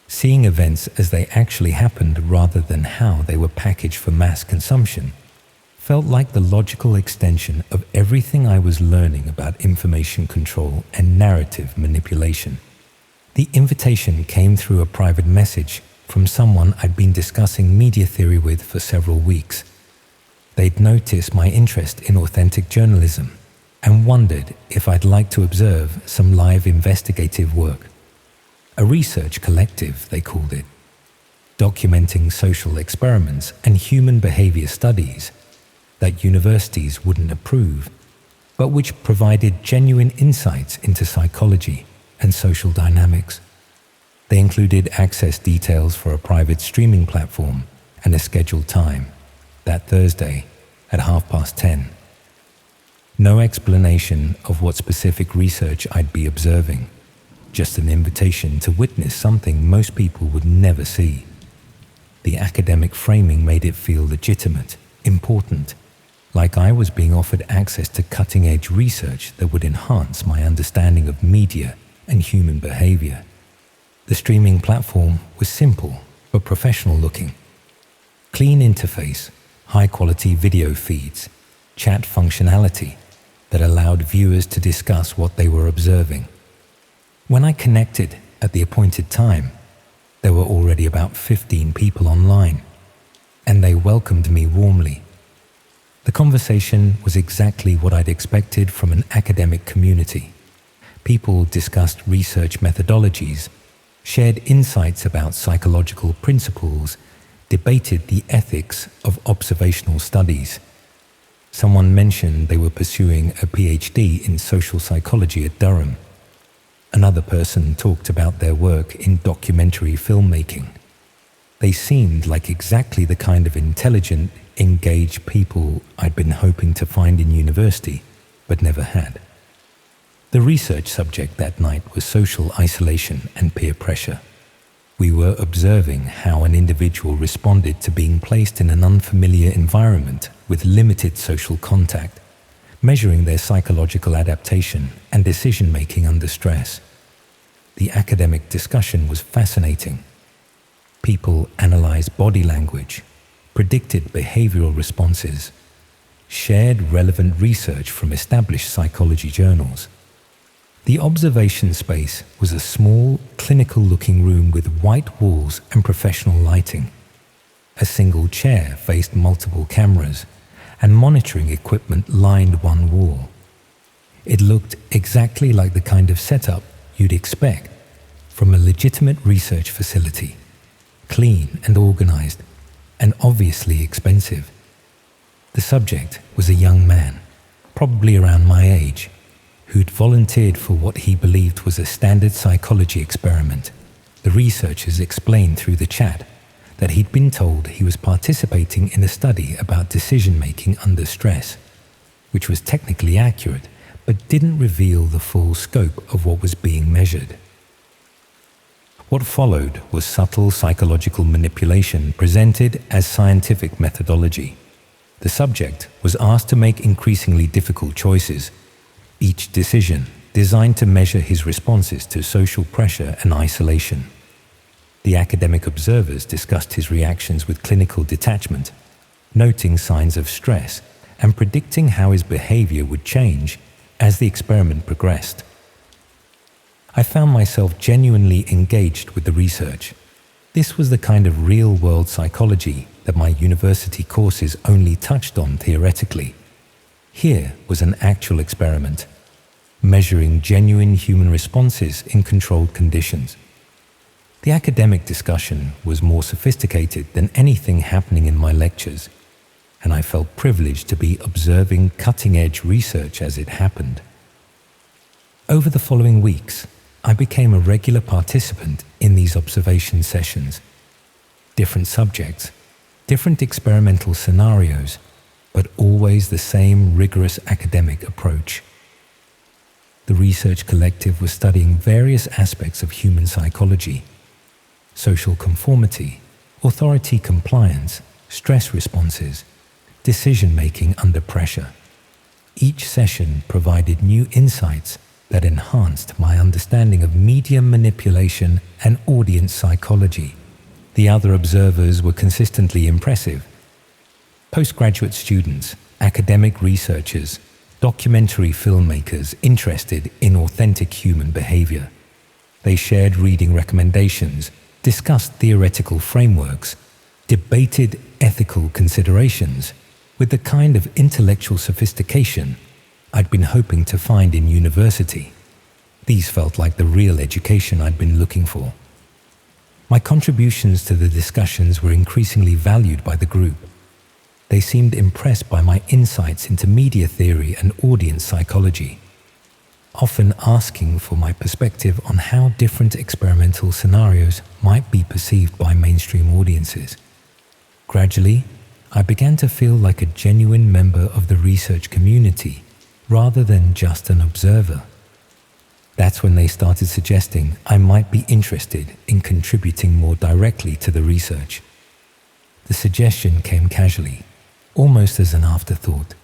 seeing events as they actually happened rather than how they were packaged for mass consumption, felt like the logical extension of everything I was learning about information control and narrative manipulation. The invitation came through a private message from someone I'd been discussing media theory with for several weeks. They'd noticed my interest in authentic journalism and wondered if I'd like to observe some live investigative work. A research collective, they called it, documenting social experiments and human behavior studies that universities wouldn't approve, but which provided genuine insights into psychology and social dynamics. They included access details for a private streaming platform and a scheduled time, that Thursday at 10:30. No explanation of what specific research I'd be observing, just an invitation to witness something most people would never see. The academic framing made it feel legitimate, important, like I was being offered access to cutting-edge research that would enhance my understanding of media and human behavior. The streaming platform was simple but professional looking. Clean interface, high-quality video feeds, chat functionality that allowed viewers to discuss what they were observing. When I connected at the appointed time, there were already about 15 people online, and they welcomed me warmly. The conversation was exactly what I'd expected from an academic community. People discussed research methodologies, shared insights about psychological principles, debated the ethics of observational studies. Someone mentioned they were pursuing a PhD in social psychology at Durham. Another person talked about their work in documentary filmmaking. They seemed like exactly the kind of intelligent, engaged people I'd been hoping to find in university, but never had. The research subject that night was social isolation and peer pressure. We were observing how an individual responded to being placed in an unfamiliar environment with limited social contact, measuring their psychological adaptation and decision-making under stress. The academic discussion was fascinating. People analyzed body language, predicted behavioral responses, shared relevant research from established psychology journals. The observation space was a small, clinical-looking room with white walls and professional lighting. A single chair faced multiple cameras, and monitoring equipment lined one wall. It looked exactly like the kind of setup you'd expect from a legitimate research facility, clean and organized, and obviously expensive. The subject was a young man, probably around my age, who'd volunteered for what he believed was a standard psychology experiment. The researchers explained through the chat that he'd been told he was participating in a study about decision-making under stress, which was technically accurate, but didn't reveal the full scope of what was being measured. What followed was subtle psychological manipulation presented as scientific methodology. The subject was asked to make increasingly difficult choices, each decision designed to measure his responses to social pressure and isolation. The academic observers discussed his reactions with clinical detachment, noting signs of stress and predicting how his behavior would change as the experiment progressed. I found myself genuinely engaged with the research. This was the kind of real-world psychology that my university courses only touched on theoretically. Here was an actual experiment, measuring genuine human responses in controlled conditions. The academic discussion was more sophisticated than anything happening in my lectures, and I felt privileged to be observing cutting-edge research as it happened. Over the following weeks, I became a regular participant in these observation sessions. Different subjects, different experimental scenarios, but always the same rigorous academic approach. The research collective was studying various aspects of human psychology: social conformity, authority compliance, stress responses, decision-making under pressure. Each session provided new insights that enhanced my understanding of media manipulation and audience psychology. The other observers were consistently impressive. Postgraduate students, academic researchers, documentary filmmakers interested in authentic human behavior. They shared reading recommendations, discussed theoretical frameworks, debated ethical considerations with the kind of intellectual sophistication I'd been hoping to find in university. These felt like the real education I'd been looking for. My contributions to the discussions were increasingly valued by the group. They seemed impressed by my insights into media theory and audience psychology, often asking for my perspective on how different experimental scenarios might be perceived by mainstream audiences. Gradually, I began to feel like a genuine member of the research community rather than just an observer. That's when they started suggesting I might be interested in contributing more directly to the research. The suggestion came casually, almost as an afterthought,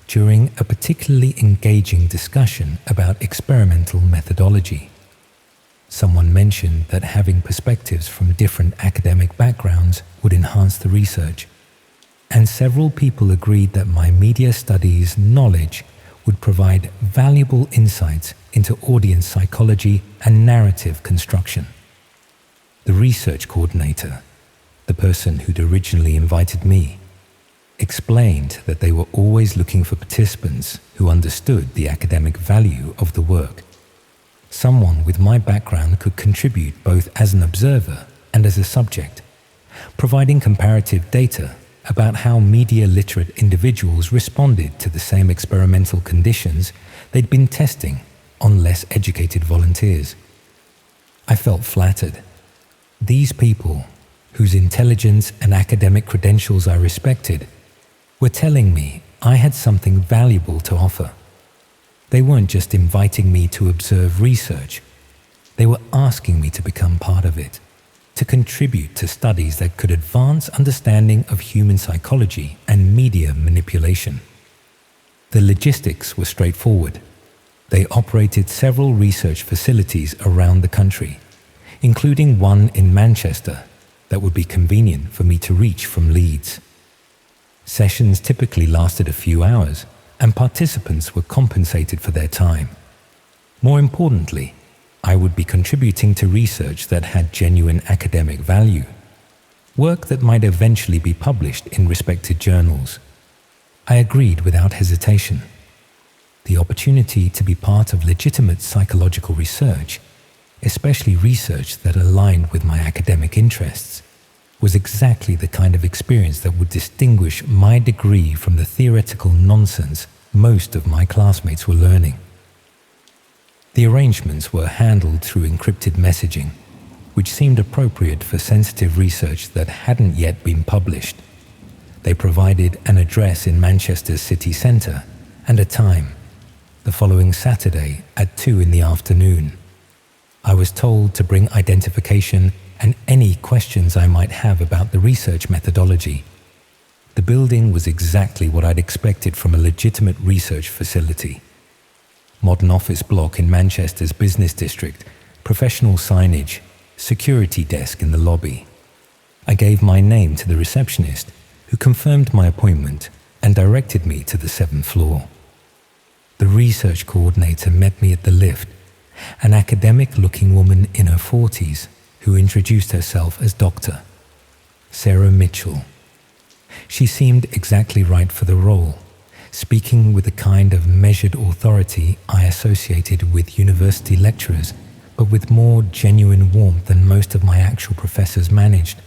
during a particularly engaging discussion about experimental methodology. Someone mentioned that having perspectives from different academic backgrounds would enhance the research, and several people agreed that my media studies knowledge would provide valuable insights into audience psychology and narrative construction. The research coordinator, the person who'd originally invited me, explained that they were always looking for participants who understood the academic value of the work. Someone with my background could contribute both as an observer and as a subject, providing comparative data about how media-literate individuals responded to the same experimental conditions they'd been testing on less educated volunteers. I felt flattered. These people, whose intelligence and academic credentials I respected, were telling me I had something valuable to offer. They weren't just inviting me to observe research, they were asking me to become part of it, to contribute to studies that could advance understanding of human psychology and media manipulation. The logistics were straightforward. They operated several research facilities around the country, including one in Manchester that would be convenient for me to reach from Leeds. Sessions typically lasted a few hours, and participants were compensated for their time. More importantly, I would be contributing to research that had genuine academic value, work that might eventually be published in respected journals. I agreed without hesitation. The opportunity to be part of legitimate psychological research, especially research that aligned with my academic interests, was exactly the kind of experience that would distinguish my degree from the theoretical nonsense most of my classmates were learning. The arrangements were handled through encrypted messaging, which seemed appropriate for sensitive research that hadn't yet been published. They provided an address in Manchester's city centre and a time, the following Saturday at 2 in the afternoon. I was told to bring identification and any questions I might have about the research methodology. The building was exactly what I'd expected from a legitimate research facility. Modern office block in Manchester's business district, professional signage, security desk in the lobby. I gave my name to the receptionist, who confirmed my appointment and directed me to the 7th floor. The research coordinator met me at the lift, an academic-looking woman in her 40s who introduced herself as Dr. Sarah Mitchell. She seemed exactly right for the role, speaking with the kind of measured authority I associated with university lecturers, but with more genuine warmth than most of my actual professors managed.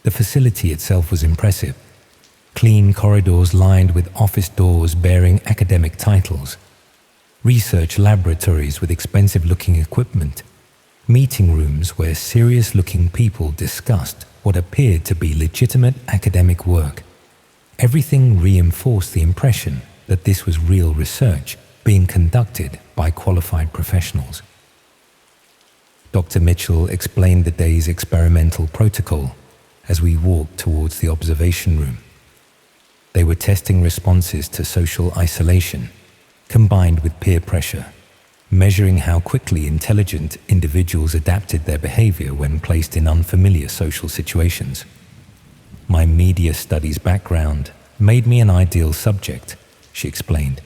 The facility itself was impressive. Clean corridors lined with office doors bearing academic titles, research laboratories with expensive-looking equipment, meeting rooms where serious-looking people discussed what appeared to be legitimate academic work. Everything reinforced the impression that this was real research being conducted by qualified professionals. Dr. Mitchell explained the day's experimental protocol as we walked towards the observation room. They were testing responses to social isolation, combined with peer pressure, measuring how quickly intelligent individuals adapted their behavior when placed in unfamiliar social situations. My media studies background made me an ideal subject, she explained,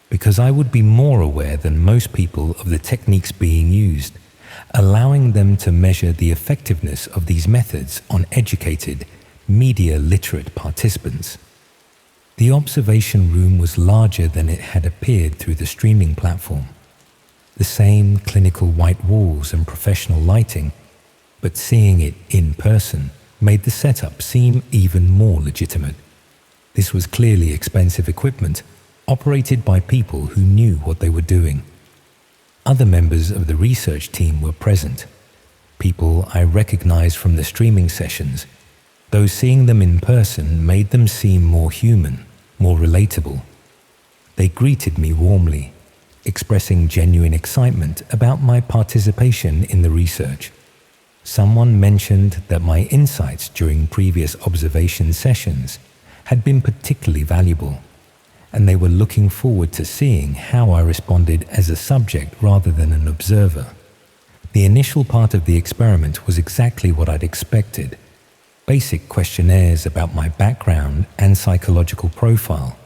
because I would be more aware than most people of the techniques being used, allowing them to measure the effectiveness of these methods on educated, media-literate participants. The observation room was larger than it had appeared through the streaming platform. The same clinical white walls and professional lighting, but seeing it in person made the setup seem even more legitimate. This was clearly expensive equipment, operated by people who knew what they were doing. Other members of the research team were present, people I recognized from the streaming sessions, though seeing them in person made them seem more human, more relatable. They greeted me warmly, expressing genuine excitement about my participation in the research. Someone mentioned that my insights during previous observation sessions had been particularly valuable, and they were looking forward to seeing how I responded as a subject rather than an observer. The initial part of the experiment was exactly what I'd expected. Basic questionnaires about my background and psychological profile,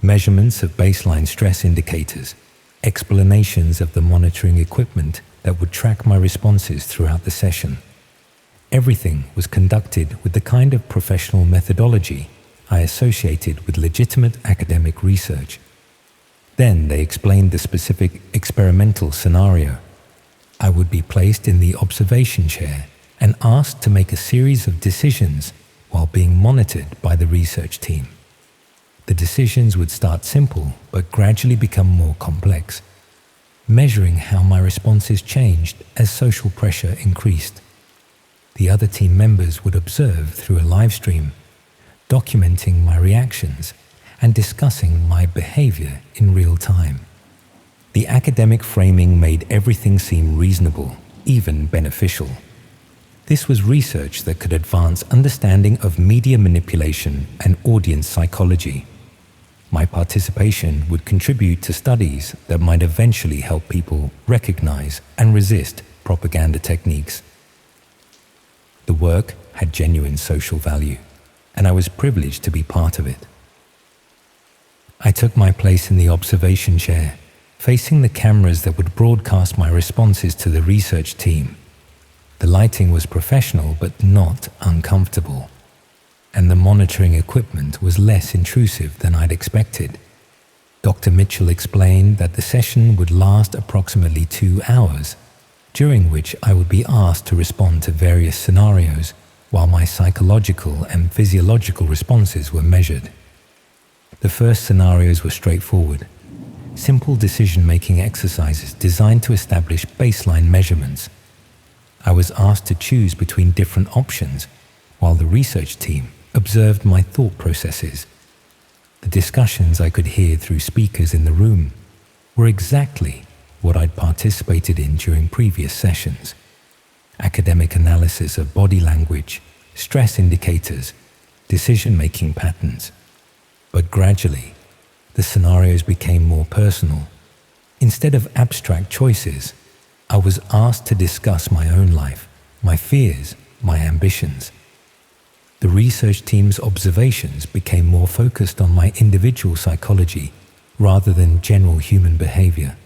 measurements of baseline stress indicators, explanations of the monitoring equipment that would track my responses throughout the session. Everything was conducted with the kind of professional methodology I associated with legitimate academic research. Then they explained the specific experimental scenario. I would be placed in the observation chair and asked to make a series of decisions while being monitored by the research team. The decisions would start simple but gradually become more complex, measuring how my responses changed as social pressure increased. The other team members would observe through a live stream, documenting my reactions and discussing my behavior in real time. The academic framing made everything seem reasonable, even beneficial. This was research that could advance understanding of media manipulation and audience psychology. My participation would contribute to studies that might eventually help people recognize and resist propaganda techniques. The work had genuine social value, and I was privileged to be part of it. I took my place in the observation chair, facing the cameras that would broadcast my responses to the research team. The lighting was professional but not uncomfortable, and the monitoring equipment was less intrusive than I'd expected. Dr. Mitchell explained that the session would last approximately 2 hours, during which I would be asked to respond to various scenarios while my psychological and physiological responses were measured. The first scenarios were straightforward, simple decision-making exercises designed to establish baseline measurements. I was asked to choose between different options, while the research team observed my thought processes. The discussions I could hear through speakers in the room were exactly what I'd participated in during previous sessions. Academic analysis of body language, stress indicators, decision-making patterns. But gradually, the scenarios became more personal. Instead of abstract choices, I was asked to discuss my own life, my fears, my ambitions. The research team's observations became more focused on my individual psychology rather than general human behavior.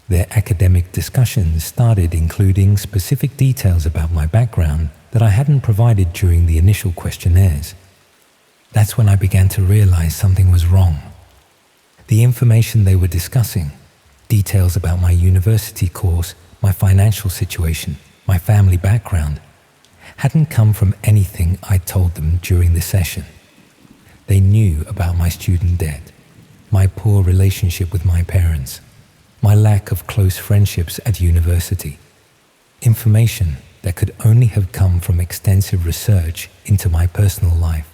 Their academic discussions started including specific details about my background that I hadn't provided during the initial questionnaires. That's when I began to realize something was wrong. The information they were discussing, details about my university course, my financial situation, my family background, hadn't come from anything I told them during the session. They knew about my student debt, my poor relationship with my parents, my lack of close friendships at university, information that could only have come from extensive research into my personal life.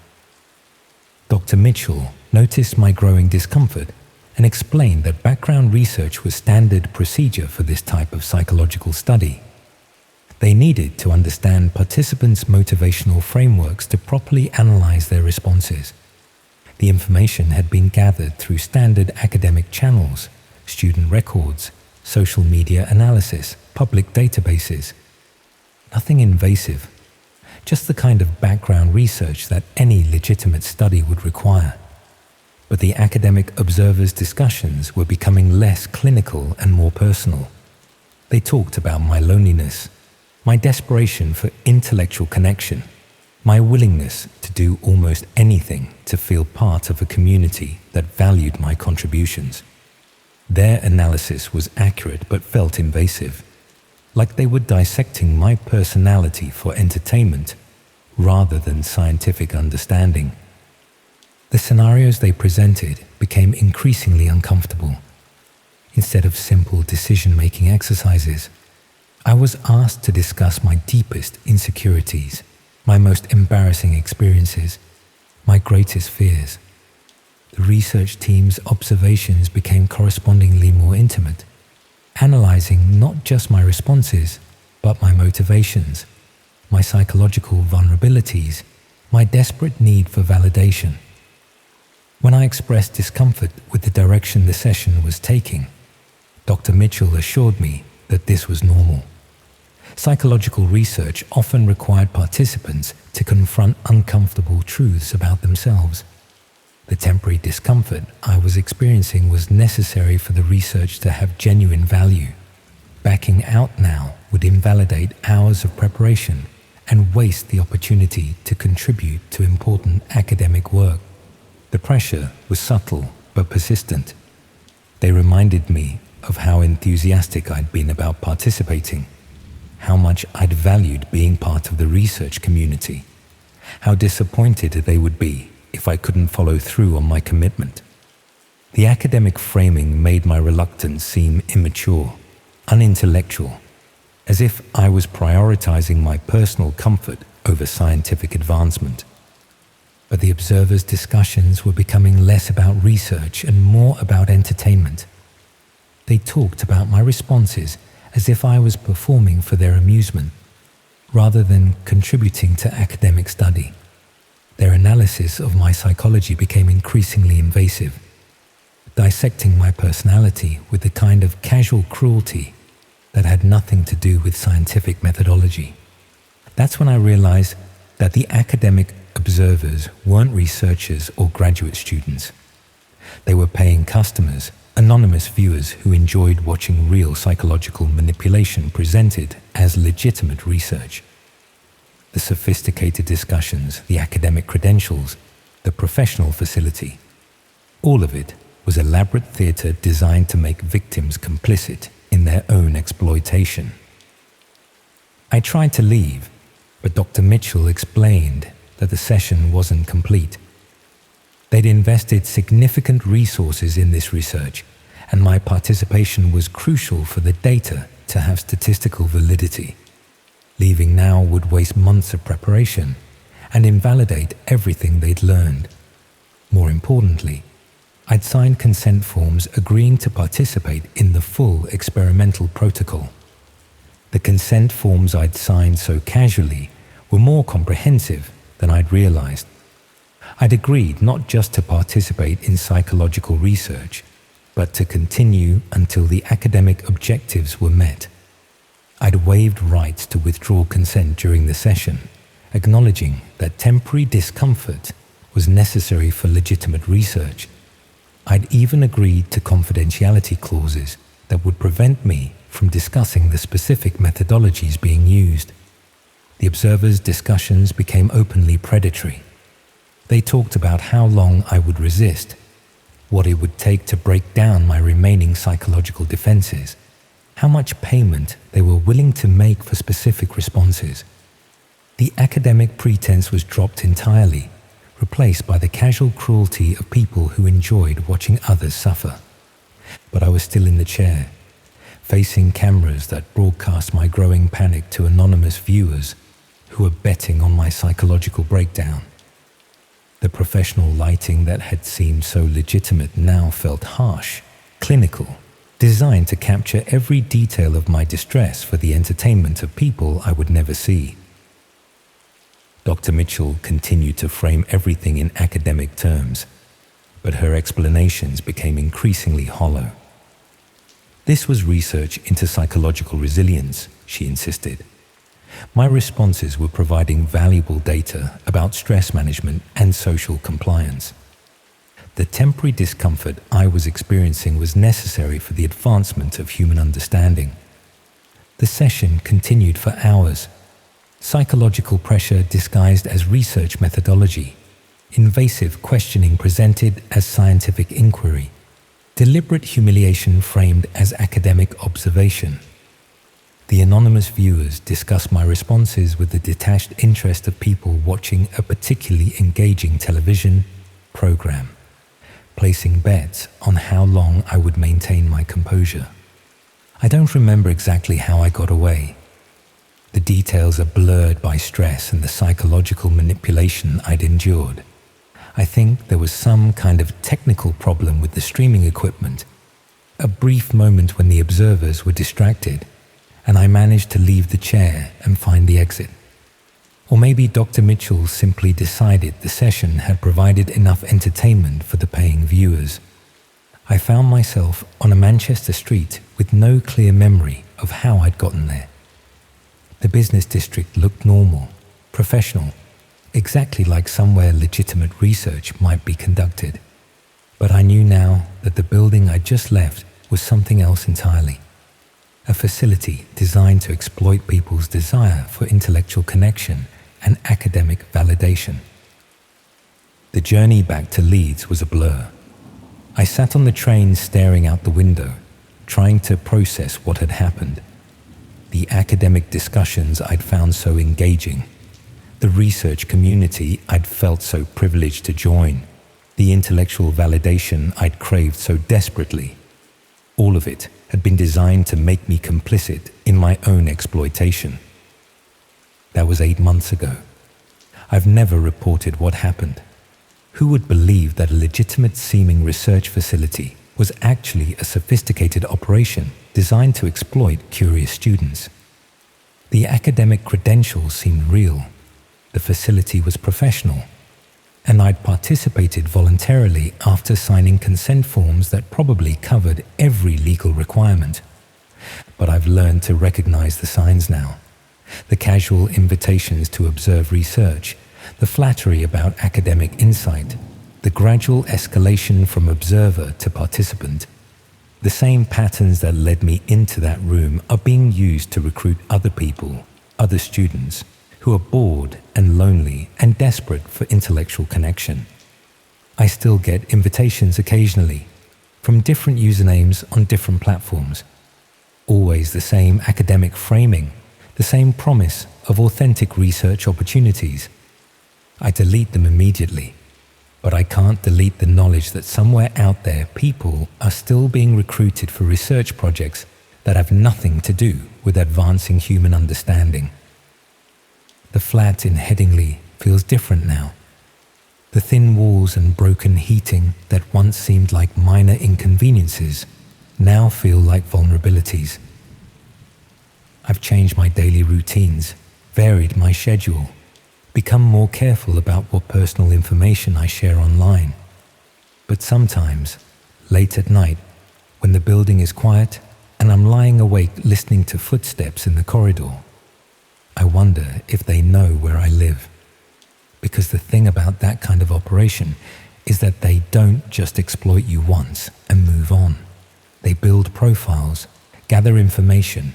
Dr. Mitchell noticed my growing discomfort and explained that background research was standard procedure for this type of psychological study. They needed to understand participants' motivational frameworks to properly analyze their responses. The information had been gathered through standard academic channels, student records, social media analysis, public databases. Nothing invasive, just the kind of background research that any legitimate study would require. But the academic observers' discussions were becoming less clinical and more personal. They talked about my loneliness, my desperation for intellectual connection, my willingness to do almost anything to feel part of a community that valued my contributions. Their analysis was accurate but felt invasive, like they were dissecting my personality for entertainment rather than scientific understanding. The scenarios they presented became increasingly uncomfortable. Instead of simple decision-making exercises, I was asked to discuss my deepest insecurities, my most embarrassing experiences, my greatest fears. The research team's observations became correspondingly more intimate, analyzing not just my responses, but my motivations, my psychological vulnerabilities, my desperate need for validation. When I expressed discomfort with the direction the session was taking, Dr. Mitchell assured me that this was normal. Psychological research often required participants to confront uncomfortable truths about themselves. The temporary discomfort I was experiencing was necessary for the research to have genuine value. Backing out now would invalidate hours of preparation and waste the opportunity to contribute to important academic work. The pressure was subtle but persistent. They reminded me of how enthusiastic I'd been about participating, how much I'd valued being part of the research community, how disappointed they would be if I couldn't follow through on my commitment. The academic framing made my reluctance seem immature, unintellectual, as if I was prioritizing my personal comfort over scientific advancement. But the observers' discussions were becoming less about research and more about entertainment. They talked about my responses as if I was performing for their amusement, rather than contributing to academic study. Their analysis of my psychology became increasingly invasive, dissecting my personality with the kind of casual cruelty that had nothing to do with scientific methodology. That's when I realized that the academic observers weren't researchers or graduate students. They were paying customers, anonymous viewers who enjoyed watching real psychological manipulation presented as legitimate research. The sophisticated discussions, the academic credentials, the professional facility, all of it was elaborate theater designed to make victims complicit in their own exploitation. I tried to leave, but Dr. Mitchell explained that the session wasn't complete. They'd invested significant resources in this research, and my participation was crucial for the data to have statistical validity. Leaving now would waste months of preparation and invalidate everything they'd learned. More importantly, I'd signed consent forms agreeing to participate in the full experimental protocol. The consent forms I'd signed so casually were more comprehensive than I'd realized. I'd agreed not just to participate in psychological research, but to continue until the academic objectives were met. I'd waived rights to withdraw consent during the session, acknowledging that temporary discomfort was necessary for legitimate research. I'd even agreed to confidentiality clauses that would prevent me from discussing the specific methodologies being used. The observers' discussions became openly predatory. They talked about how long I would resist, what it would take to break down my remaining psychological defenses, how much payment they were willing to make for specific responses. The academic pretense was dropped entirely, replaced by the casual cruelty of people who enjoyed watching others suffer. But I was still in the chair, facing cameras that broadcast my growing panic to anonymous viewers who were betting on my psychological breakdown. The professional lighting that had seemed so legitimate now felt harsh, clinical, designed to capture every detail of my distress for the entertainment of people I would never see. Dr. Mitchell continued to frame everything in academic terms, but her explanations became increasingly hollow. This was research into psychological resilience, she insisted. My responses were providing valuable data about stress management and social compliance. The temporary discomfort I was experiencing was necessary for the advancement of human understanding. The session continued for hours. Psychological pressure disguised as research methodology, invasive questioning presented as scientific inquiry, deliberate humiliation framed as academic observation. The anonymous viewers discussed my responses with the detached interest of people watching a particularly engaging television program, placing bets on how long I would maintain my composure. I don't remember exactly how I got away. The details are blurred by stress and the psychological manipulation I'd endured. I think there was some kind of technical problem with the streaming equipment, a brief moment when the observers were distracted, and I managed to leave the chair and find the exit. Or maybe Dr. Mitchell simply decided the session had provided enough entertainment for the paying viewers. I found myself on a Manchester street with no clear memory of how I'd gotten there. The business district looked normal, professional, exactly like somewhere legitimate research might be conducted. But I knew now that the building I'd just left was something else entirely. A facility designed to exploit people's desire for intellectual connection and academic validation. The journey back to Leeds was a blur. I sat on the train staring out the window, trying to process what had happened. The academic discussions I'd found so engaging, the research community I'd felt so privileged to join, the intellectual validation I'd craved so desperately. All of it had been designed to make me complicit in my own exploitation. That was 8 months ago. I've never reported what happened. Who would believe that a legitimate-seeming research facility was actually a sophisticated operation designed to exploit curious students? The academic credentials seemed real. The facility was professional, and I'd participated voluntarily after signing consent forms that probably covered every legal requirement. But I've learned to recognize the signs now. The casual invitations to observe research, the flattery about academic insight, the gradual escalation from observer to participant. The same patterns that led me into that room are being used to recruit other people, other students, who are bored and lonely and desperate for intellectual connection. I still get invitations occasionally, from different usernames on different platforms. Always the same academic framing, the same promise of authentic research opportunities. I delete them immediately, but I can't delete the knowledge that somewhere out there people are still being recruited for research projects that have nothing to do with advancing human understanding. The flat in Headingley feels different now. The thin walls and broken heating that once seemed like minor inconveniences now feel like vulnerabilities. I've changed my daily routines, varied my schedule, become more careful about what personal information I share online. But sometimes, late at night, when the building is quiet and I'm lying awake listening to footsteps in the corridor, I wonder if they know where I live. Because the thing about that kind of operation is that they don't just exploit you once and move on. They build profiles, gather information,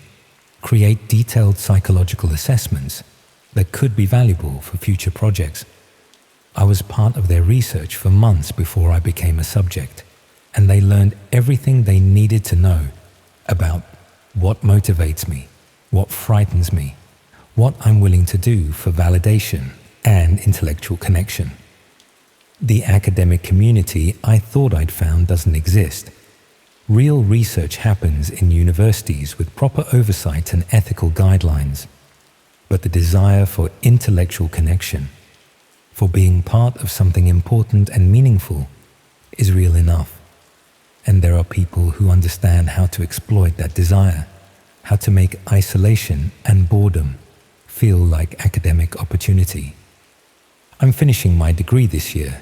create detailed psychological assessments that could be valuable for future projects. I was part of their research for months before I became a subject, and they learned everything they needed to know about what motivates me, what frightens me, what I'm willing to do for validation and intellectual connection. The academic community I thought I'd found doesn't exist. Real research happens in universities with proper oversight and ethical guidelines. But the desire for intellectual connection, for being part of something important and meaningful, is real enough. And there are people who understand how to exploit that desire, how to make isolation and boredom feel like academic opportunity. I'm finishing my degree this year,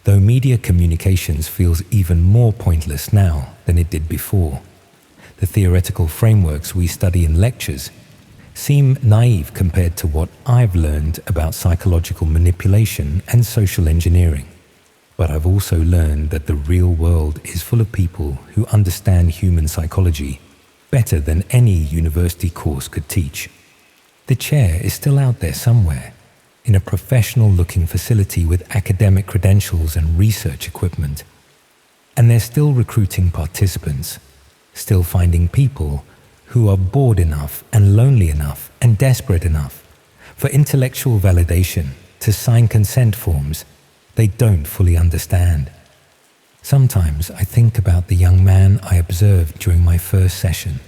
though media communications feels even more pointless now than it did before. The theoretical frameworks we study in lectures seem naive compared to what I've learned about psychological manipulation and social engineering. But I've also learned that the real world is full of people who understand human psychology better than any university course could teach. The chair is still out there somewhere, in a professional-looking facility with academic credentials and research equipment. And they're still recruiting participants, still finding people who are bored enough and lonely enough and desperate enough for intellectual validation to sign consent forms they don't fully understand. Sometimes I think about the young man I observed during my first session,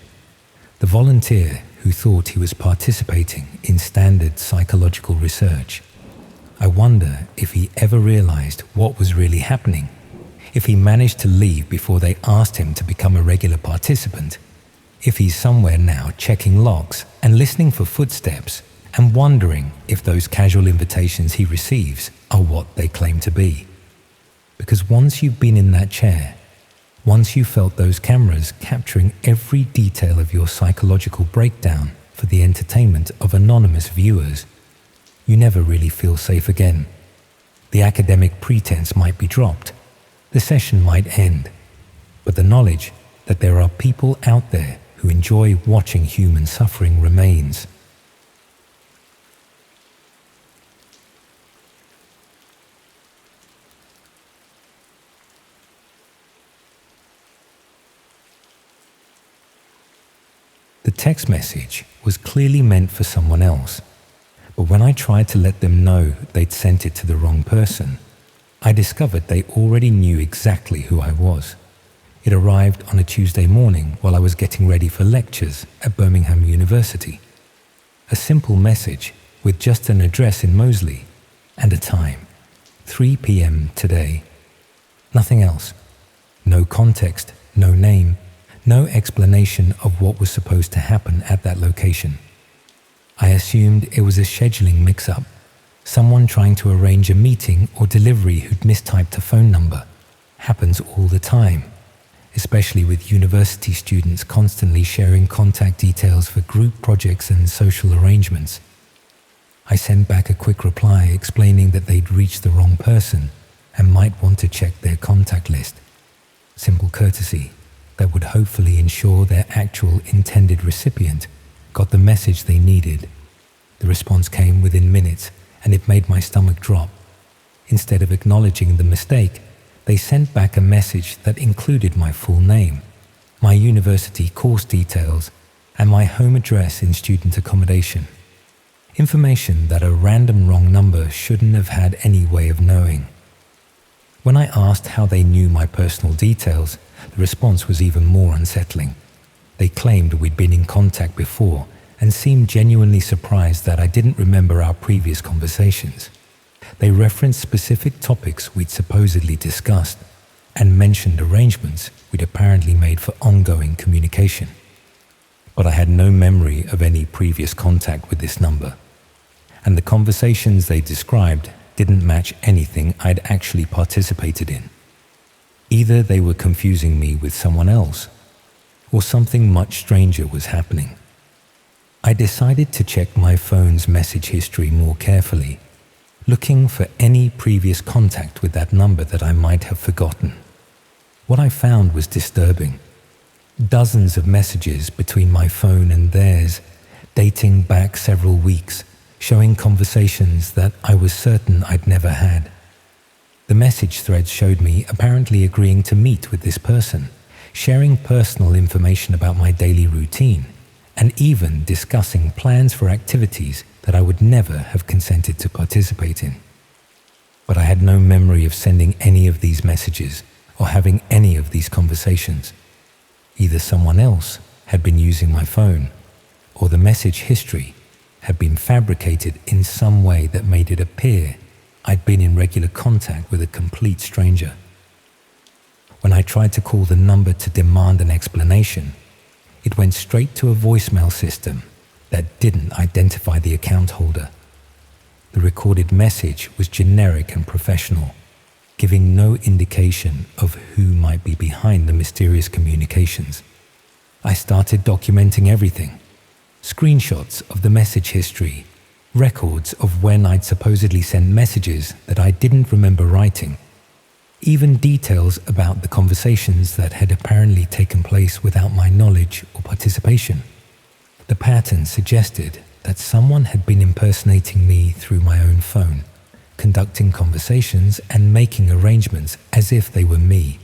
the volunteer who thought he was participating in standard psychological research. I wonder if he ever realized what was really happening, if he managed to leave before they asked him to become a regular participant, if he's somewhere now checking logs and listening for footsteps and wondering if those casual invitations he receives are what they claim to be. Because once you've been in that chair, once you felt those cameras capturing every detail of your psychological breakdown for the entertainment of anonymous viewers, you never really feel safe again. The academic pretense might be dropped, the session might end, but the knowledge that there are people out there who enjoy watching human suffering remains. The text message was clearly meant for someone else, but when I tried to let them know they'd sent it to the wrong person, I discovered they already knew exactly who I was. It arrived on a Tuesday morning while I was getting ready for lectures at Birmingham University. A simple message with just an address in Moseley and a time, 3 p.m. today. Nothing else. No context, no name, no explanation of what was supposed to happen at that location. I assumed it was a scheduling mix-up, someone trying to arrange a meeting or delivery who'd mistyped a phone number. Happens all the time, especially with university students constantly sharing contact details for group projects and social arrangements. I sent back a quick reply explaining that they'd reached the wrong person and might want to check their contact list. Simple courtesy that would hopefully ensure their actual intended recipient got the message they needed. The response came within minutes, and it made my stomach drop. Instead of acknowledging the mistake, they sent back a message that included my full name, my university course details, and my home address in student accommodation. Information that a random wrong number shouldn't have had any way of knowing. When I asked how they knew my personal details, the response was even more unsettling. They claimed we'd been in contact before and seemed genuinely surprised that I didn't remember our previous conversations. They referenced specific topics we'd supposedly discussed and mentioned arrangements we'd apparently made for ongoing communication. But I had no memory of any previous contact with this number, and the conversations they described didn't match anything I'd actually participated in. Either they were confusing me with someone else, or something much stranger was happening. I decided to check my phone's message history more carefully, looking for any previous contact with that number that I might have forgotten. What I found was disturbing. Dozens of messages between my phone and theirs, dating back several weeks, showing conversations that I was certain I'd never had. The message threads showed me apparently agreeing to meet with this person, sharing personal information about my daily routine, and even discussing plans for activities that I would never have consented to participate in. But I had no memory of sending any of these messages or having any of these conversations. Either someone else had been using my phone, or the message history had been fabricated in some way that made it appear I'd been in regular contact with a complete stranger. When I tried to call the number to demand an explanation, it went straight to a voicemail system that didn't identify the account holder. The recorded message was generic and professional, giving no indication of who might be behind the mysterious communications. I started documenting everything. Screenshots of the message history, records of when I'd supposedly sent messages that I didn't remember writing, even details about the conversations that had apparently taken place without my knowledge or participation. The pattern suggested that someone had been impersonating me through my own phone, conducting conversations and making arrangements as if they were me,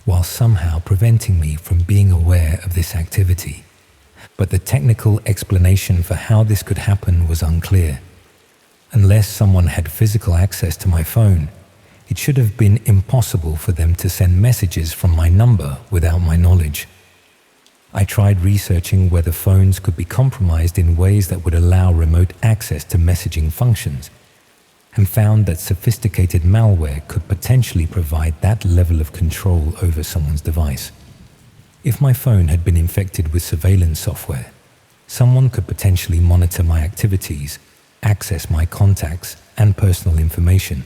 while somehow preventing me from being aware of this activity. But the technical explanation for how this could happen was unclear. Unless someone had physical access to my phone, it should have been impossible for them to send messages from my number without my knowledge. I tried researching whether phones could be compromised in ways that would allow remote access to messaging functions, and found that sophisticated malware could potentially provide that level of control over someone's device. If my phone had been infected with surveillance software, someone could potentially monitor my activities, access my contacts and personal information,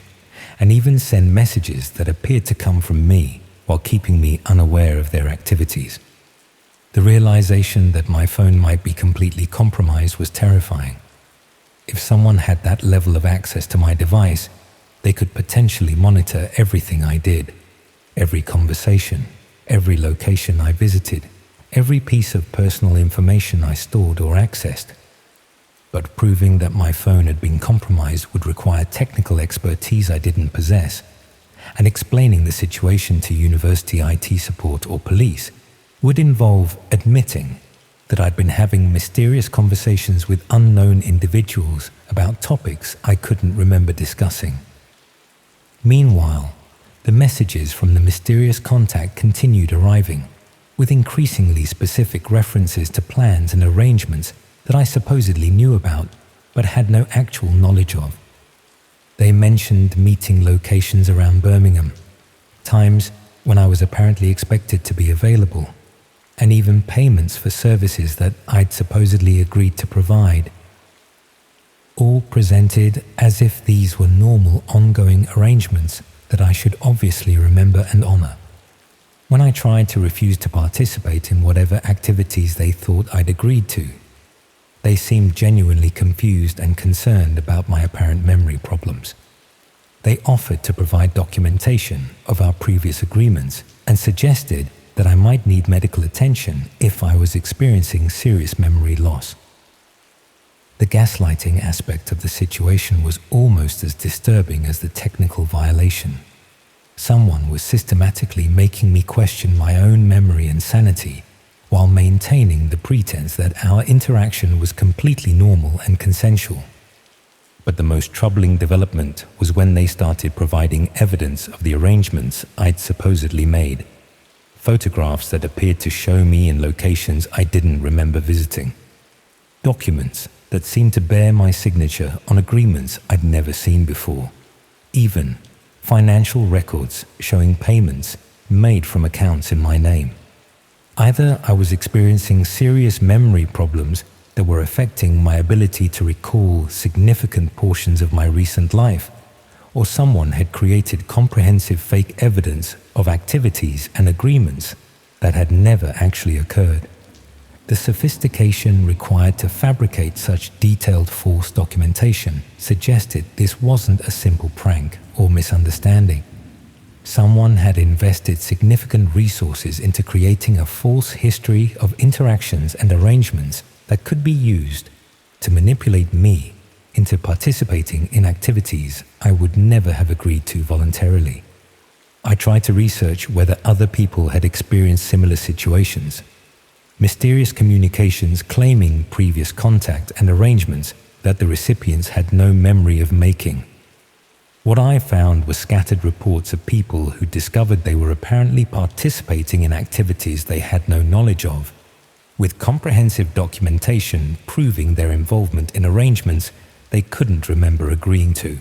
and even send messages that appeared to come from me while keeping me unaware of their activities. The realization that my phone might be completely compromised was terrifying. If someone had that level of access to my device, they could potentially monitor everything I did, every conversation, every location I visited, every piece of personal information I stored or accessed. But proving that my phone had been compromised would require technical expertise I didn't possess, and explaining the situation to university IT support or police would involve admitting that I'd been having mysterious conversations with unknown individuals about topics I couldn't remember discussing. Meanwhile, the messages from the mysterious contact continued arriving, with increasingly specific references to plans and arrangements that I supposedly knew about, but had no actual knowledge of. They mentioned meeting locations around Birmingham, times when I was apparently expected to be available, and even payments for services that I'd supposedly agreed to provide. All presented as if these were normal ongoing arrangements that I should obviously remember and honor. When I tried to refuse to participate in whatever activities they thought I'd agreed to, they seemed genuinely confused and concerned about my apparent memory problems. They offered to provide documentation of our previous agreements and suggested that I might need medical attention if I was experiencing serious memory loss. The gaslighting aspect of the situation was almost as disturbing as the technical violation. Someone was systematically making me question my own memory and sanity while maintaining the pretense that our interaction was completely normal and consensual. But the most troubling development was when they started providing evidence of the arrangements I'd supposedly made. Photographs that appeared to show me in locations I didn't remember visiting. Documents that seemed to bear my signature on agreements I'd never seen before. Even financial records showing payments made from accounts in my name. Either I was experiencing serious memory problems that were affecting my ability to recall significant portions of my recent life, or someone had created comprehensive fake evidence of activities and agreements that had never actually occurred. The sophistication required to fabricate such detailed false documentation suggested this wasn't a simple prank or misunderstanding. Someone had invested significant resources into creating a false history of interactions and arrangements that could be used to manipulate me into participating in activities I would never have agreed to voluntarily. I tried to research whether other people had experienced similar situations. Mysterious communications claiming previous contact and arrangements that the recipients had no memory of making. What I found were scattered reports of people who discovered they were apparently participating in activities they had no knowledge of, with comprehensive documentation proving their involvement in arrangements they couldn't remember agreeing to.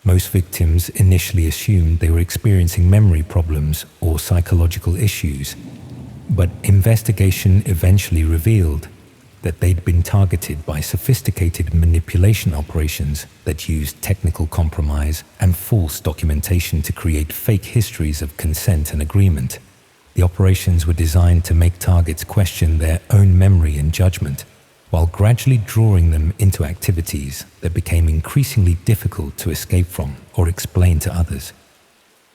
Most victims initially assumed they were experiencing memory problems or psychological issues, but investigation eventually revealed that they'd been targeted by sophisticated manipulation operations that used technical compromise and false documentation to create fake histories of consent and agreement. The operations were designed to make targets question their own memory and judgment, while gradually drawing them into activities that became increasingly difficult to escape from or explain to others.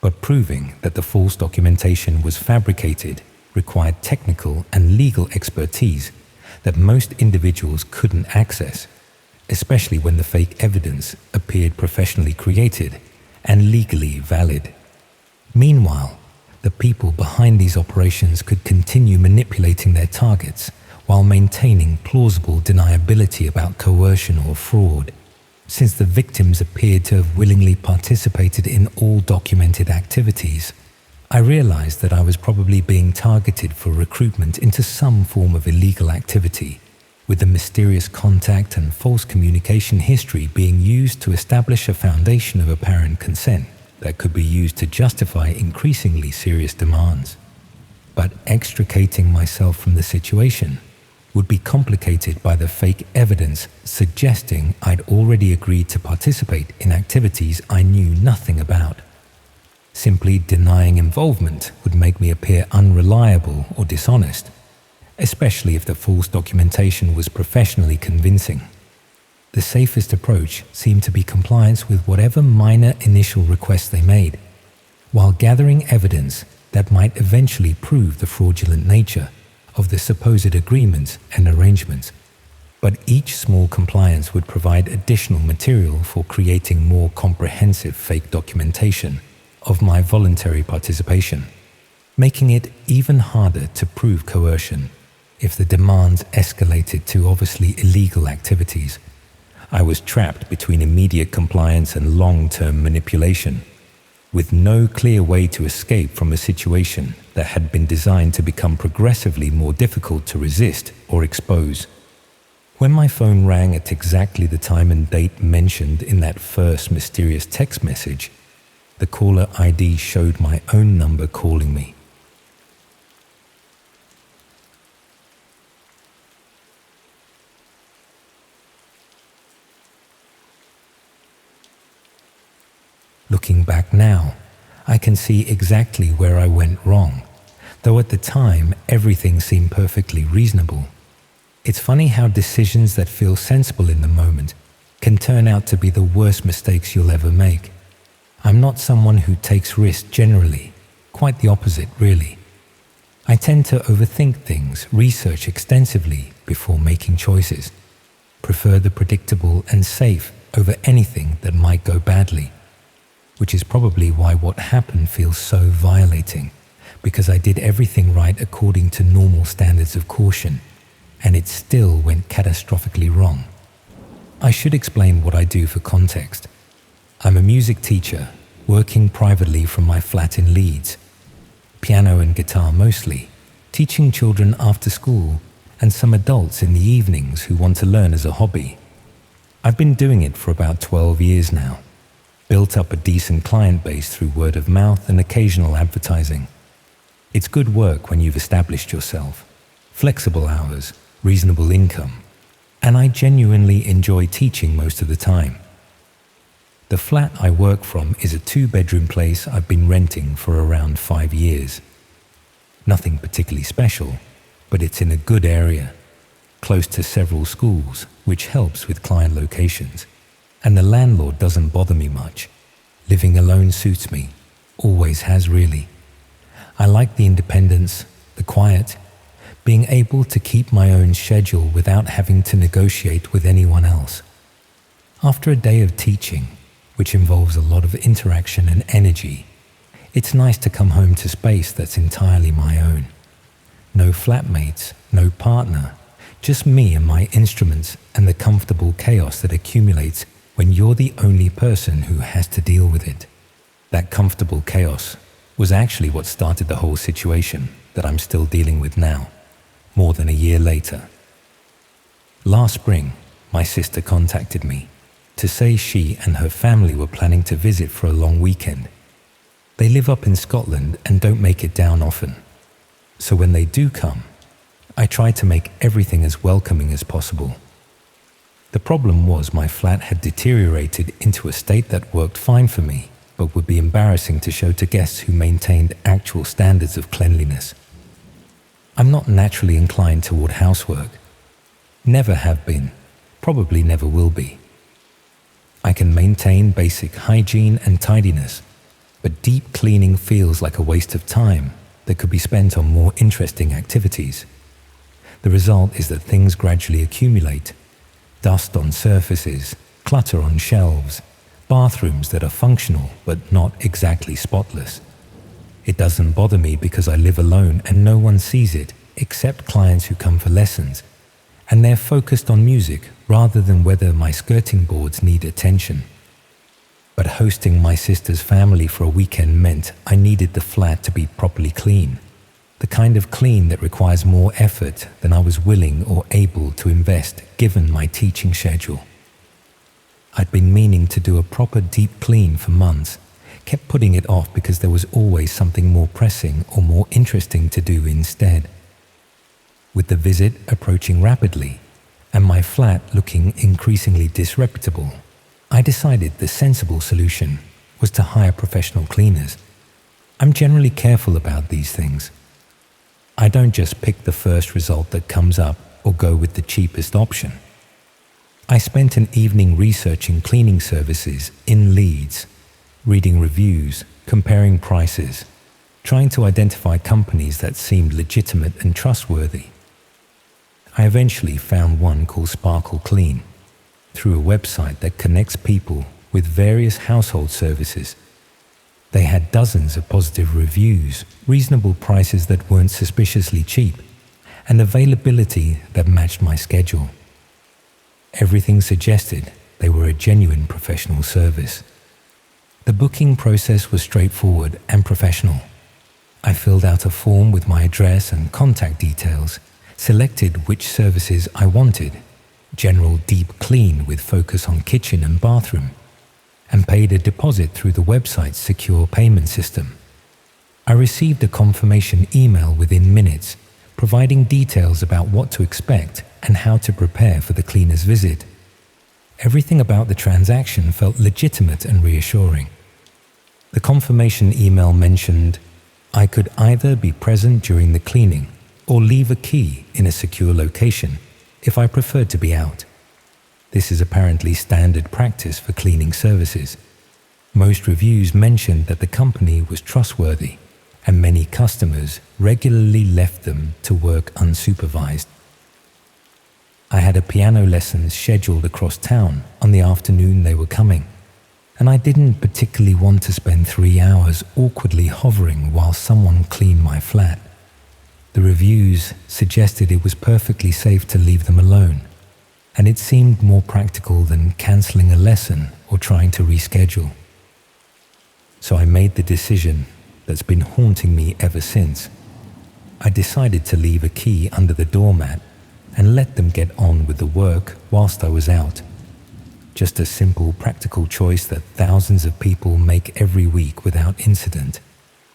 But proving that the false documentation was fabricated required technical and legal expertise that most individuals couldn't access, especially when the fake evidence appeared professionally created and legally valid. Meanwhile, the people behind these operations could continue manipulating their targets while maintaining plausible deniability about coercion or fraud. Since the victims appeared to have willingly participated in all documented activities, I realized that I was probably being targeted for recruitment into some form of illegal activity, with the mysterious contact and false communication history being used to establish a foundation of apparent consent that could be used to justify increasingly serious demands. But extricating myself from the situation would be complicated by the fake evidence suggesting I'd already agreed to participate in activities I knew nothing about. Simply denying involvement would make me appear unreliable or dishonest, especially if the false documentation was professionally convincing. The safest approach seemed to be compliance with whatever minor initial requests they made, while gathering evidence that might eventually prove the fraudulent nature of the supposed agreements and arrangements. But each small compliance would provide additional material for creating more comprehensive fake documentation of my voluntary participation, making it even harder to prove coercion if the demands escalated to obviously illegal activities. I was trapped between immediate compliance and long-term manipulation, with no clear way to escape from a situation that had been designed to become progressively more difficult to resist or expose. When my phone rang at exactly the time and date mentioned in that first mysterious text message, the caller ID showed my own number calling me. Looking back now, I can see exactly where I went wrong, though at the time everything seemed perfectly reasonable. It's funny how decisions that feel sensible in the moment can turn out to be the worst mistakes you'll ever make. I'm not someone who takes risks generally, quite the opposite really. I tend to overthink things, research extensively before making choices, prefer the predictable and safe over anything that might go badly, which is probably why what happened feels so violating, because I did everything right according to normal standards of caution, and it still went catastrophically wrong. I should explain what I do for context. I'm a music teacher, working privately from my flat in Leeds, piano and guitar mostly, teaching children after school and some adults in the evenings who want to learn as a hobby. I've been doing it for about 12 years now, built up a decent client base through word of mouth and occasional advertising. It's good work when you've established yourself, flexible hours, reasonable income, and I genuinely enjoy teaching most of the time. The flat I work from is a 2-bedroom place I've been renting for around 5 years. Nothing particularly special, but it's in a good area, close to several schools, which helps with client locations. And the landlord doesn't bother me much. Living alone suits me, always has really. I like the independence, the quiet, being able to keep my own schedule without having to negotiate with anyone else. After a day of teaching, which involves a lot of interaction and energy, it's nice to come home to space that's entirely my own. No flatmates, no partner, just me and my instruments and the comfortable chaos that accumulates when you're the only person who has to deal with it. That comfortable chaos was actually what started the whole situation that I'm still dealing with now, more than a year later. Last spring, my sister contacted me to say she and her family were planning to visit for a long weekend. They live up in Scotland and don't make it down often. So when they do come, I try to make everything as welcoming as possible. The problem was my flat had deteriorated into a state that worked fine for me, but would be embarrassing to show to guests who maintained actual standards of cleanliness. I'm not naturally inclined toward housework. Never have been, probably never will be. I can maintain basic hygiene and tidiness, but deep cleaning feels like a waste of time that could be spent on more interesting activities. The result is that things gradually accumulate. Dust on surfaces, clutter on shelves, bathrooms that are functional but not exactly spotless. It doesn't bother me because I live alone and no one sees it except clients who come for lessons, and they're focused on music rather than whether my skirting boards need attention. But hosting my sister's family for a weekend meant I needed the flat to be properly clean, the kind of clean that requires more effort than I was willing or able to invest given my teaching schedule. I'd been meaning to do a proper deep clean for months, kept putting it off because there was always something more pressing or more interesting to do instead. With the visit approaching rapidly and my flat looking increasingly disreputable, I decided the sensible solution was to hire professional cleaners. I'm generally careful about these things. I don't just pick the first result that comes up or go with the cheapest option. I spent an evening researching cleaning services in Leeds, reading reviews, comparing prices, trying to identify companies that seemed legitimate and trustworthy. I eventually found one called Sparkle Clean, through a website that connects people with various household services. They had dozens of positive reviews, reasonable prices that weren't suspiciously cheap, and availability that matched my schedule. Everything suggested they were a genuine professional service. The booking process was straightforward and professional. I filled out a form with my address and contact details, selected which services I wanted, general deep clean with focus on kitchen and bathroom, and paid a deposit through the website's secure payment system. I received a confirmation email within minutes, providing details about what to expect and how to prepare for the cleaner's visit. Everything about the transaction felt legitimate and reassuring. The confirmation email mentioned I could either be present during the cleaning or leave a key in a secure location if I preferred to be out. This is apparently standard practice for cleaning services. Most reviews mentioned that the company was trustworthy, and many customers regularly left them to work unsupervised. I had a piano lesson scheduled across town on the afternoon they were coming, and I didn't particularly want to spend 3 hours awkwardly hovering while someone cleaned my flat. The reviews suggested it was perfectly safe to leave them alone, and it seemed more practical than cancelling a lesson or trying to reschedule. So I made the decision that's been haunting me ever since. I decided to leave a key under the doormat and let them get on with the work whilst I was out. Just a simple, practical choice that thousands of people make every week without incident.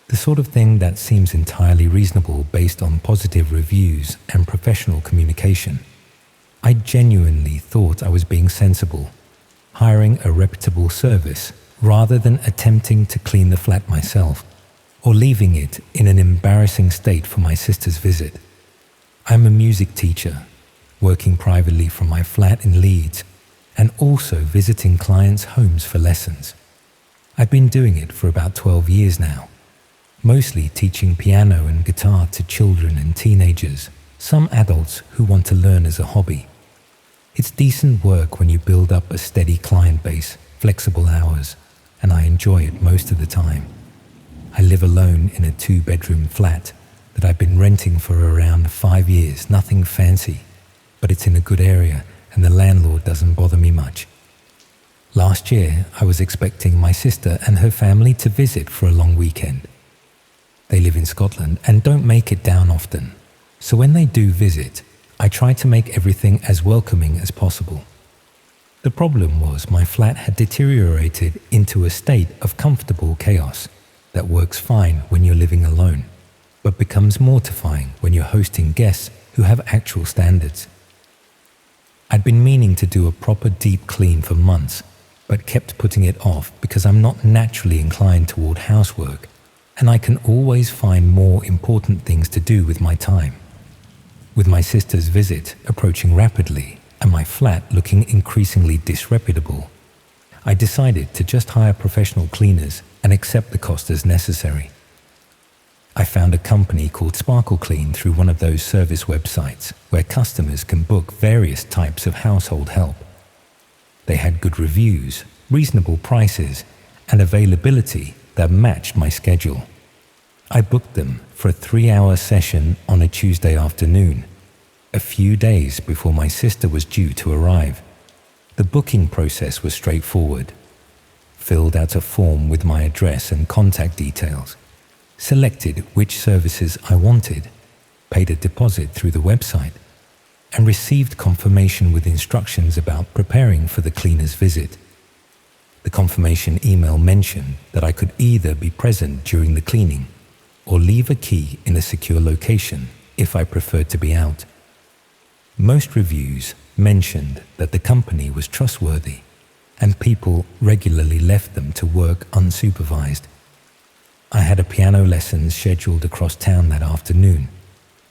The sort of thing that seems entirely reasonable based on positive reviews and professional communication. I genuinely thought I was being sensible, hiring a reputable service rather than attempting to clean the flat myself or leaving it in an embarrassing state for my sister's visit. I'm a music teacher, working privately from my flat in Leeds and also visiting clients' homes for lessons. I've been doing it for about 12 years now, mostly teaching piano and guitar to children and teenagers, some adults who want to learn as a hobby. It's decent work when you build up a steady client base, flexible hours, and I enjoy it most of the time. I live alone in a 2-bedroom flat that I've been renting for around 5 years, nothing fancy, but it's in a good area and the landlord doesn't bother me much. Last year, I was expecting my sister and her family to visit for a long weekend. They live in Scotland and don't make it down often, so when they do visit, I try to make everything as welcoming as possible. The problem was my flat had deteriorated into a state of comfortable chaos that works fine when you're living alone, but becomes mortifying when you're hosting guests who have actual standards. I'd been meaning to do a proper deep clean for months, but kept putting it off because I'm not naturally inclined toward housework, and I can always find more important things to do with my time. With my sister's visit approaching rapidly and my flat looking increasingly disreputable, I decided to just hire professional cleaners and accept the cost as necessary. I found a company called Sparkle Clean through one of those service websites where customers can book various types of household help. They had good reviews, reasonable prices, and availability that matched my schedule. I booked them for a 3-hour session on a Tuesday afternoon, a few days before my sister was due to arrive. The booking process was straightforward. Filled out a form with my address and contact details, selected which services I wanted, paid a deposit through the website, and received confirmation with instructions about preparing for the cleaner's visit. The confirmation email mentioned that I could either be present during the cleaning or leave a key in a secure location if I preferred to be out. Most reviews mentioned that the company was trustworthy and people regularly left them to work unsupervised. I had a piano lesson scheduled across town that afternoon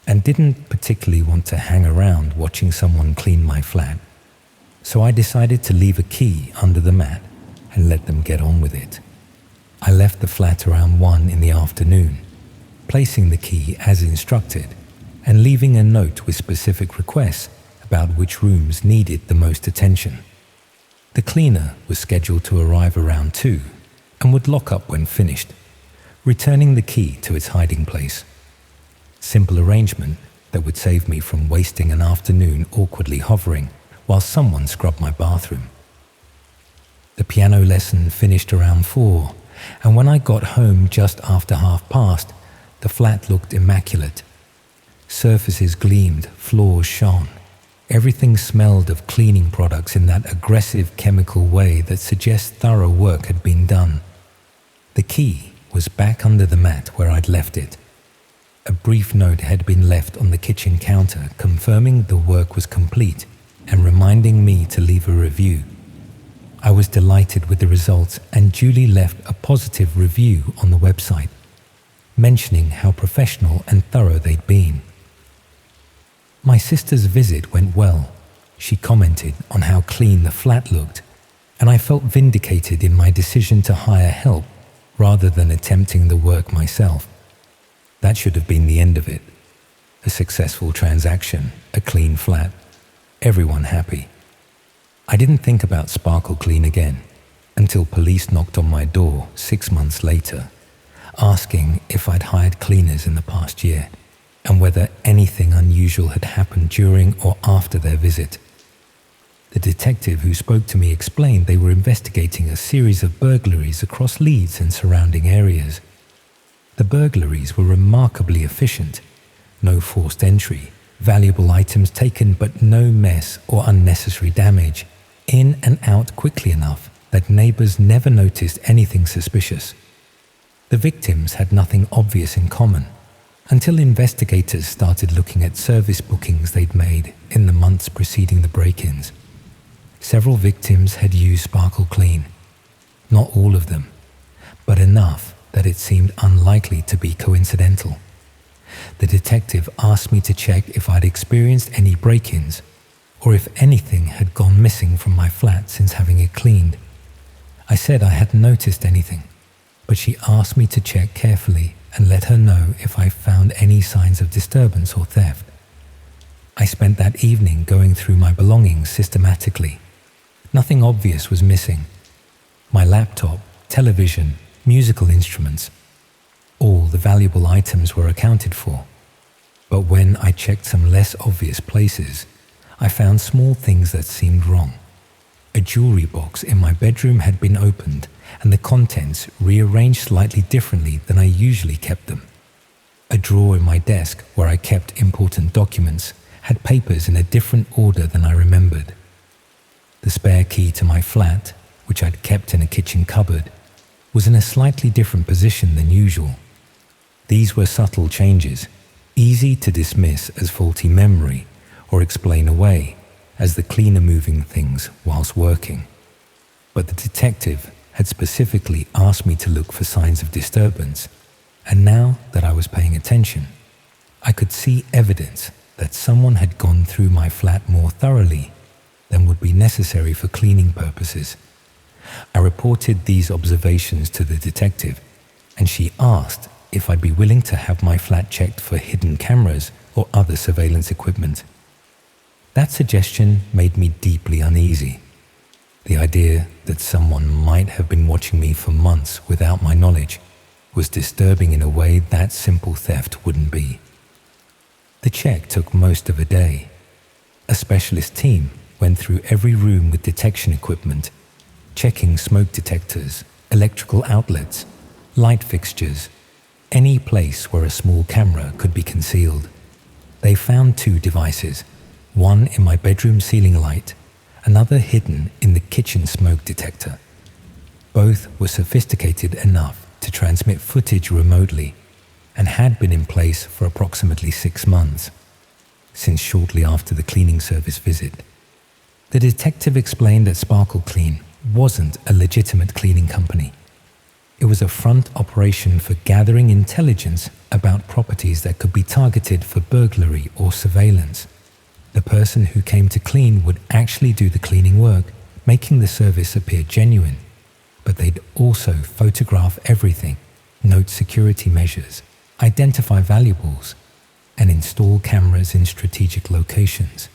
and didn't particularly want to hang around watching someone clean my flat, so I decided to leave a key under the mat and let them get on with it. I left the flat around 1 in the afternoon, placing the key as instructed and leaving a note with specific requests about which rooms needed the most attention. The cleaner was scheduled to arrive around 2 and would lock up when finished, returning the key to its hiding place. Simple arrangement that would save me from wasting an afternoon awkwardly hovering while someone scrubbed my bathroom. The piano lesson finished around 4, and when I got home just after past, the flat looked immaculate. Surfaces gleamed, floors shone. Everything smelled of cleaning products in that aggressive chemical way that suggests thorough work had been done. The key was back under the mat where I'd left it. A brief note had been left on the kitchen counter confirming the work was complete and reminding me to leave a review. I was delighted with the results and duly left a positive review on the website, mentioning how professional and thorough they'd been. My sister's visit went well. She commented on how clean the flat looked, and I felt vindicated in my decision to hire help rather than attempting the work myself. That should have been the end of it. A successful transaction, a clean flat, everyone happy. I didn't think about Sparkle Clean again until police knocked on my door 6 months later, asking if I'd hired cleaners in the past year and whether anything unusual had happened during or after their visit. The detective who spoke to me explained they were investigating a series of burglaries across Leeds and surrounding areas. The burglaries were remarkably efficient. No forced entry, valuable items taken but no mess or unnecessary damage. In and out quickly enough that neighbors never noticed anything suspicious. The victims had nothing obvious in common until investigators started looking at service bookings they'd made in the months preceding the break-ins. Several victims had used Sparkle Clean. Not all of them, but enough that it seemed unlikely to be coincidental. The detective asked me to check if I'd experienced any break-ins or if anything had gone missing from my flat since having it cleaned. I said I hadn't noticed anything, but she asked me to check carefully and let her know if I found any signs of disturbance or theft. I spent that evening going through my belongings systematically. Nothing obvious was missing. My laptop, television, musical instruments, all the valuable items were accounted for. But when I checked some less obvious places, I found small things that seemed wrong. A jewelry box in my bedroom had been opened and the contents rearranged slightly differently than I usually kept them. A drawer in my desk where I kept important documents had papers in a different order than I remembered. The spare key to my flat, which I'd kept in a kitchen cupboard, was in a slightly different position than usual. These were subtle changes, easy to dismiss as faulty memory or explain away as the cleaner moving things whilst working. But the detective had specifically asked me to look for signs of disturbance, and now that I was paying attention, I could see evidence that someone had gone through my flat more thoroughly than would be necessary for cleaning purposes. I reported these observations to the detective, and she asked if I'd be willing to have my flat checked for hidden cameras or other surveillance equipment. That suggestion made me deeply uneasy. The idea that someone might have been watching me for months without my knowledge was disturbing in a way that simple theft wouldn't be. The check took most of a day. A specialist team went through every room with detection equipment, checking smoke detectors, electrical outlets, light fixtures, any place where a small camera could be concealed. They found 2 devices, one in my bedroom ceiling light, another hidden in the kitchen smoke detector. Both were sophisticated enough to transmit footage remotely and had been in place for approximately 6 months, since shortly after the cleaning service visit. The detective explained that Sparkle Clean wasn't a legitimate cleaning company. It was a front operation for gathering intelligence about properties that could be targeted for burglary or surveillance. The person who came to clean would actually do the cleaning work, making the service appear genuine, but they'd also photograph everything, note security measures, identify valuables, and install cameras in strategic locations.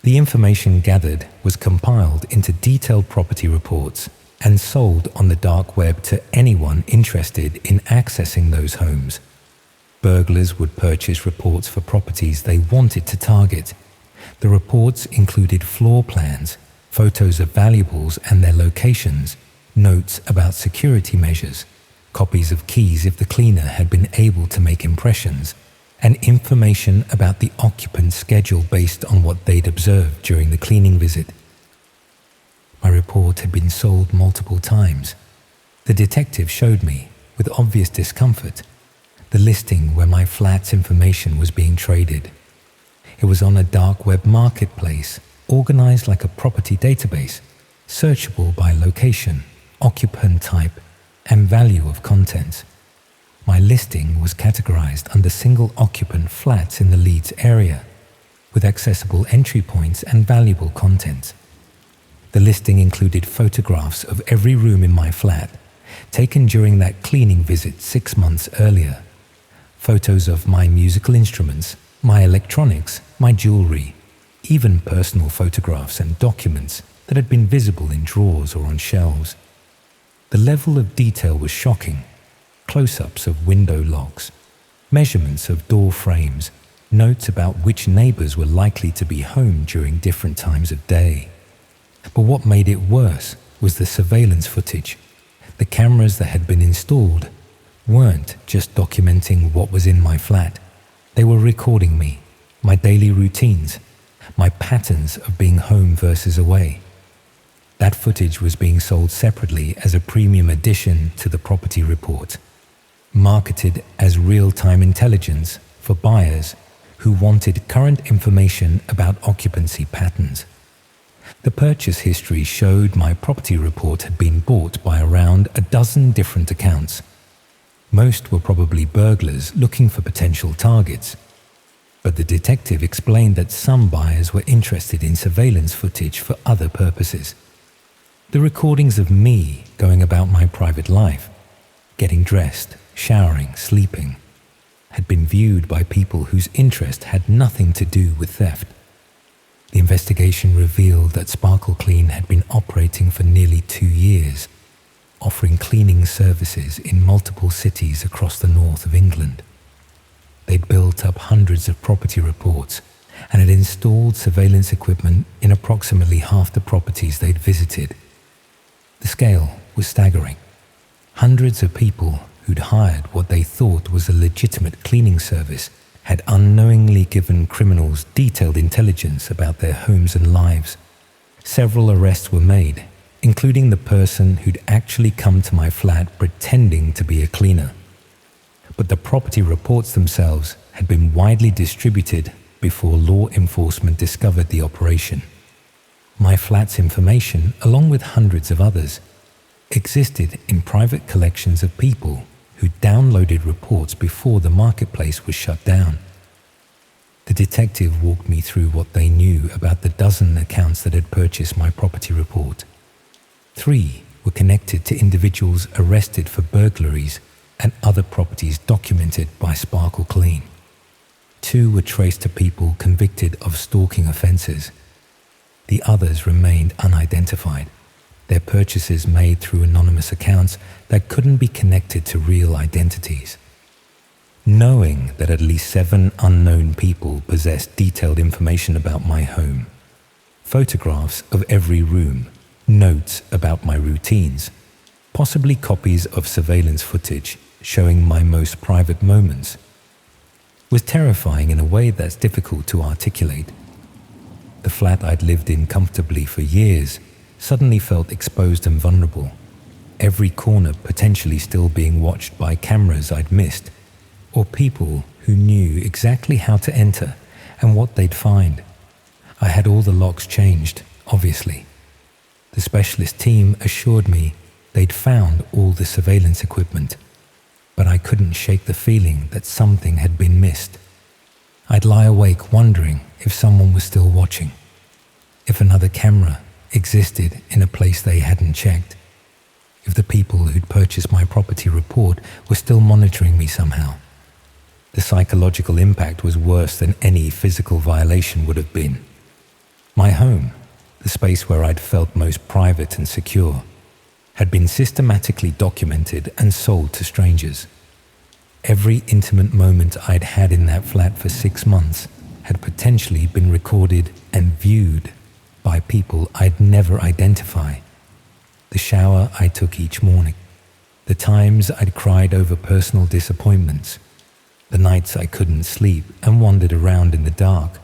The information gathered was compiled into detailed property reports and sold on the dark web to anyone interested in accessing those homes. Burglars would purchase reports for properties they wanted to target. The reports included floor plans, photos of valuables and their locations, notes about security measures, copies of keys if the cleaner had been able to make impressions, and information about the occupant's schedule based on what they'd observed during the cleaning visit. My report had been sold multiple times. The detective showed me, with obvious discomfort, the listing where my flat's information was being traded. It was on a dark web marketplace, organized like a property database, searchable by location, occupant type, and value of contents. My listing was categorized under single occupant flats in the Leeds area, with accessible entry points and valuable contents. The listing included photographs of every room in my flat, taken during that cleaning visit 6 months earlier. Photos of my musical instruments, my electronics, my jewelry, even personal photographs and documents that had been visible in drawers or on shelves. The level of detail was shocking. Close-ups of window locks, measurements of door frames, notes about which neighbors were likely to be home during different times of day. But what made it worse was the surveillance footage. The cameras that had been installed weren't just documenting what was in my flat. They were recording me, my daily routines, my patterns of being home versus away. That footage was being sold separately as a premium addition to the property report, marketed as real-time intelligence for buyers who wanted current information about occupancy patterns. The purchase history showed my property report had been bought by around a dozen different accounts. Most were probably burglars looking for potential targets, but the detective explained that some buyers were interested in surveillance footage for other purposes. The recordings of me going about my private life, getting dressed, showering, sleeping, had been viewed by people whose interest had nothing to do with theft. The investigation revealed that Sparkle Clean had been operating for nearly 2 years, offering cleaning services in multiple cities across the north of England. They'd built up hundreds of property reports and had installed surveillance equipment in approximately half the properties they'd visited. The scale was staggering. Hundreds of people who'd hired what they thought was a legitimate cleaning service had unknowingly given criminals detailed intelligence about their homes and lives. Several arrests were made, including the person who'd actually come to my flat pretending to be a cleaner. But the property reports themselves had been widely distributed before law enforcement discovered the operation. My flat's information, along with hundreds of others, existed in private collections of people who downloaded reports before the marketplace was shut down. The detective walked me through what they knew about the dozen accounts that had purchased my property report. 3 were connected to individuals arrested for burglaries and other properties documented by Sparkle Clean. 2 were traced to people convicted of stalking offences. The others remained unidentified, their purchases made through anonymous accounts that couldn't be connected to real identities. Knowing that at least 7 unknown people possessed detailed information about my home, photographs of every room, notes about my routines, possibly copies of surveillance footage showing my most private moments, was terrifying in a way that's difficult to articulate. The flat I'd lived in comfortably for years suddenly felt exposed and vulnerable, every corner potentially still being watched by cameras I'd missed, or people who knew exactly how to enter and what they'd find. I had all the locks changed, obviously. The specialist team assured me they'd found all the surveillance equipment, but I couldn't shake the feeling that something had been missed. I'd lie awake wondering if someone was still watching, if another camera existed in a place they hadn't checked, if the people who'd purchased my property report were still monitoring me somehow. The psychological impact was worse than any physical violation would have been. My home, the space where I'd felt most private and secure, had been systematically documented and sold to strangers. Every intimate moment I'd had in that flat for 6 months had potentially been recorded and viewed by people I'd never identify. The shower I took each morning, the times I'd cried over personal disappointments, the nights I couldn't sleep and wandered around in the dark,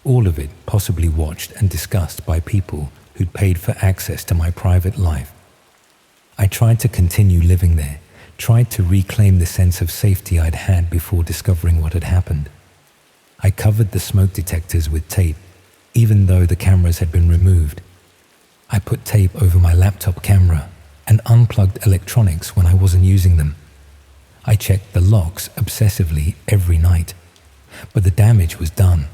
all of it possibly watched and discussed by people who'd paid for access to my private life. I tried to continue living there, tried to reclaim the sense of safety I'd had before discovering what had happened. I covered the smoke detectors with tape, even though the cameras had been removed. I put tape over my laptop camera and unplugged electronics when I wasn't using them. I checked the locks obsessively every night, but the damage was done.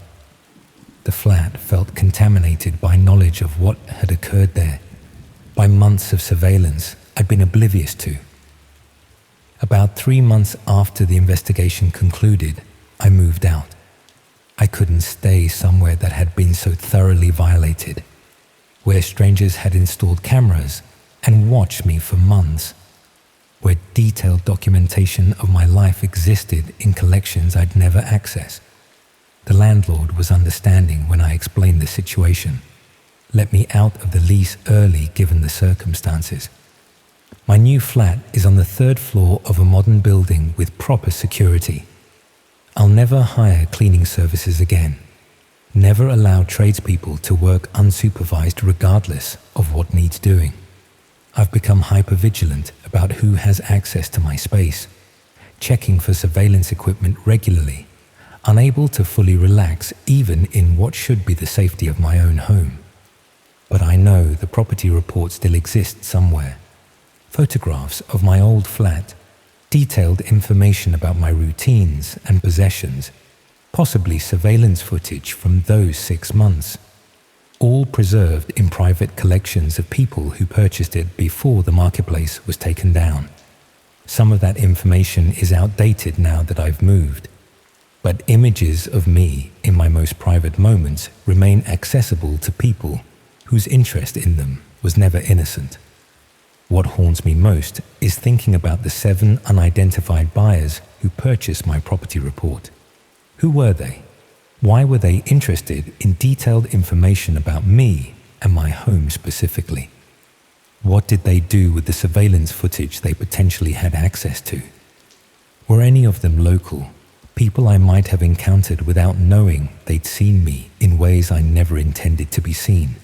The flat felt contaminated by knowledge of what had occurred there, by months of surveillance I'd been oblivious to. About 3 months after the investigation concluded, I moved out. I couldn't stay somewhere that had been so thoroughly violated, where strangers had installed cameras and watched me for months, where detailed documentation of my life existed in collections I'd never accessed. The landlord was understanding when I explained the situation, let me out of the lease early given the circumstances. My new flat is on the 3rd floor of a modern building with proper security. I'll never hire cleaning services again, never allow tradespeople to work unsupervised regardless of what needs doing. I've become hyper-vigilant about who has access to my space, checking for surveillance equipment regularly, unable to fully relax even in what should be the safety of my own home. But I know the property report still exists somewhere. Photographs of my old flat, detailed information about my routines and possessions, possibly surveillance footage from those 6 months, all preserved in private collections of people who purchased it before the marketplace was taken down. Some of that information is outdated now that I've moved, but images of me in my most private moments remain accessible to people whose interest in them was never innocent. What haunts me most is thinking about the 7 unidentified buyers who purchased my property report. Who were they? Why were they interested in detailed information about me and my home specifically? What did they do with the surveillance footage they potentially had access to? Were any of them local, people I might have encountered without knowing they'd seen me in ways I never intended to be seen?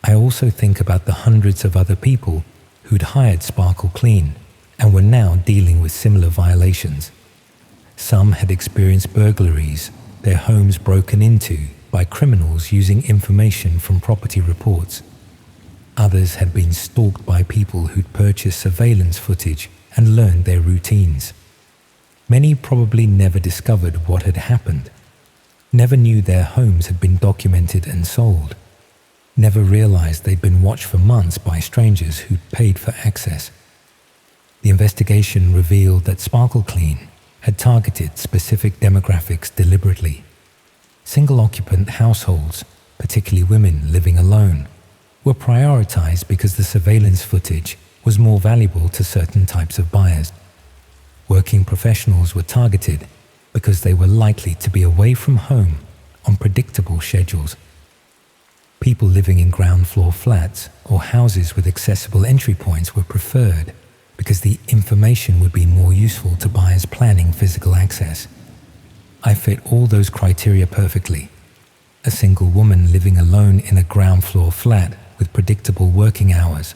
I also think about the hundreds of other people who'd hired Sparkle Clean and were now dealing with similar violations. Some had experienced burglaries, their homes broken into by criminals using information from property reports. Others had been stalked by people who'd purchased surveillance footage and learned their routines. Many probably never discovered what had happened, never knew their homes had been documented and sold, never realized they'd been watched for months by strangers who'd paid for access. The investigation revealed that Sparkle Clean had targeted specific demographics deliberately. Single-occupant households, particularly women living alone, were prioritized because the surveillance footage was more valuable to certain types of buyers. Working professionals were targeted because they were likely to be away from home on predictable schedules. People living in ground floor flats or houses with accessible entry points were preferred because the information would be more useful to buyers planning physical access. I fit all those criteria perfectly. A single woman living alone in a ground floor flat with predictable working hours.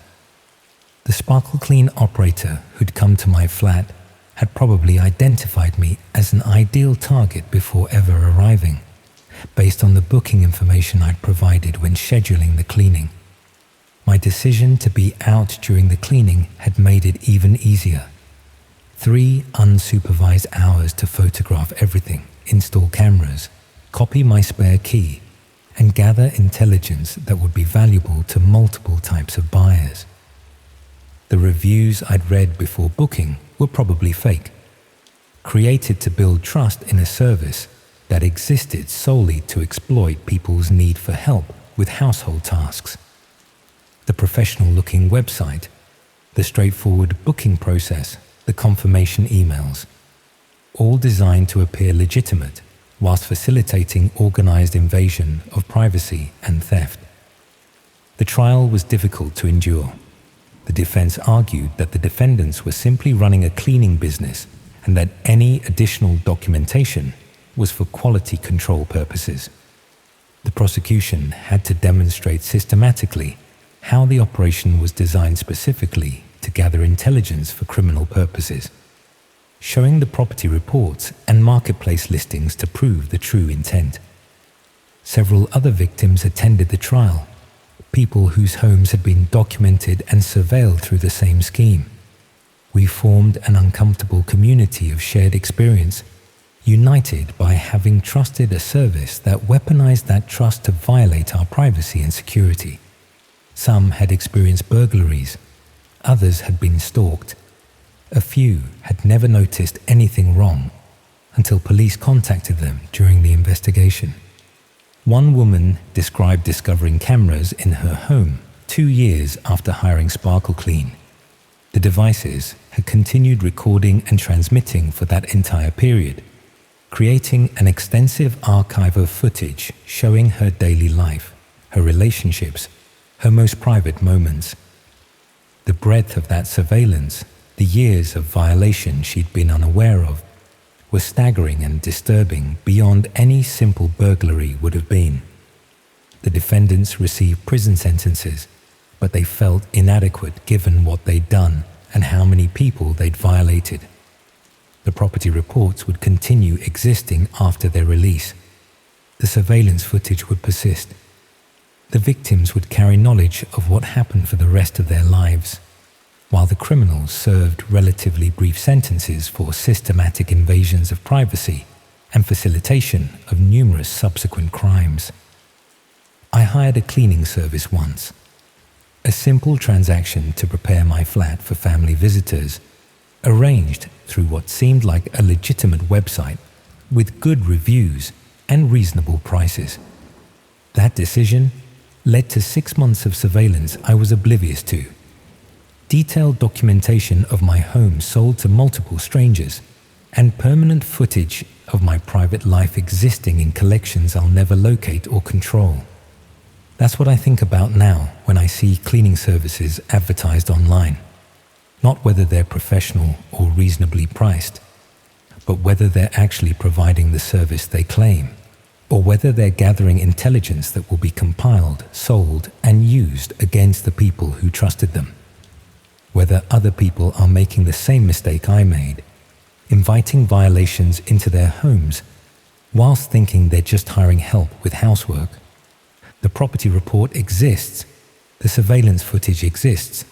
The Sparkle Clean operator who'd come to my flat had probably identified me as an ideal target before ever arriving, based on the booking information I'd provided when scheduling the cleaning. My decision to be out during the cleaning had made it even easier. 3 unsupervised hours to photograph everything, install cameras, copy my spare key, and gather intelligence that would be valuable to multiple types of buyers. The reviews I'd read before booking were probably fake, created to build trust in a service that existed solely to exploit people's need for help with household tasks. The professional-looking website, the straightforward booking process, the confirmation emails, all designed to appear legitimate whilst facilitating organized invasion of privacy and theft. The trial was difficult to endure. The defense argued that the defendants were simply running a cleaning business and that any additional documentation was for quality control purposes. The prosecution had to demonstrate systematically how the operation was designed specifically to gather intelligence for criminal purposes, showing the property reports and marketplace listings to prove the true intent. Several other victims attended the trial, people whose homes had been documented and surveilled through the same scheme. We formed an uncomfortable community of shared experience, united by having trusted a service that weaponized that trust to violate our privacy and security. Some had experienced burglaries, others had been stalked. A few had never noticed anything wrong until police contacted them during the investigation. One woman described discovering cameras in her home 2 years after hiring Sparkle Clean. The devices had continued recording and transmitting for that entire period, creating an extensive archive of footage showing her daily life, her relationships, her most private moments. The breadth of that surveillance, the years of violation she'd been unaware of, was staggering and disturbing beyond any simple burglary would have been. The defendants received prison sentences, but they felt inadequate given what they'd done and how many people they'd violated. The property reports would continue existing after their release. The surveillance footage would persist. The victims would carry knowledge of what happened for the rest of their lives. while the criminals served relatively brief sentences for systematic invasions of privacy and facilitation of numerous subsequent crimes. I hired a cleaning service once, a simple transaction to prepare my flat for family visitors, arranged through what seemed like a legitimate website with good reviews and reasonable prices. That decision led to 6 months of surveillance I was oblivious to. Detailed documentation of my home sold to multiple strangers, and permanent footage of my private life existing in collections I'll never locate or control. That's what I think about now when I see cleaning services advertised online. Not whether they're professional or reasonably priced, but whether they're actually providing the service they claim, or whether they're gathering intelligence that will be compiled, sold, and used against the people who trusted them. Whether other people are making the same mistake I made, inviting violations into their homes whilst thinking they're just hiring help with housework. The property report exists, the surveillance footage exists,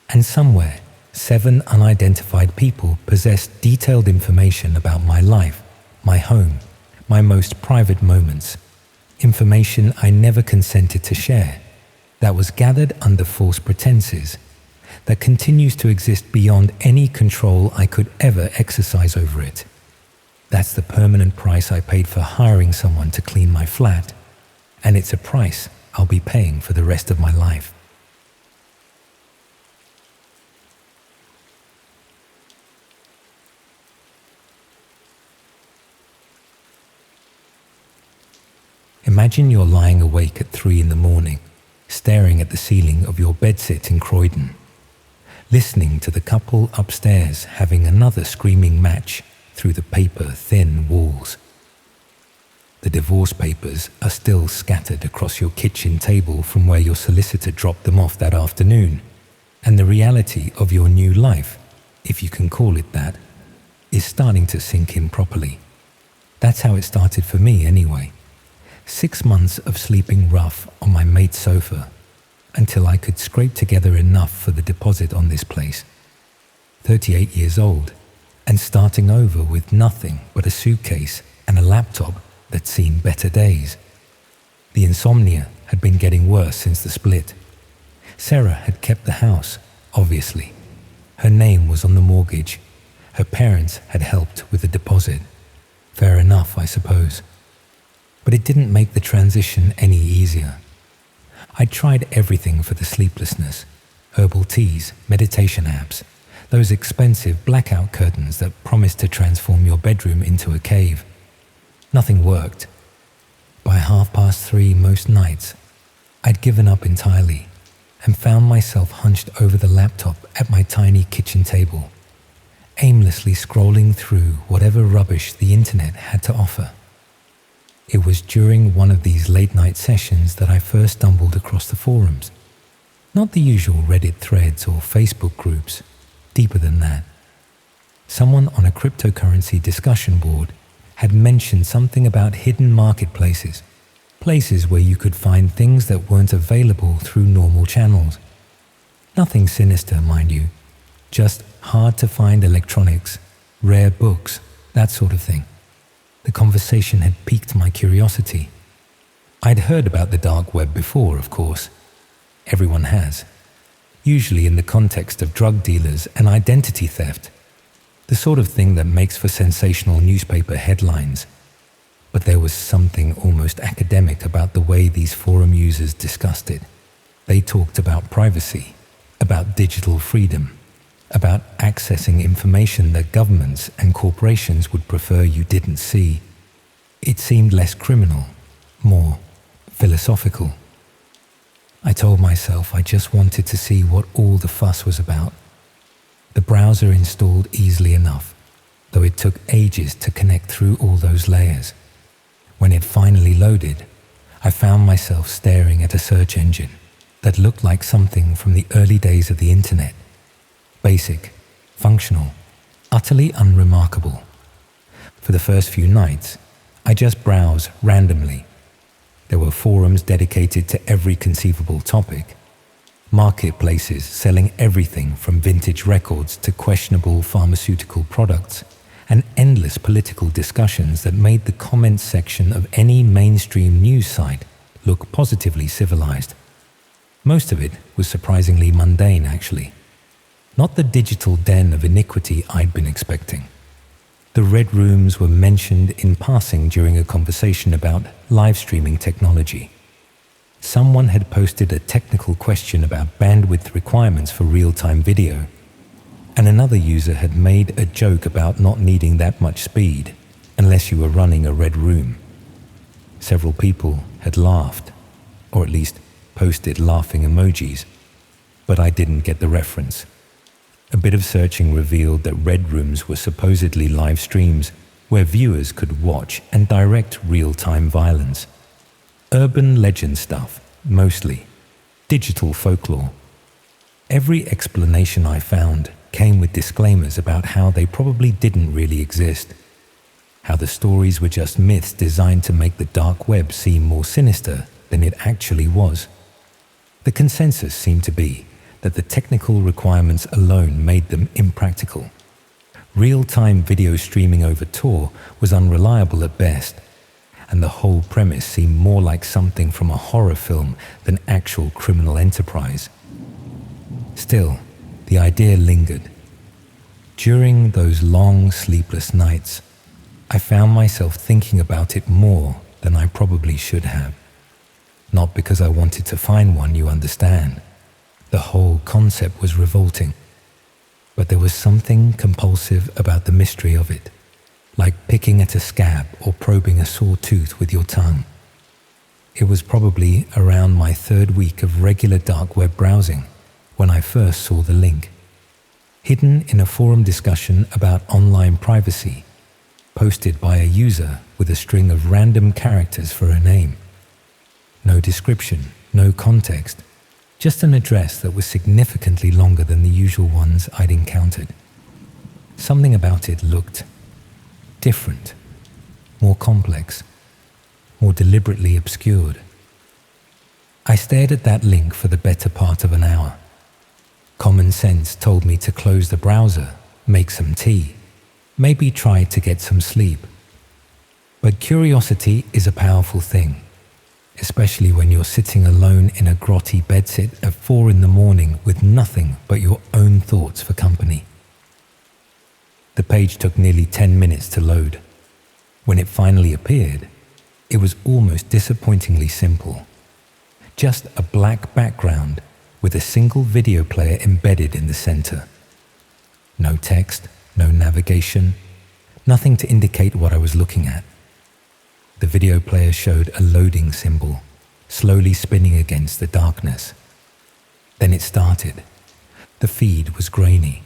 and somewhere 7 unidentified people possess detailed information about my life, my home, my most private moments, information I never consented to share, that was gathered under false pretenses, that continues to exist beyond any control I could ever exercise over it. That's the permanent price I paid for hiring someone to clean my flat, and it's a price I'll be paying for the rest of my life. Imagine you're lying awake at 3 in the morning, staring at the ceiling of your bedsit in Croydon, listening to the couple upstairs having another screaming match through the paper-thin walls. The divorce papers are still scattered across your kitchen table from where your solicitor dropped them off that afternoon, and the reality of your new life, if you can call it that, is starting to sink in properly. That's how it started for me anyway. 6 months of sleeping rough on my mate's sofa until I could scrape together enough for the deposit on this place. 38 years old and starting over with nothing but a suitcase and a laptop that'd seen better days. The insomnia had been getting worse since the split. Sarah had kept the house, obviously. Her name was on the mortgage. Her parents had helped with the deposit. Fair enough, I suppose. But it didn't make the transition any easier. I tried everything for the sleeplessness. Herbal teas, meditation apps, those expensive blackout curtains that promised to transform your bedroom into a cave. Nothing worked. By 3:30 most nights, I'd given up entirely and found myself hunched over the laptop at my tiny kitchen table, aimlessly scrolling through whatever rubbish the internet had to offer. It was during one of these late-night sessions that I first stumbled across the forums. Not the usual Reddit threads or Facebook groups, deeper than that. Someone on a cryptocurrency discussion board had mentioned something about hidden marketplaces, places where you could find things that weren't available through normal channels. Nothing sinister, mind you, just hard-to-find electronics, rare books, that sort of thing. The conversation had piqued my curiosity. I'd heard about the dark web before, of course. Everyone has. Usually in the context of drug dealers and identity theft. The sort of thing that makes for sensational newspaper headlines. But there was something almost academic about the way these forum users discussed it. They talked about privacy, about digital freedom, about accessing information that governments and corporations would prefer you didn't see. It seemed less criminal, more philosophical. I told myself I just wanted to see what all the fuss was about. The browser installed easily enough, though it took ages to connect through all those layers. When it finally loaded, I found myself staring at a search engine that looked like something from the early days of the internet. Basic, functional, utterly unremarkable. For the first few nights, I just browsed randomly. There were forums dedicated to every conceivable topic. marketplaces selling everything from vintage records to questionable pharmaceutical products, and endless political discussions that made the comments section of any mainstream news site look positively civilized. Most of it was surprisingly mundane, actually. Not the digital den of iniquity I'd been expecting. The red rooms were mentioned in passing during a conversation about live streaming technology. Someone had posted a technical question about bandwidth requirements for real-time video, and another user had made a joke about not needing that much speed unless you were running a red room. Several people had laughed, or at least posted laughing emojis, but I didn't get the reference. A bit of searching revealed that red rooms were supposedly live streams where viewers could watch and direct real-time violence. Urban legend stuff, mostly. Digital folklore. Every explanation I found came with disclaimers about how they probably didn't really exist. How the stories were just myths designed to make the dark web seem more sinister than it actually was. The consensus seemed to be that the technical requirements alone made them impractical. Real-time video streaming over Tor was unreliable at best, and the whole premise seemed more like something from a horror film than actual criminal enterprise. Still, the idea lingered. During those long, sleepless nights, I found myself thinking about it more than I probably should have. Not because I wanted to find one, you understand. The whole concept was revolting. But there was something compulsive about the mystery of it, like picking at a scab or probing a sore tooth with your tongue. It was probably around my third week of regular dark web browsing when I first saw the link. Hidden in a forum discussion about online privacy, posted by a user with a string of random characters for a name. No description, no context, just an address that was significantly longer than the usual ones I'd encountered. Something about it looked different, more complex, more deliberately obscured. I stared at that link for the better part of an hour. Common sense told me to close the browser, make some tea, maybe try to get some sleep. But curiosity is a powerful thing, especially when you're sitting alone in a grotty bedsit at 4 a.m. with nothing but your own thoughts for company. The page took nearly 10 minutes to load. When it finally appeared, it was almost disappointingly simple. Just a black background with a single video player embedded in the center. No text, no navigation, nothing to indicate what I was looking at. The video player showed a loading symbol, slowly spinning against the darkness. Then it started. The feed was grainy,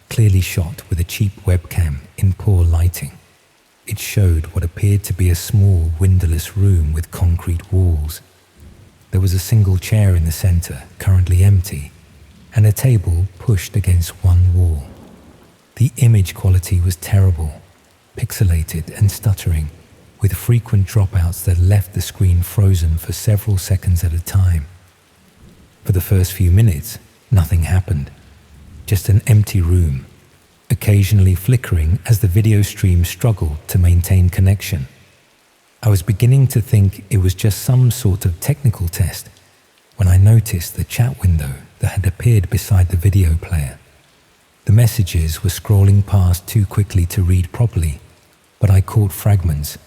clearly shot with a cheap webcam in poor lighting. It showed what appeared to be a small, windowless room with concrete walls. There was a single chair in the center, currently empty, and a table pushed against one wall. The image quality was terrible, pixelated and stuttering, with frequent dropouts that left the screen frozen for several seconds at a time. For the first few minutes, nothing happened. Just an empty room, occasionally flickering as the video stream struggled to maintain connection. I was beginning to think it was just some sort of technical test when I noticed the chat window that had appeared beside the video player. The messages were scrolling past too quickly to read properly, but I caught fragments.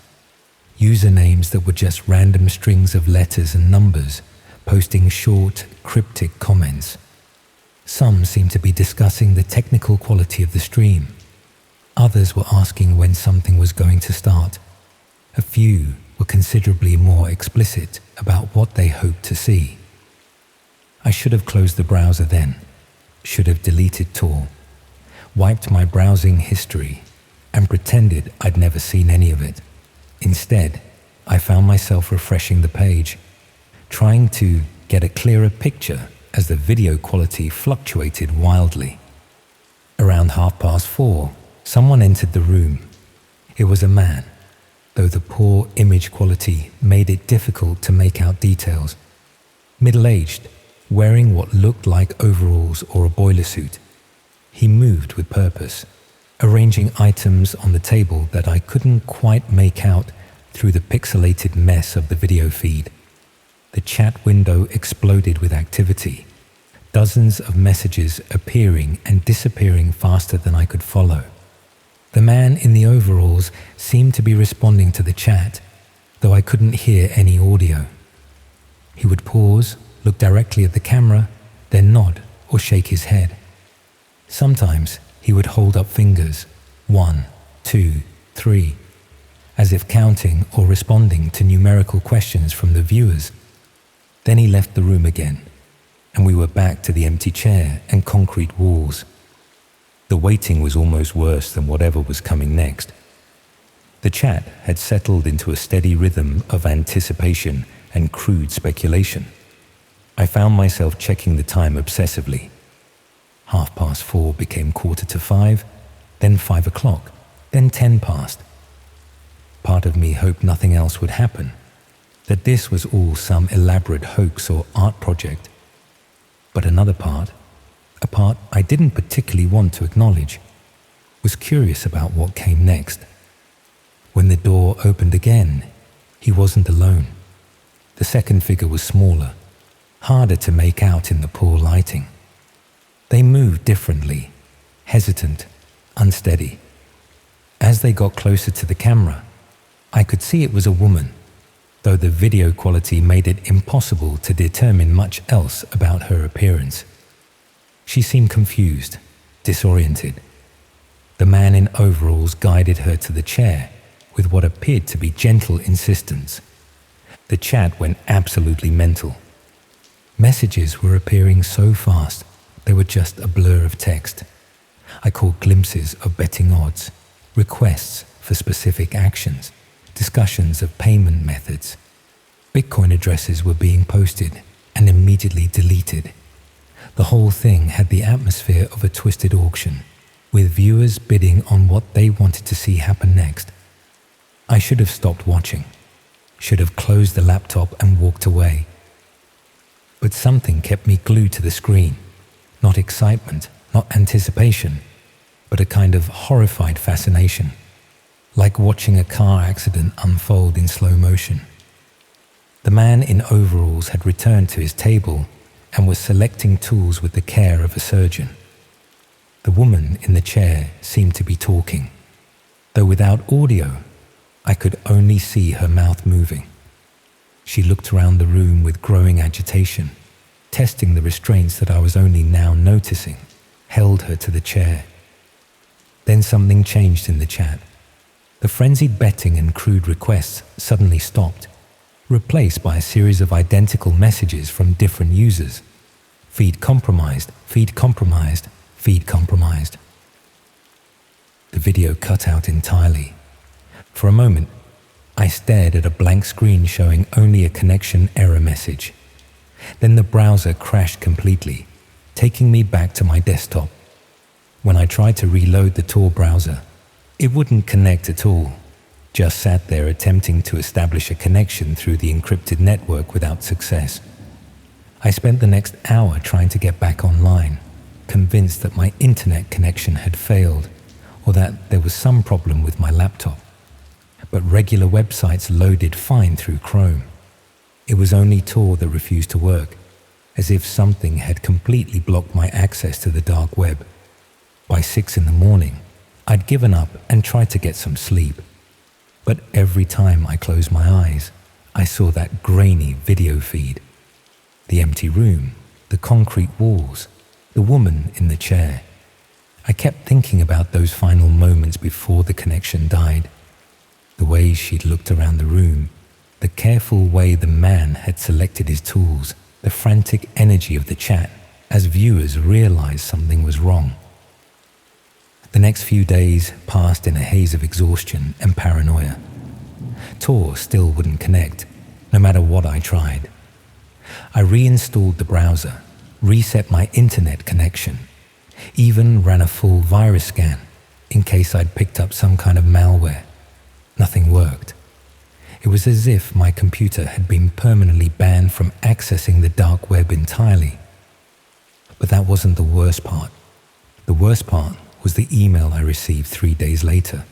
Usernames that were just random strings of letters and numbers, posting short, cryptic comments. Some seemed to be discussing the technical quality of the stream. Others were asking when something was going to start. A few were considerably more explicit about what they hoped to see. I should have closed the browser then, should have deleted Tor, wiped my browsing history, and pretended I'd never seen any of it. Instead, I found myself refreshing the page, trying to get a clearer picture as the video quality fluctuated wildly. Around 4:30, someone entered the room. It was a man, though the poor image quality made it difficult to make out details. Middle-aged, wearing what looked like overalls or a boiler suit. He moved with purpose, arranging items on the table that I couldn't quite make out through the pixelated mess of the video feed. The chat window exploded with activity, dozens of messages appearing and disappearing faster than I could follow. The man in the overalls seemed to be responding to the chat, though I couldn't hear any audio. He would pause, look directly at the camera, then nod or shake his head. Sometimes he would hold up fingers, 1, 2, 3, as if counting or responding to numerical questions from the viewers. Then he left the room again, and we were back to the empty chair and concrete walls. The waiting was almost worse than whatever was coming next. The chat had settled into a steady rhythm of anticipation and crude speculation. I found myself checking the time obsessively. 4:30 became 4:45, then 5 o'clock, then 10 past. Part of me hoped nothing else would happen, that this was all some elaborate hoax or art project. But another part, a part I didn't particularly want to acknowledge, was curious about what came next. When the door opened again, he wasn't alone. The second figure was smaller, harder to make out in the poor lighting. They moved differently, hesitant, unsteady. As they got closer to the camera, I could see it was a woman, though the video quality made it impossible to determine much else about her appearance. She seemed confused, disoriented. The man in overalls guided her to the chair with what appeared to be gentle insistence. The chat went absolutely mental. Messages were appearing so fast, they were just a blur of text. I caught glimpses of betting odds, requests for specific actions, discussions of payment methods. Bitcoin addresses were being posted and immediately deleted. The whole thing had the atmosphere of a twisted auction, with viewers bidding on what they wanted to see happen next. I should have stopped watching, should have closed the laptop and walked away. But something kept me glued to the screen. Not excitement, not anticipation, but a kind of horrified fascination, like watching a car accident unfold in slow motion. The man in overalls had returned to his table and was selecting tools with the care of a surgeon. The woman in the chair seemed to be talking, though without audio, I could only see her mouth moving. She looked around the room with growing agitation, testing the restraints that I was only now noticing, held her to the chair. Then something changed in the chat. The frenzied betting and crude requests suddenly stopped, replaced by a series of identical messages from different users. Feed compromised, feed compromised, feed compromised. The video cut out entirely. For a moment, I stared at a blank screen showing only a connection error message. Then the browser crashed completely, taking me back to my desktop. When I tried to reload the Tor browser, it wouldn't connect at all, just sat there attempting to establish a connection through the encrypted network without success. I spent the next hour trying to get back online, convinced that my internet connection had failed or that there was some problem with my laptop. But regular websites loaded fine through Chrome. It was only Tor that refused to work, as if something had completely blocked my access to the dark web. By 6 a.m, I'd given up and tried to get some sleep. But every time I closed my eyes, I saw that grainy video feed. The empty room, the concrete walls, the woman in the chair. I kept thinking about those final moments before the connection died. The way she'd looked around the room, the careful way the man had selected his tools, the frantic energy of the chat as viewers realized something was wrong. The next few days passed in a haze of exhaustion and paranoia. Tor still wouldn't connect, no matter what I tried. I reinstalled the browser, reset my internet connection, even ran a full virus scan in case I'd picked up some kind of malware. Nothing worked. It was as if my computer had been permanently banned from accessing the dark web entirely. But that wasn't the worst part. The worst part was the email I received 3 days later.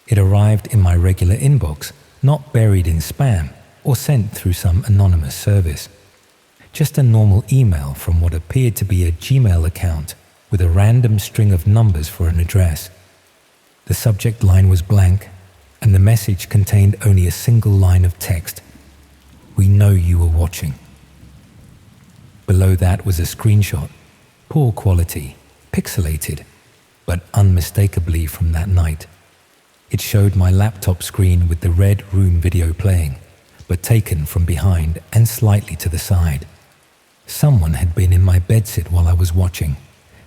It arrived in my regular inbox, not buried in spam or sent through some anonymous service. Just a normal email from what appeared to be a Gmail account with a random string of numbers for an address. The subject line was blank, and the message contained only a single line of text. "We know you were watching." Below that was a screenshot, poor quality, pixelated, but unmistakably from that night. It showed my laptop screen with the red room video playing, but taken from behind and slightly to the side. Someone had been in my bedsit while I was watching,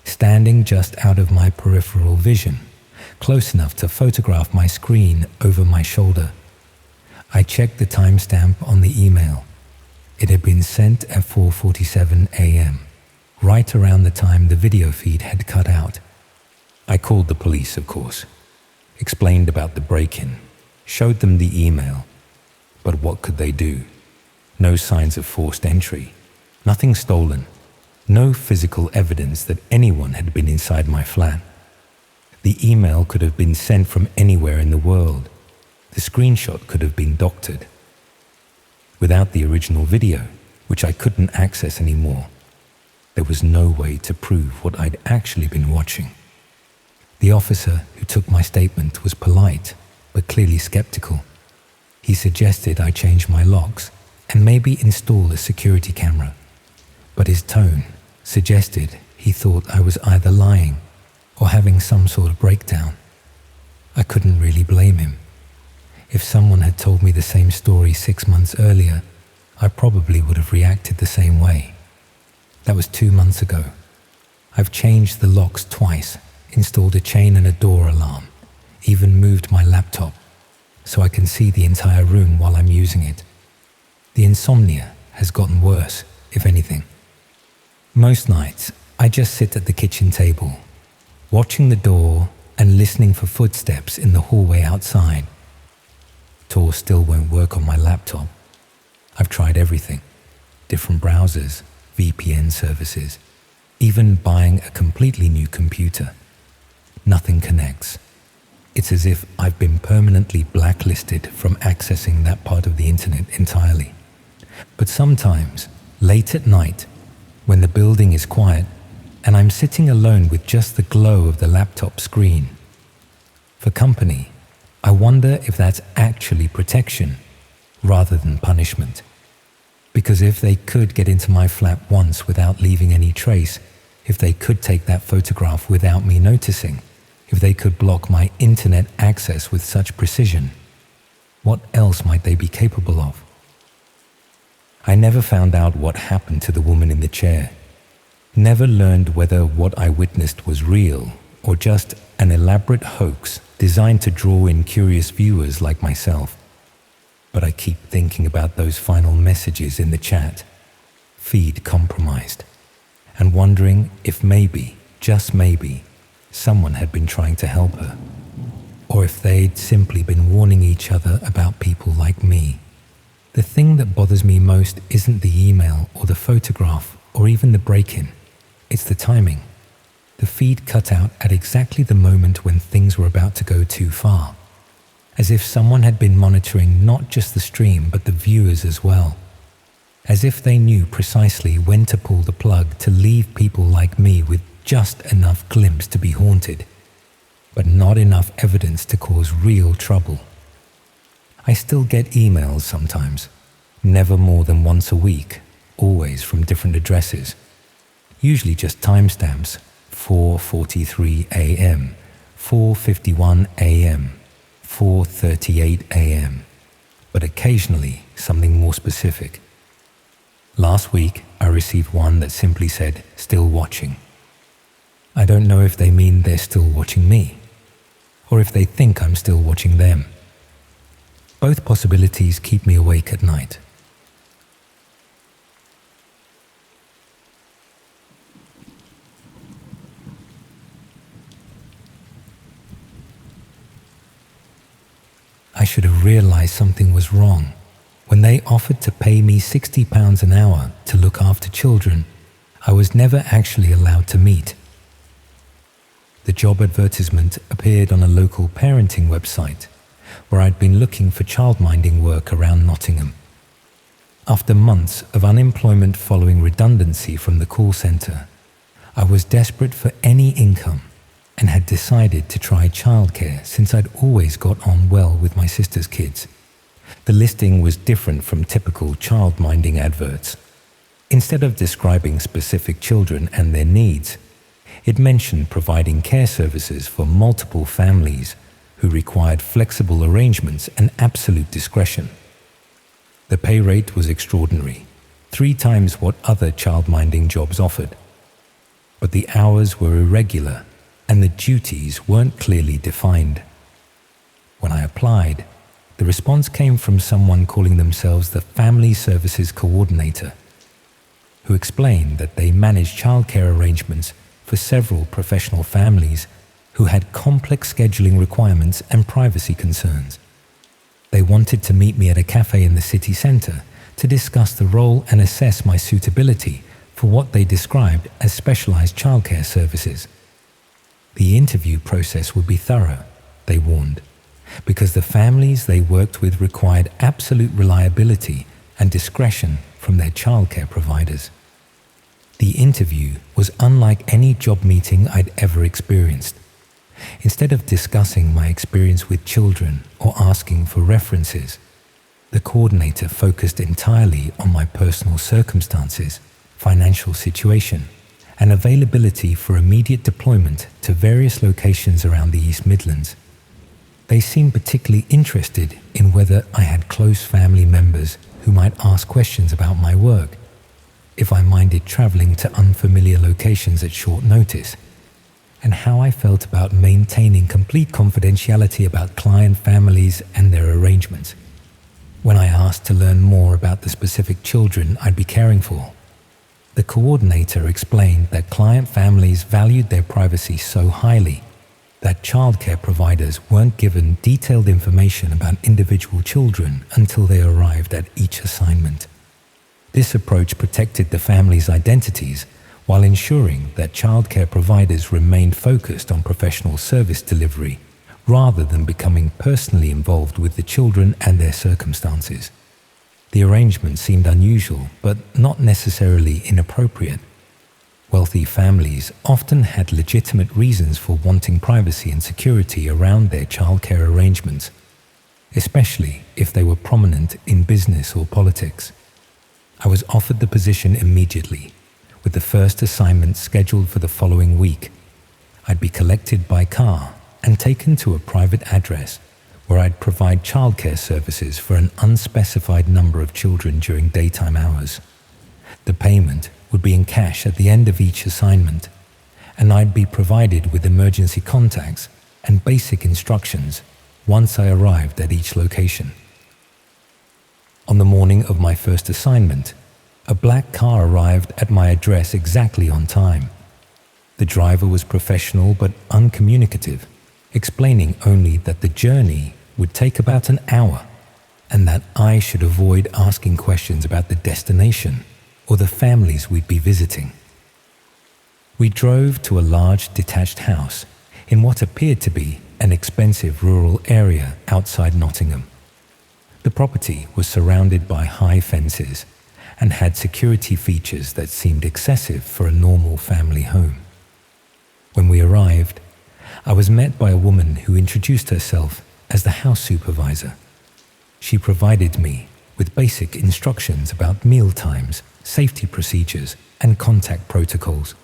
standing just out of my peripheral vision, close enough to photograph my screen over my shoulder. I checked the timestamp on the email. It had been sent at 4:47 a.m., right around the time the video feed had cut out. I called the police, of course, explained about the break-in, showed them the email. But what could they do? No signs of forced entry, nothing stolen, no physical evidence that anyone had been inside my flat. The email could have been sent from anywhere in the world. The screenshot could have been doctored. Without the original video, which I couldn't access anymore, there was no way to prove what I'd actually been watching. The officer who took my statement was polite, but clearly skeptical. He suggested I change my locks and maybe install a security camera, but his tone suggested he thought I was either lying or having some sort of breakdown. I couldn't really blame him. If someone had told me the same story 6 months earlier, I probably would have reacted the same way. That was 2 months ago. I've changed the locks twice, installed a chain and a door alarm, even moved my laptop so I can see the entire room while I'm using it. The insomnia has gotten worse, if anything. Most nights, I just sit at the kitchen table, watching the door and listening for footsteps in the hallway outside. Tor still won't work on my laptop. I've tried everything, different browsers, VPN services, even buying a completely new computer. Nothing connects. It's as if I've been permanently blacklisted from accessing that part of the internet entirely. But sometimes, late at night, when the building is quiet and I'm sitting alone with just the glow of the laptop screen, for company, I wonder if that's actually protection rather than punishment. Because if they could get into my flat once without leaving any trace, if they could take that photograph without me noticing, if they could block my internet access with such precision, what else might they be capable of? I never found out what happened to the woman in the chair, never learned whether what I witnessed was real or just an elaborate hoax designed to draw in curious viewers like myself. But I keep thinking about those final messages in the chat, feed compromised, and wondering if maybe, just maybe, someone had been trying to help her, or if they'd simply been warning each other about people like me. The thing that bothers me most isn't the email or the photograph or even the break-in. It's the timing. The feed cut out at exactly the moment when things were about to go too far, as if someone had been monitoring not just the stream but the viewers as well, as if they knew precisely when to pull the plug to leave people like me with just enough glimpse to be haunted, but not enough evidence to cause real trouble. I still get emails sometimes, never more than once a week, always from different addresses, usually just timestamps, 4:43 a.m., 4:51 a.m., 4:38 a.m., but occasionally something more specific. Last week, I received one that simply said, "Still watching." I don't know if they mean they're still watching me, or if they think I'm still watching them. Both possibilities keep me awake at night. I should have realized something was wrong when they offered to pay me £60 an hour to look after children I was never actually allowed to meet. The job advertisement appeared on a local parenting website where I'd been looking for childminding work around Nottingham. After months of unemployment following redundancy from the call centre, I was desperate for any income and had decided to try childcare since I'd always got on well with my sister's kids. The listing was different from typical childminding adverts. Instead of describing specific children and their needs, it mentioned providing care services for multiple families who required flexible arrangements and absolute discretion. The pay rate was extraordinary, 3 times what other childminding jobs offered. But the hours were irregular and the duties weren't clearly defined. When I applied, the response came from someone calling themselves the Family Services Coordinator, who explained that they managed childcare arrangements for several professional families who had complex scheduling requirements and privacy concerns. They wanted to meet me at a cafe in the city centre to discuss the role and assess my suitability for what they described as specialised childcare services. The interview process would be thorough, they warned, because the families they worked with required absolute reliability and discretion from their childcare providers. The interview was unlike any job meeting I'd ever experienced. Instead of discussing my experience with children or asking for references, the coordinator focused entirely on my personal circumstances, financial situation, and availability for immediate deployment to various locations around the East Midlands. They seemed particularly interested in whether I had close family members who might ask questions about my work, if I minded travelling to unfamiliar locations at short notice, and how I felt about maintaining complete confidentiality about client families and their arrangements. When I asked to learn more about the specific children I'd be caring for, the coordinator explained that client families valued their privacy so highly that childcare providers weren't given detailed information about individual children until they arrived at each assignment. This approach protected the families' identities while ensuring that childcare providers remained focused on professional service delivery rather than becoming personally involved with the children and their circumstances. The arrangement seemed unusual, but not necessarily inappropriate. Wealthy families often had legitimate reasons for wanting privacy and security around their childcare arrangements, especially if they were prominent in business or politics. I was offered the position immediately, with the first assignment scheduled for the following week. I'd be collected by car and taken to a private address where I'd provide childcare services for an unspecified number of children during daytime hours. The payment would be in cash at the end of each assignment, and I'd be provided with emergency contacts and basic instructions once I arrived at each location. On the morning of my first assignment, a black car arrived at my address exactly on time. The driver was professional but uncommunicative, explaining only that the journey would take about an hour and that I should avoid asking questions about the destination or the families we'd be visiting. We drove to a large detached house in what appeared to be an expensive rural area outside Nottingham. The property was surrounded by high fences and had security features that seemed excessive for a normal family home. When we arrived, I was met by a woman who introduced herself as the house supervisor. She provided me with basic instructions about meal times, safety procedures, and contact protocols,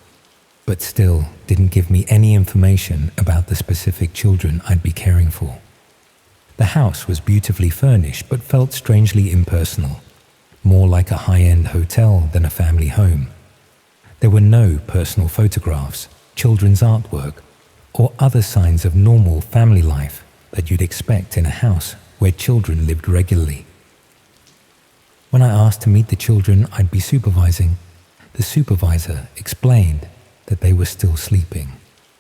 but still didn't give me any information about the specific children I'd be caring for. The house was beautifully furnished but felt strangely impersonal, more like a high-end hotel than a family home. There were no personal photographs, children's artwork, or other signs of normal family life that you'd expect in a house where children lived regularly. When I asked to meet the children I'd be supervising, the supervisor explained that they were still sleeping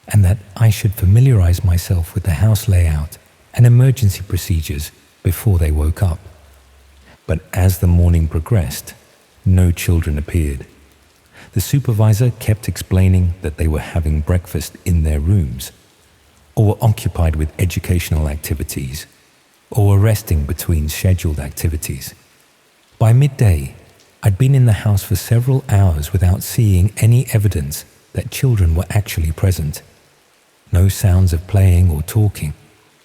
and that I should familiarize myself with the house layout and emergency procedures before they woke up. But as the morning progressed, no children appeared. The supervisor kept explaining that they were having breakfast in their rooms, or were occupied with educational activities, or were resting between scheduled activities. By midday, I'd been in the house for several hours without seeing any evidence that children were actually present. No sounds of playing or talking,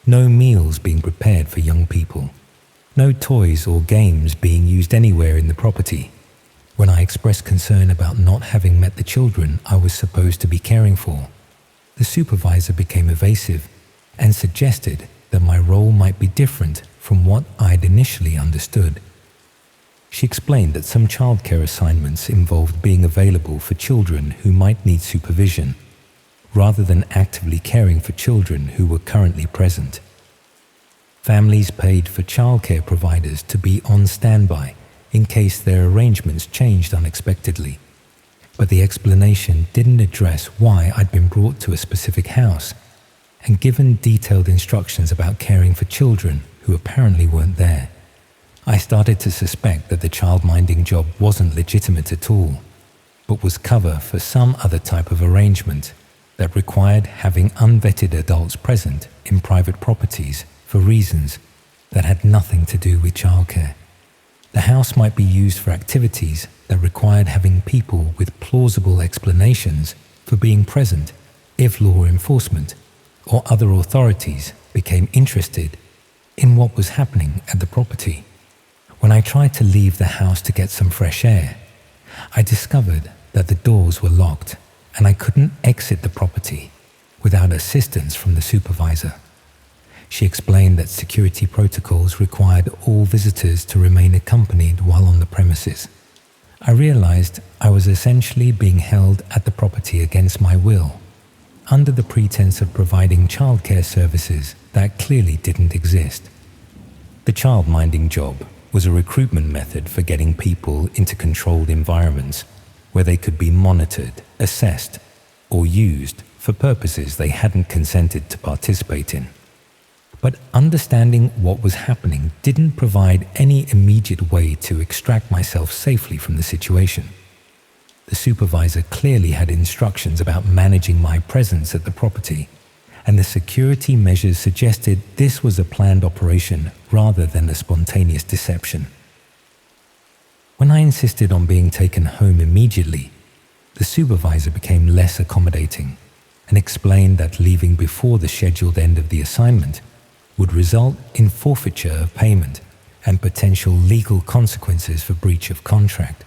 no meals being prepared for young people, no toys or games being used anywhere in the property. When I expressed concern about not having met the children I was supposed to be caring for, the supervisor became evasive and suggested that my role might be different from what I'd initially understood. She explained that some childcare assignments involved being available for children who might need supervision, rather than actively caring for children who were currently present. Families paid for childcare providers to be on standby in case their arrangements changed unexpectedly, but the explanation didn't address why I'd been brought to a specific house and given detailed instructions about caring for children who apparently weren't there. I started to suspect that the child-minding job wasn't legitimate at all, but was cover for some other type of arrangement that required having unvetted adults present in private properties for reasons that had nothing to do with childcare. The house might be used for activities that required having people with plausible explanations for being present if law enforcement or other authorities became interested in what was happening at the property. When I tried to leave the house to get some fresh air, I discovered that the doors were locked and I couldn't exit the property without assistance from the supervisor. She explained that security protocols required all visitors to remain accompanied while on the premises. I realized I was essentially being held at the property against my will, under the pretense of providing childcare services that clearly didn't exist. The child-minding job was a recruitment method for getting people into controlled environments where they could be monitored, assessed, or used for purposes they hadn't consented to participate in. But understanding what was happening didn't provide any immediate way to extract myself safely from the situation. The supervisor clearly had instructions about managing my presence at the property, and the security measures suggested this was a planned operation rather than a spontaneous deception. When I insisted on being taken home immediately, the supervisor became less accommodating and explained that leaving before the scheduled end of the assignment would result in forfeiture of payment and potential legal consequences for breach of contract.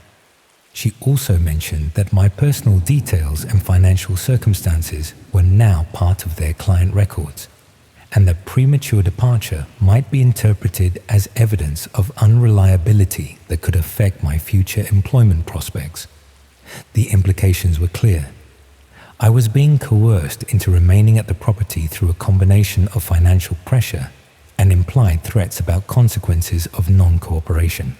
She also mentioned that my personal details and financial circumstances were now part of their client records, and that premature departure might be interpreted as evidence of unreliability that could affect my future employment prospects. The implications were clear. I was being coerced into remaining at the property through a combination of financial pressure and implied threats about consequences of non-cooperation.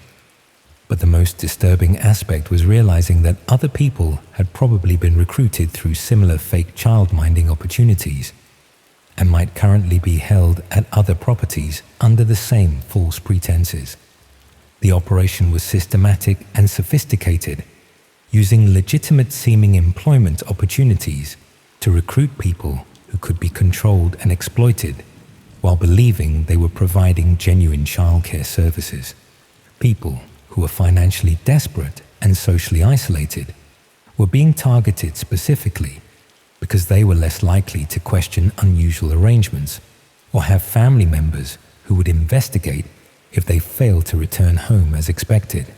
But the most disturbing aspect was realizing that other people had probably been recruited through similar fake child-minding opportunities and might currently be held at other properties under the same false pretenses. The operation was systematic and sophisticated, using legitimate-seeming employment opportunities to recruit people who could be controlled and exploited while believing they were providing genuine childcare services. People who were financially desperate and socially isolated were being targeted specifically because they were less likely to question unusual arrangements or have family members who would investigate if they failed to return home as expected.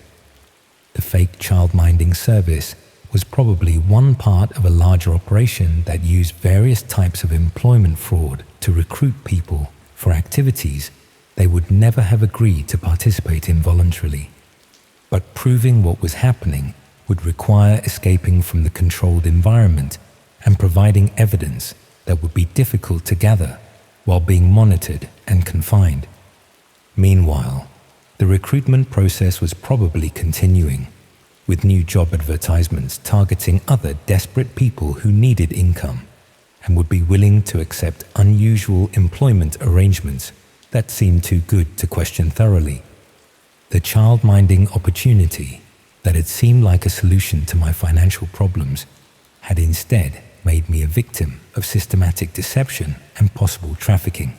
The fake child-minding service was probably one part of a larger operation that used various types of employment fraud to recruit people for activities they would never have agreed to participate in voluntarily. But proving what was happening would require escaping from the controlled environment and providing evidence that would be difficult to gather while being monitored and confined. Meanwhile, the recruitment process was probably continuing, with new job advertisements targeting other desperate people who needed income and would be willing to accept unusual employment arrangements that seemed too good to question thoroughly. The child-minding opportunity that had seemed like a solution to my financial problems had instead made me a victim of systematic deception and possible trafficking,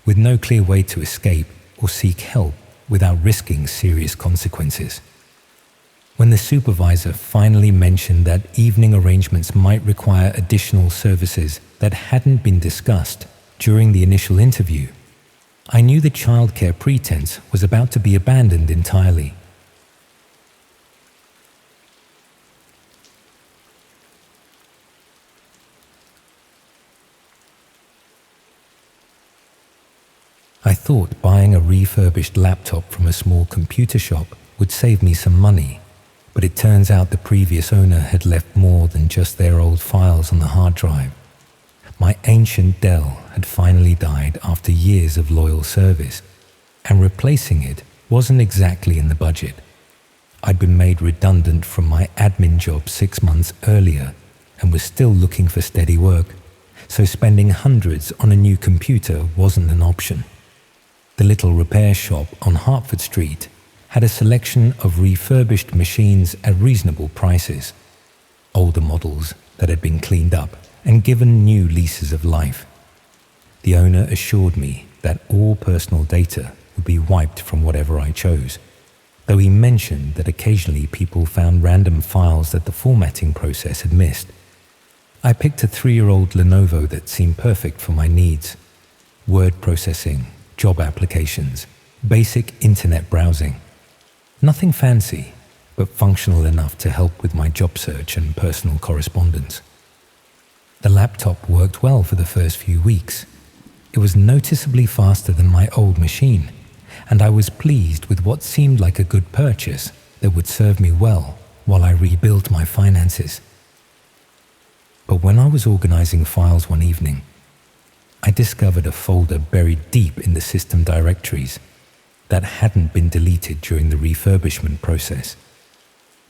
with no clear way to escape or seek help without risking serious consequences. When the supervisor finally mentioned that evening arrangements might require additional services that hadn't been discussed during the initial interview, I knew the childcare pretense was about to be abandoned entirely. I thought buying a refurbished laptop from a small computer shop would save me some money, but it turns out the previous owner had left more than just their old files on the hard drive. My ancient Dell had finally died after years of loyal service, and replacing it wasn't exactly in the budget. I'd been made redundant from my admin job 6 months earlier and was still looking for steady work, so spending hundreds on a new computer wasn't an option. The little repair shop on Hertford Street had a selection of refurbished machines at reasonable prices, older models that had been cleaned up and given new leases of life. The owner assured me that all personal data would be wiped from whatever I chose, though he mentioned that occasionally people found random files that the formatting process had missed. I picked a 3-year-old Lenovo that seemed perfect for my needs: word processing, job applications, basic internet browsing. Nothing fancy, but functional enough to help with my job search and personal correspondence. The laptop worked well for the first few weeks. It was noticeably faster than my old machine, and I was pleased with what seemed like a good purchase that would serve me well while I rebuilt my finances. But when I was organizing files one evening, I discovered a folder buried deep in the system directories that hadn't been deleted during the refurbishment process.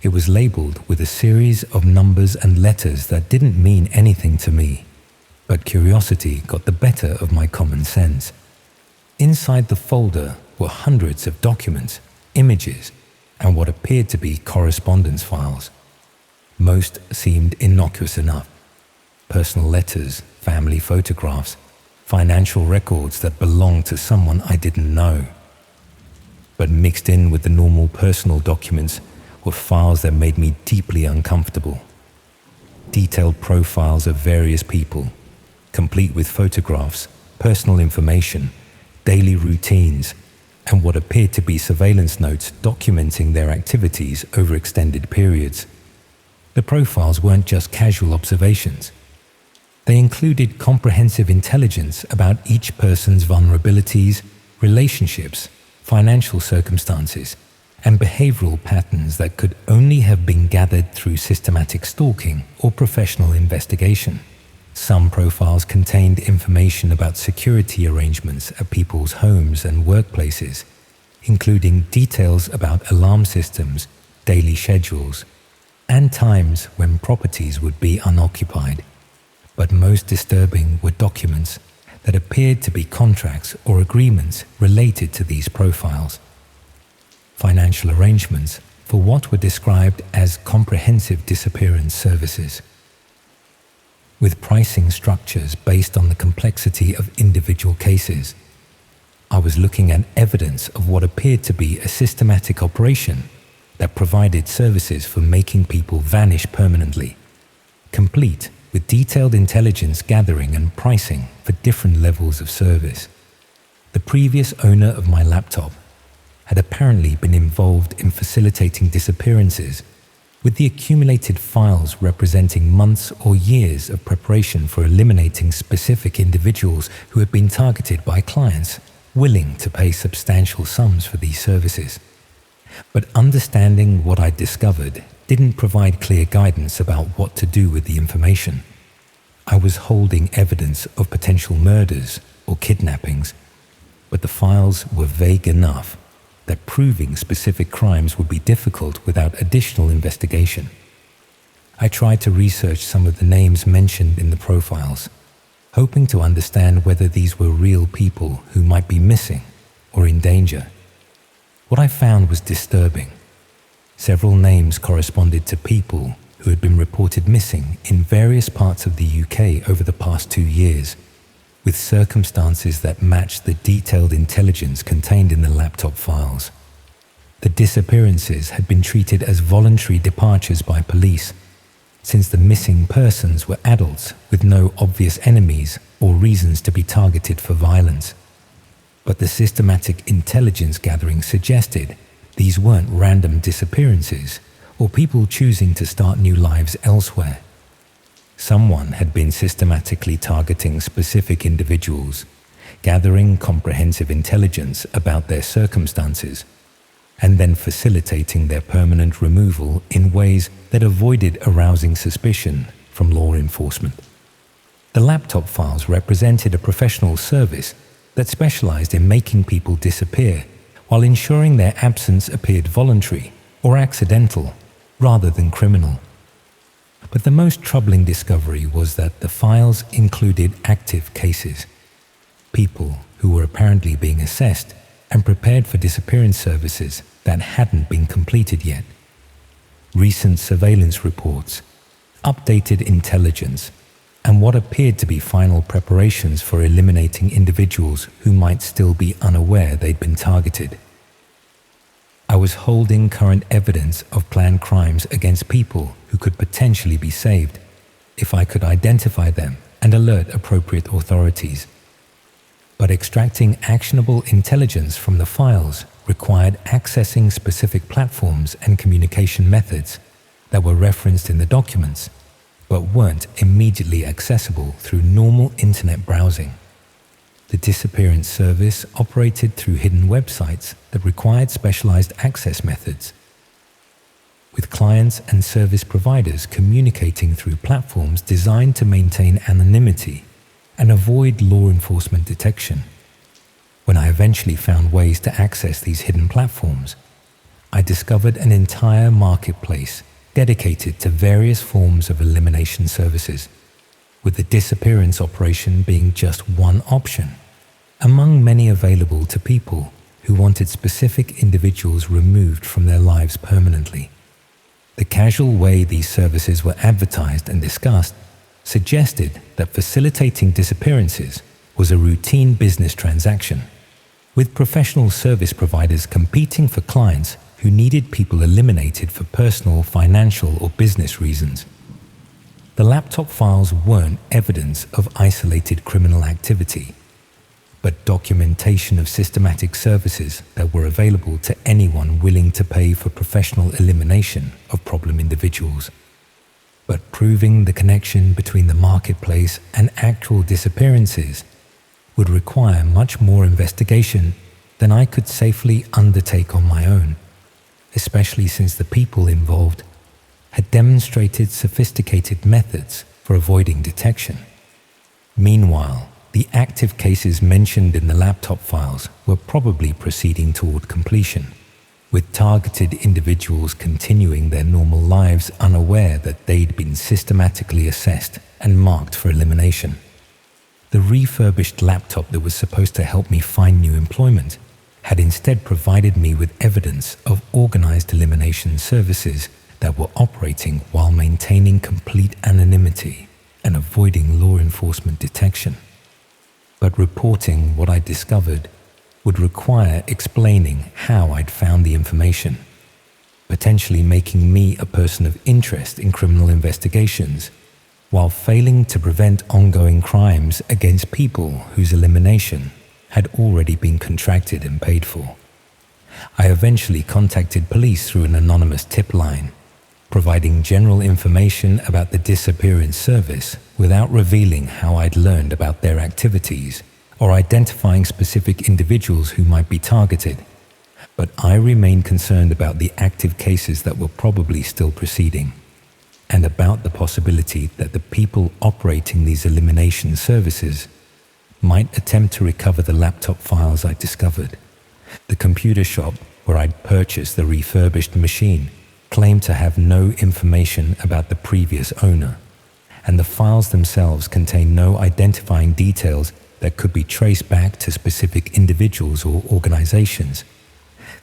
It was labeled with a series of numbers and letters that didn't mean anything to me, but curiosity got the better of my common sense. Inside the folder were hundreds of documents, images, and what appeared to be correspondence files. Most seemed innocuous enough: personal letters, family photographs, financial records that belonged to someone I didn't know. But mixed in with the normal personal documents were files that made me deeply uncomfortable. Detailed profiles of various people, complete with photographs, personal information, daily routines, and what appeared to be surveillance notes documenting their activities over extended periods. The profiles weren't just casual observations. They included comprehensive intelligence about each person's vulnerabilities, relationships, financial circumstances, and behavioral patterns that could only have been gathered through systematic stalking or professional investigation. Some profiles contained information about security arrangements at people's homes and workplaces, including details about alarm systems, daily schedules, and times when properties would be unoccupied. But most disturbing were documents that appeared to be contracts or agreements related to these profiles. Financial arrangements for what were described as comprehensive disappearance services, with pricing structures based on the complexity of individual cases. I was looking at evidence of what appeared to be a systematic operation that provided services for making people vanish permanently, complete with detailed intelligence gathering and pricing for different levels of service. The previous owner of my laptop had apparently been involved in facilitating disappearances, with the accumulated files representing months or years of preparation for eliminating specific individuals who had been targeted by clients willing to pay substantial sums for these services. But understanding what I'd discovered didn't provide clear guidance about what to do with the information. I was holding evidence of potential murders or kidnappings, but the files were vague enough that proving specific crimes would be difficult without additional investigation. I tried to research some of the names mentioned in the profiles, hoping to understand whether these were real people who might be missing or in danger. What I found was disturbing. Several names corresponded to people who had been reported missing in various parts of the UK over the past 2 years, with circumstances that matched the detailed intelligence contained in the laptop files. The disappearances had been treated as voluntary departures by police, since the missing persons were adults with no obvious enemies or reasons to be targeted for violence. But the systematic intelligence gathering suggested these weren't random disappearances or people choosing to start new lives elsewhere. Someone had been systematically targeting specific individuals, gathering comprehensive intelligence about their circumstances, and then facilitating their permanent removal in ways that avoided arousing suspicion from law enforcement. The laptop files represented a professional service that specialized in making people disappear while ensuring their absence appeared voluntary or accidental rather than criminal. But the most troubling discovery was that the files included active cases, people who were apparently being assessed and prepared for disappearance services that hadn't been completed yet. Recent surveillance reports, updated intelligence, and what appeared to be final preparations for eliminating individuals who might still be unaware they'd been targeted. I was holding current evidence of planned crimes against people who could potentially be saved if I could identify them and alert appropriate authorities. But extracting actionable intelligence from the files required accessing specific platforms and communication methods that were referenced in the documents, but weren't immediately accessible through normal internet browsing. The disappearance service operated through hidden websites that required specialized access methods, with clients and service providers communicating through platforms designed to maintain anonymity and avoid law enforcement detection. When I eventually found ways to access these hidden platforms, I discovered an entire marketplace dedicated to various forms of elimination services, with the disappearance operation being just one option, among many available to people who wanted specific individuals removed from their lives permanently. The casual way these services were advertised and discussed suggested that facilitating disappearances was a routine business transaction, with professional service providers competing for clients who needed people eliminated for personal, financial, or business reasons. The laptop files weren't evidence of isolated criminal activity, but documentation of systematic services that were available to anyone willing to pay for professional elimination of problem individuals. But proving the connection between the marketplace and actual disappearances would require much more investigation than I could safely undertake on my own, especially since the people involved had demonstrated sophisticated methods for avoiding detection. Meanwhile, the active cases mentioned in the laptop files were probably proceeding toward completion, with targeted individuals continuing their normal lives unaware that they'd been systematically assessed and marked for elimination. The refurbished laptop that was supposed to help me find new employment had instead provided me with evidence of organized elimination services that were operating while maintaining complete anonymity and avoiding law enforcement detection. But reporting what I discovered would require explaining how I'd found the information, potentially making me a person of interest in criminal investigations, while failing to prevent ongoing crimes against people whose elimination had already been contracted and paid for. I eventually contacted police through an anonymous tip line, providing general information about the disappearance service without revealing how I'd learned about their activities or identifying specific individuals who might be targeted. But I remained concerned about the active cases that were probably still proceeding, and about the possibility that the people operating these elimination services might attempt to recover the laptop files I discovered. The computer shop where I'd purchased the refurbished machine claimed to have no information about the previous owner, and the files themselves contain no identifying details that could be traced back to specific individuals or organizations.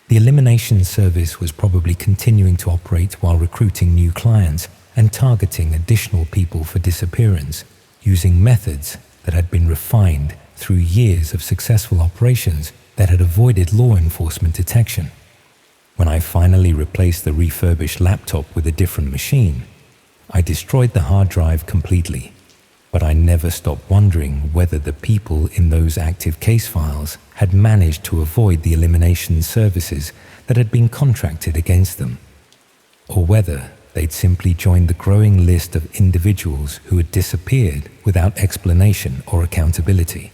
The elimination service was probably continuing to operate while recruiting new clients and targeting additional people for disappearance, using methods that had been refined through years of successful operations that had avoided law enforcement detection. When I finally replaced the refurbished laptop with a different machine, I destroyed the hard drive completely, but I never stopped wondering whether the people in those active case files had managed to avoid the elimination services that had been contracted against them, or whether they'd simply joined the growing list of individuals who had disappeared without explanation or accountability.